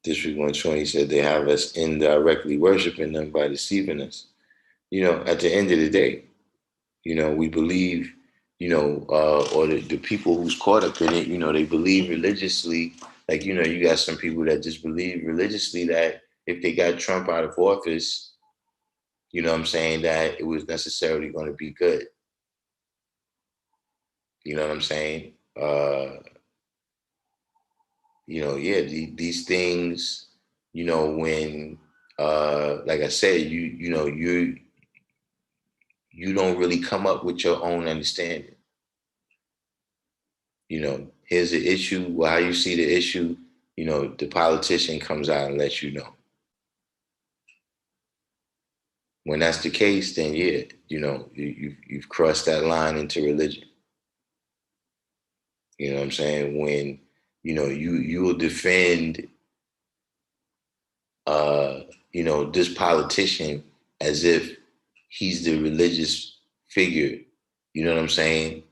District 120 said they have us indirectly worshiping them by deceiving us. You know, at the end of the day, you know, we believe, you know, or the people who's caught up in it, you know, they believe religiously. Like, you know, you got some people that just believe religiously that if they got Trump out of office, you know what I'm saying, that it was necessarily going to be good. You know what I'm saying? You know, yeah, these things, you know, when like I said, you know, you don't really come up with your own understanding. You know, here's the issue, well, how you see the issue, you know, the politician comes out and lets you know. When that's the case, then yeah, you know, you've crossed that line into religion. You know what I'm saying? When, you know, you will defend uh, you know, this politician as if he's the religious figure, you know what I'm saying?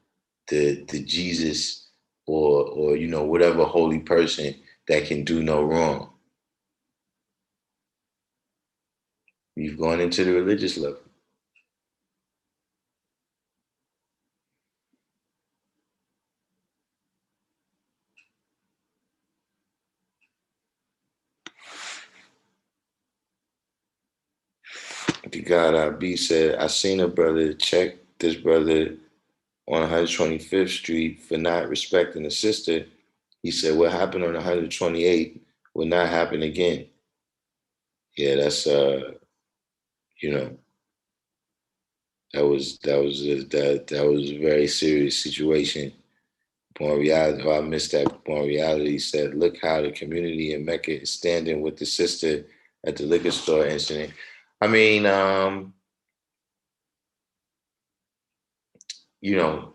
The Jesus or you know, whatever holy person that can do no wrong. You've gone into the religious level. The God I be said, I seen a brother check this brother on 125th Street for not respecting a sister. He said, what happened on 128 will not happen again. Yeah, that's you know, That was a very serious situation. Upon reality, I missed that. Upon reality, said, "Look how the community in Mecca is standing with the sister at the liquor store incident." I mean, and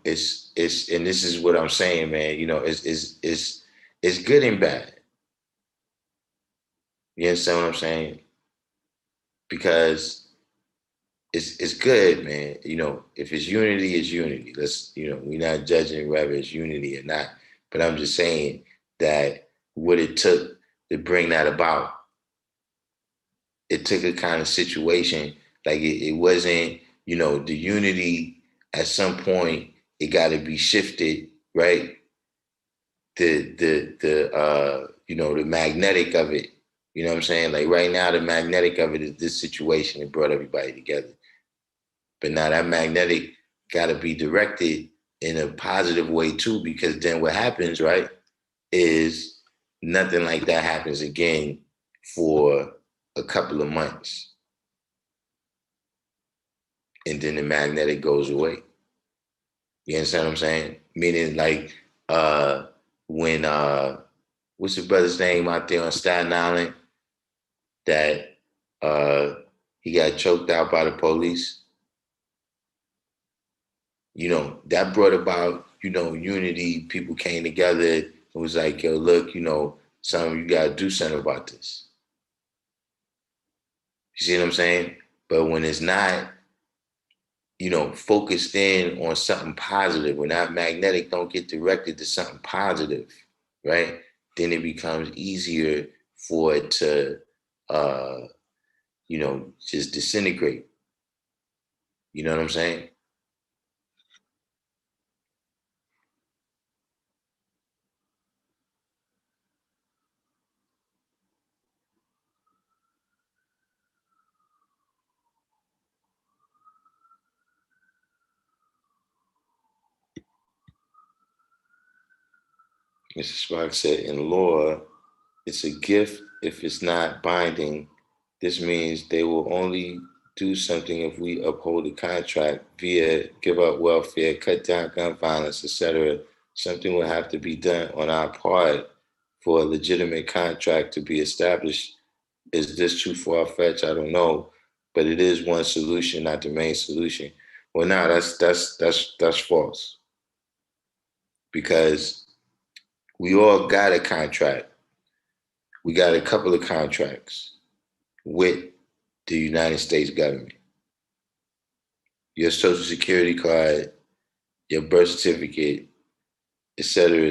this is what I'm saying, man. It's good and bad. You understand what I'm saying? Because it's good, man. If it's unity, it's unity. We're not judging whether it's unity or not. But I'm just saying that what it took to bring that about, it took a kind of situation, like it wasn't, the unity at some point it got to be shifted, right? The magnetic of it. You know what I'm saying? Like right now, the magnetic of it is this situation that brought everybody together. But now that magnetic got to be directed in a positive way too, because then what happens, right, is nothing like that happens again for a couple of months. And then the magnetic goes away. You understand what I'm saying? Meaning like when what's the brother's name out there on Staten Island that he got choked out by the police? That brought about, unity. People came together and was like, yo, look, some you gotta do something about this. You see what I'm saying? But when it's not, focused in on something positive, when that magnetic don't get directed to something positive, right? Then it becomes easier for it to just disintegrate. You know what I'm saying? Mr. Sparks said, in law, it's a gift if it's not binding. This means they will only do something if we uphold the contract via give up welfare, cut down gun violence, etc. Something will have to be done on our part for a legitimate contract to be established. Is this too far fetched? I don't know, but it is one solution, not the main solution. Well, no, that's false because we all got a contract. We got a couple of contracts with the United States government. Your social security card, your birth certificate, et cetera,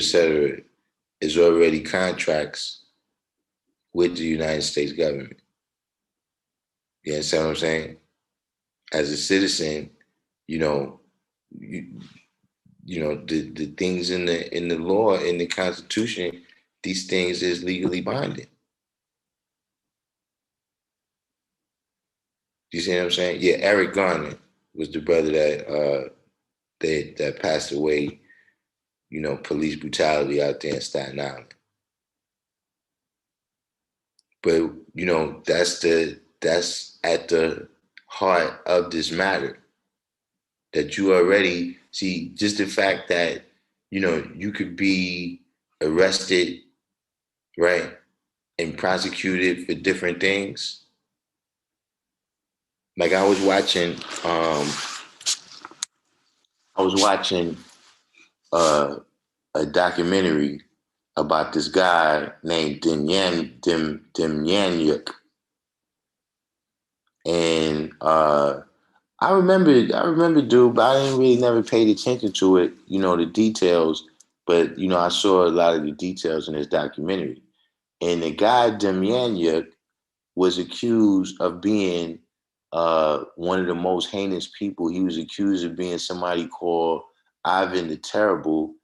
is already contracts with the United States government. You understand what I'm saying? As a citizen, you know, you, the things in the law, in the Constitution, these things is legally binding. You see what I'm saying? Yeah, Eric Garner was the brother that passed away, police brutality out there in Staten Island. But that's at the heart of this matter. That you already see just the fact that you could be arrested, right, and prosecuted for different things. Like I was watching a documentary about this guy named Demyanyuk. And I remember, dude, but I didn't really never paid attention to it, the details. But I saw a lot of the details in this documentary. And the guy Demyanyuk was accused of being one of the most heinous people. He was accused of being somebody called Ivan the Terrible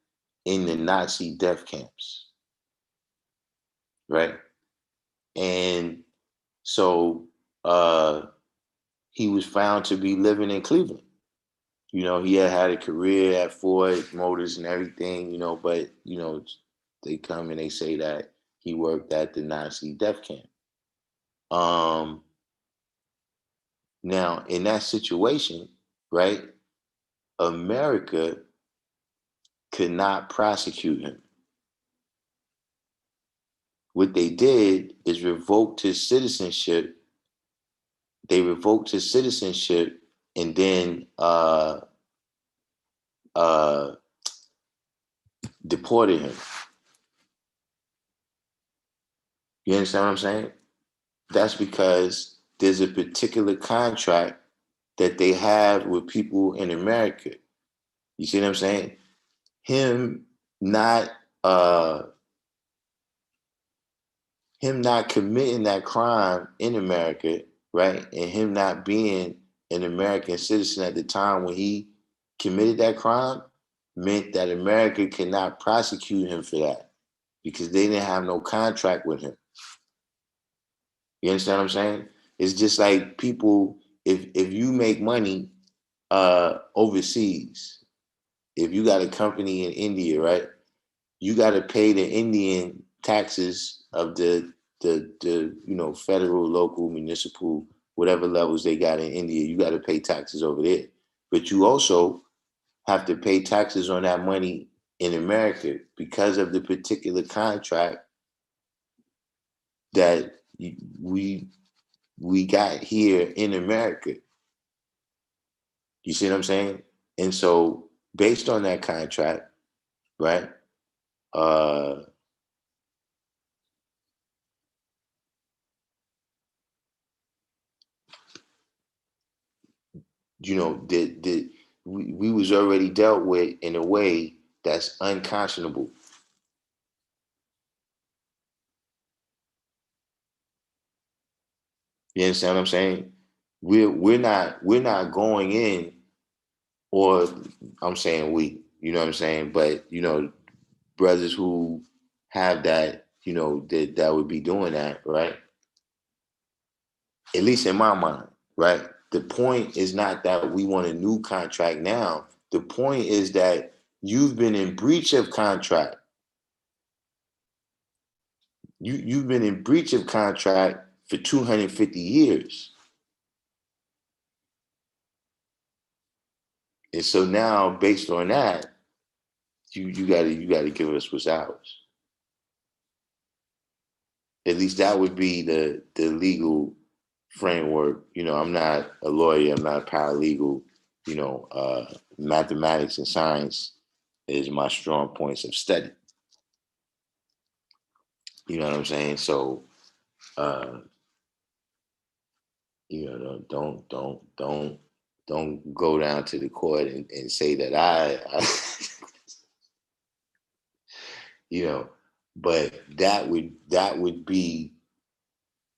in the Nazi death camps, right? And so he was found to be living in Cleveland. He had a career at Ford Motors and everything, but, they come and they say that he worked at the Nazi death camp. Um, Now, in that situation, right? America could not prosecute him. What they did is revoked his citizenship. They revoked his citizenship and then uh, deported him. You understand what I'm saying? That's because there's a particular contract that they have with people in America. You see what I'm saying? Him not uh, him not committing that crime in America, right? And him not being an American citizen at the time when he committed that crime meant that America cannot prosecute him for that because they didn't have no contract with him. You understand what I'm saying? It's just like people, if you make money overseas, if you got a company in India, right? You got to pay the Indian taxes of the federal, local, municipal, whatever levels they got in India. You got to pay taxes over there, but you also have to pay taxes on that money in America because of the particular contract that we got here in America. You see what I'm saying? And so based on that contract, right? Uh, we was already dealt with in a way that's unconscionable. You understand what I'm saying? We're not going in, or I'm saying we, you know what I'm saying? But brothers who have that, that would be doing that, right? At least in my mind, right? The point is not that we want a new contract now. The point is that you've been in breach of contract. You've been in breach of contract for 250 years. And so now, based on that, you gotta give us what's ours. At least that would be the legal framework. I'm not a lawyer, I'm not a paralegal. Mathematics and science is my strong points of study. You know what I'm saying? So uh, don't go down to the court and say that I you know, but that would be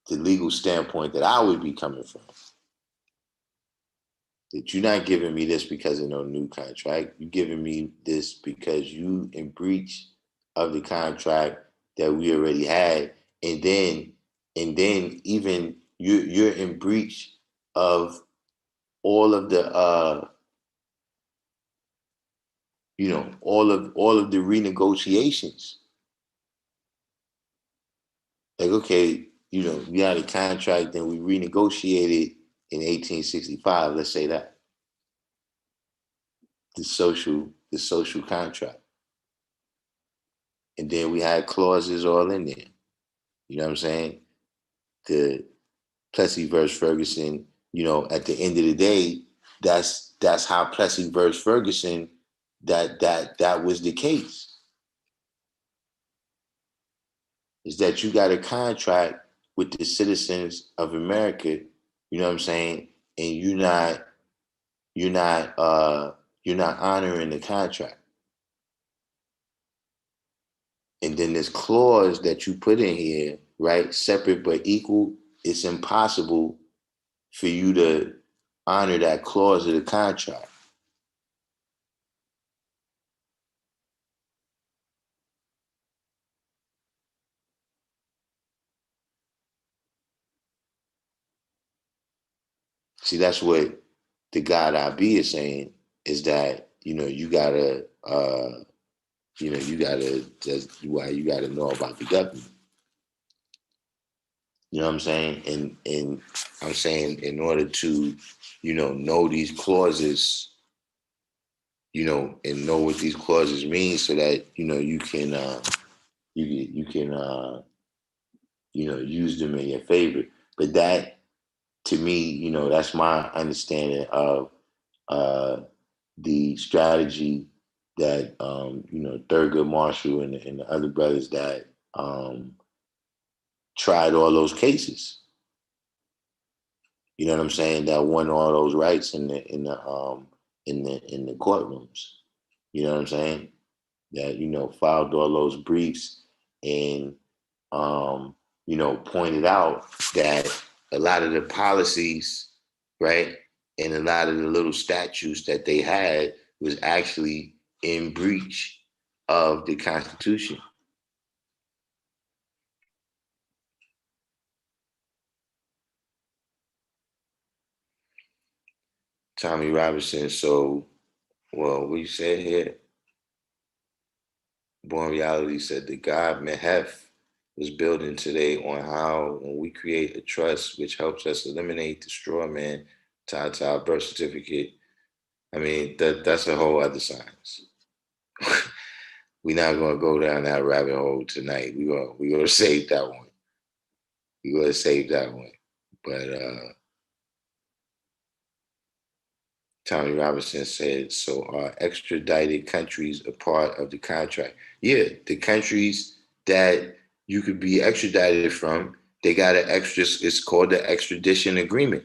the legal standpoint that I would be coming from. That you're not giving me this because of no new contract. You're giving me this because you in breach of the contract that we already had, and then even you're in breach of all of the all of the renegotiations. Like, okay, we had a contract, then we renegotiated in 1865. Let's say that the social contract, and then we had clauses all in there. You know what I'm saying? The Plessy versus Ferguson. At the end of the day, that's how Plessy versus Ferguson. That was the case. Is that you got a contract with the citizens of America, you know what I'm saying? And you're not honoring the contract. And then this clause that you put in here, right? Separate but equal, it's impossible for you to honor that clause of the contract. See, that's what the God I be is saying, is that, that's why you gotta know about the government. You know what I'm saying? And I'm saying in order to know these clauses, and know what these clauses mean, so that you can use them in your favor. But that, to me, that's my understanding of the strategy that Thurgood Marshall and the other brothers that tried all those cases. You know what I'm saying? That won all those rights in the courtrooms. You know what I'm saying? That filed all those briefs and pointed out that a lot of the policies, right, and a lot of the little statutes that they had was actually in breach of the Constitution. Tommy Robinson. So, well, what you said here? Born Reality said the God Mehef was building today on how when we create a trust which helps us eliminate the straw man tied to our birth certificate. I mean, that's a whole other science. We're not gonna go down that rabbit hole tonight. We're gonna save that one. We're gonna save that one. But Tommy Robinson said, so are extradited countries a part of the contract? Yeah, the countries that you could be extradited from, they got it's called the extradition agreement.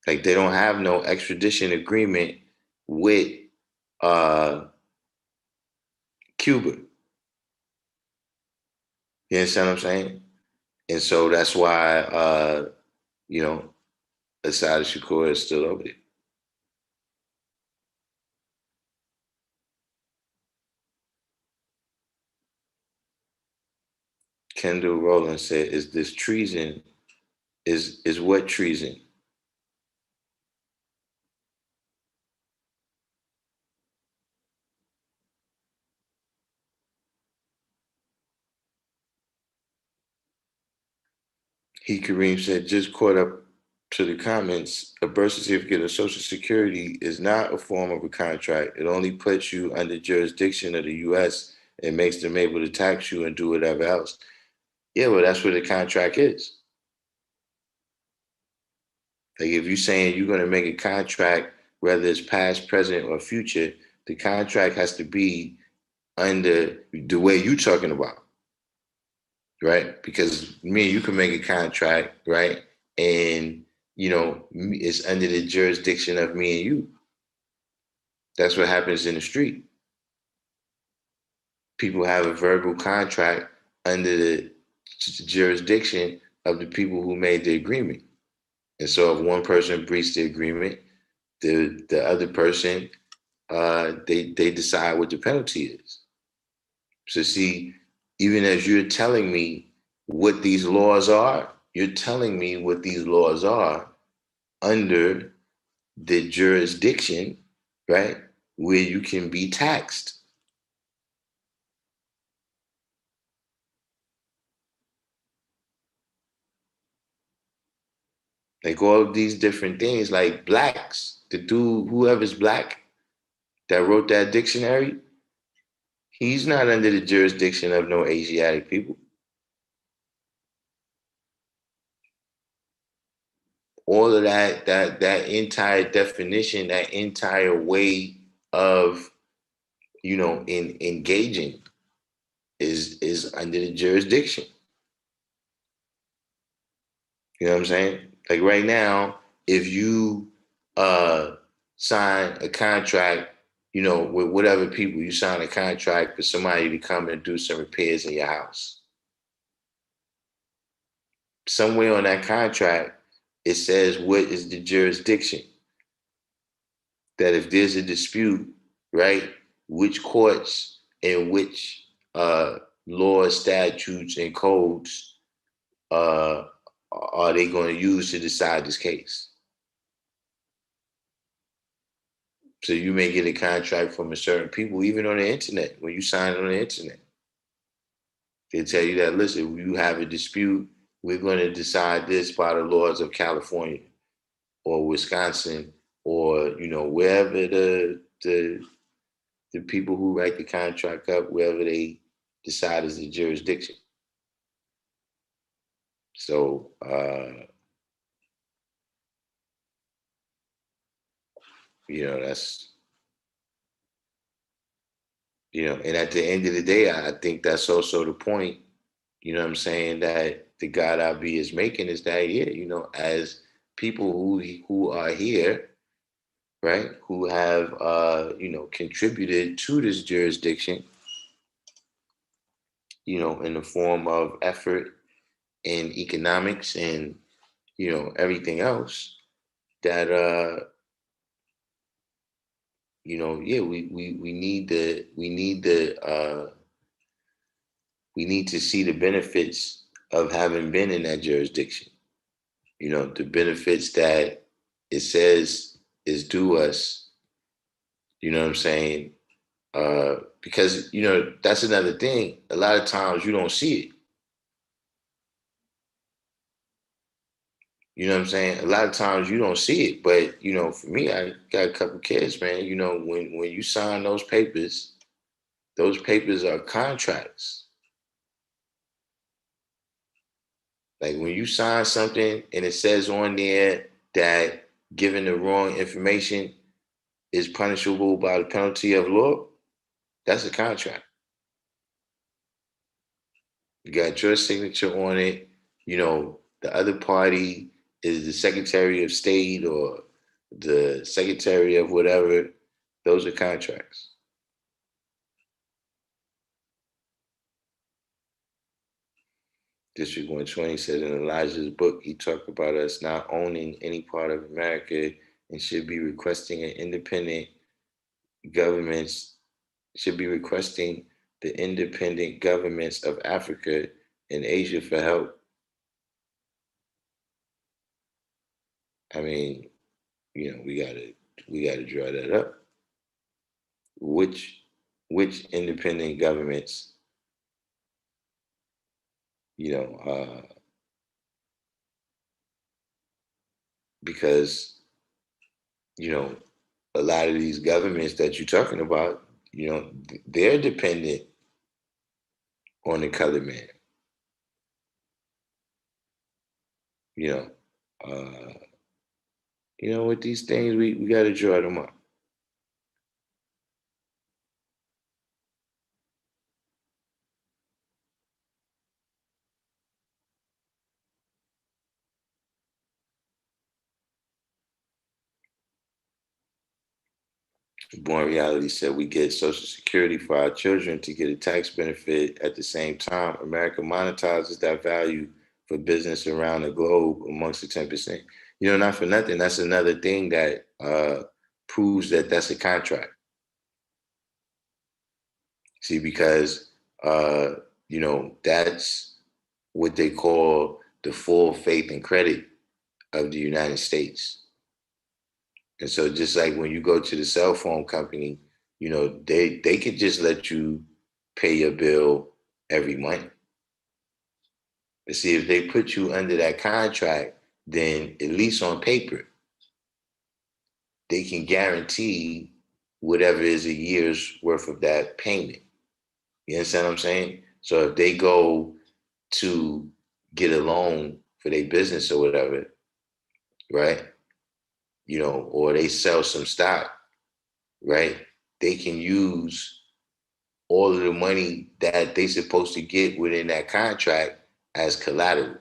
Like, they don't have no extradition agreement with Cuba. You understand what I'm saying? And so that's why Assad Shakur is still over there. Kendall Rowland said, is this treason? Is what treason? Kareem said, just caught up to the comments, a birth certificate of Social Security is not a form of a contract. It only puts you under jurisdiction of the U.S. and makes them able to tax you and do whatever else. Yeah, well, that's what the contract is. Like, if you're saying you're going to make a contract, whether it's past, present, or future, the contract has to be under the way you're talking about, right? Because me and you can make a contract, right? And, it's under the jurisdiction of me and you. That's what happens in the street. People have a verbal contract under the jurisdiction of the people who made the agreement. And so if one person breached the agreement, the other person, they decide what the penalty is. So see, even as you're telling me what these laws are, you're telling me what these laws are under the jurisdiction, right, where you can be taxed. Like, all of these different things, like blacks, the dude, whoever's black that wrote that dictionary, he's not under the jurisdiction of no Asiatic people. All of that entire definition, that entire way of in engaging is under the jurisdiction. You know what I'm saying? Like, right now, if you sign a contract, with whatever people, you sign a contract for somebody to come and do some repairs in your house. Somewhere on that contract, it says what is the jurisdiction. That if there's a dispute, right, which courts and which laws, statutes, and codes are they going to use to decide this case? So you may get a contract from a certain people, even on the internet. When you sign on the internet, they tell you that, listen, you have a dispute, we're going to decide this by the laws of California. or Wisconsin, or wherever the people who write the contract up, wherever they decide is the jurisdiction. So that's and at the end of the day, I think that's also the point. What I'm saying, that the God I be is making is that, yeah, as people who are here, right, who have contributed to this jurisdiction, in the form of effort and economics and everything else, that yeah, we need to see the benefits of having been in that jurisdiction. The benefits that it says is due us. You know what I'm saying? Because that's another thing. A lot of times you don't see it. You know what I'm saying? A lot of times you don't see it, but for me, I got a couple kids, man. When you sign those papers are contracts. Like when you sign something and it says on there that giving the wrong information is punishable by the penalty of law, that's a contract. You got your signature on it. The other party is the Secretary of State or the Secretary of whatever. Those are contracts. District 120 said in Elijah's book, he talked about us not owning any part of America and should be requesting governments, the independent governments of Africa and Asia for help. I mean, we gotta draw that up. Which independent governments, you know, because a lot of these governments that you're talking about, they're dependent on the colored man. You know, with these things, we got to draw them up. Born Reality said we get Social Security for our children to get a tax benefit. At the same time, America monetizes that value for business around the globe amongst the 10%. Not for nothing. That's another thing that proves that that's a contract. See, because that's what they call the full faith and credit of the United States. And so just like when you go to the cell phone company, they could just let you pay your bill every month. But see, if they put you under that contract, then at least on paper, they can guarantee whatever is a year's worth of that payment. You understand what I'm saying? So if they go to get a loan for their business or whatever, right? Or they sell some stock, right? They can use all of the money that they supposed to get within that contract as collateral.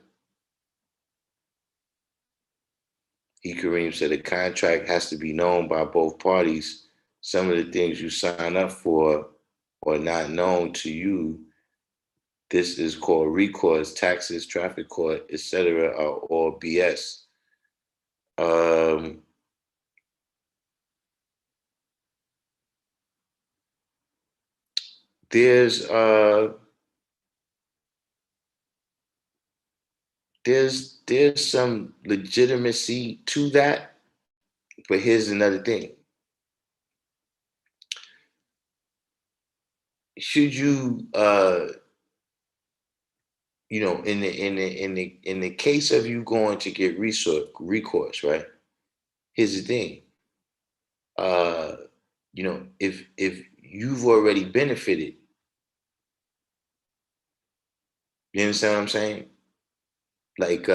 Kareem said a contract has to be known by both parties. Some of the things you sign up for are not known to you. This is called recourse, taxes, traffic court, etc., are all BS. There's some legitimacy to that, but here's another thing. Should you in the case of you going to get recourse, right? here's the thing. Uh, if you've already benefited, you understand what I'm saying? Like,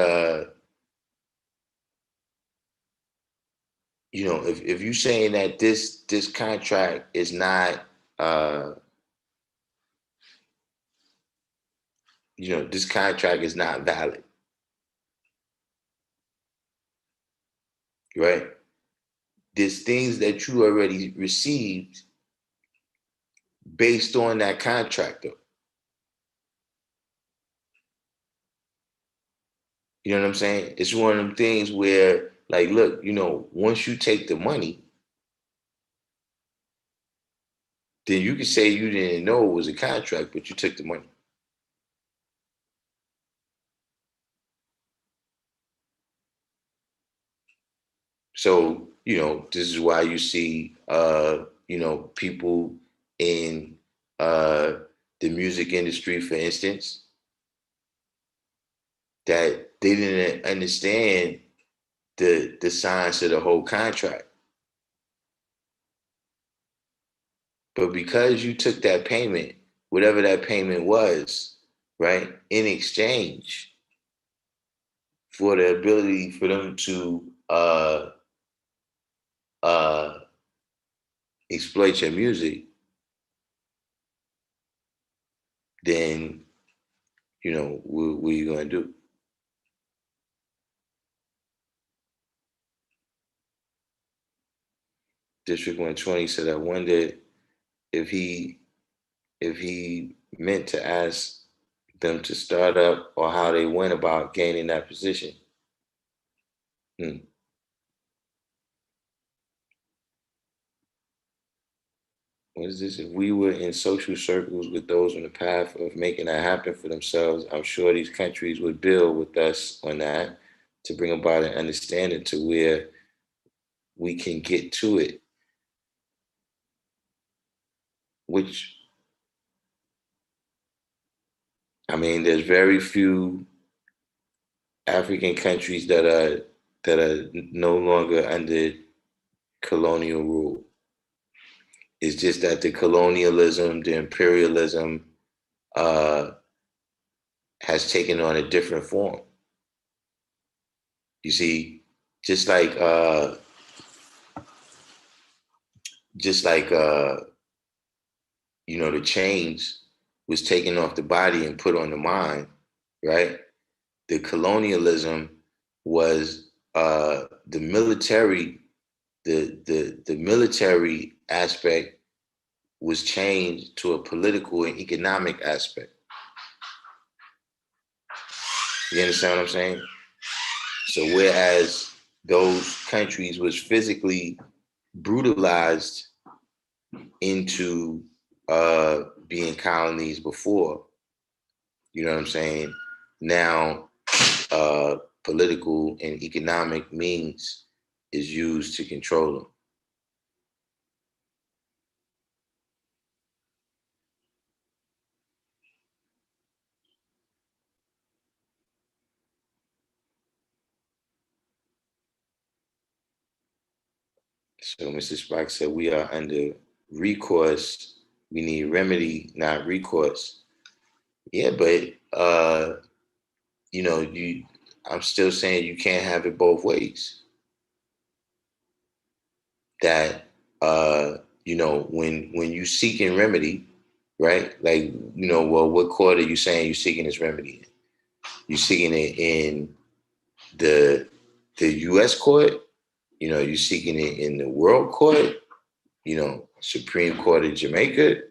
if you saying that this contract is not, uh, this contract is not valid, right? There's things that you already received based on that contract, though. You know what I'm saying? It's one of them things where, like, look, once you take the money, then you can say you didn't know it was a contract, but you took the money. So, this is why you see, people in the music industry, for instance, that they didn't understand the science of the whole contract. But because you took that payment, whatever that payment was, right, in exchange for the ability for them to uh, exploit your music, then what are you gonna do? District 120 said, I wonder if he if he meant to ask them to start up or how they went about gaining that position. Hmm. What is this? If we were in social circles with those on the path of making that happen for themselves, I'm sure these countries would build with us on that to bring about an understanding to where we can get to it, which, I mean, there's very few African countries that are no longer under colonial rule. It's just that the colonialism, the imperialism, uh, has taken on a different form. You see, just like uh, just like the chains was taken off the body and put on the mind, right? The colonialism was the military, the military aspect was changed to a political and economic aspect. You understand what I'm saying? So whereas those countries was physically brutalized into being colonies before, you know what I'm saying? Now, political and economic means is used to control them. So Mr. Spock said, we are under recourse. We need remedy, not recourse. Yeah, but you I'm still saying you can't have it both ways. That when you seeking remedy, right? Like, well, what court are you saying you're seeking this remedy in? You seeking it in the US court, you seeking it in the world court, Supreme Court of Jamaica,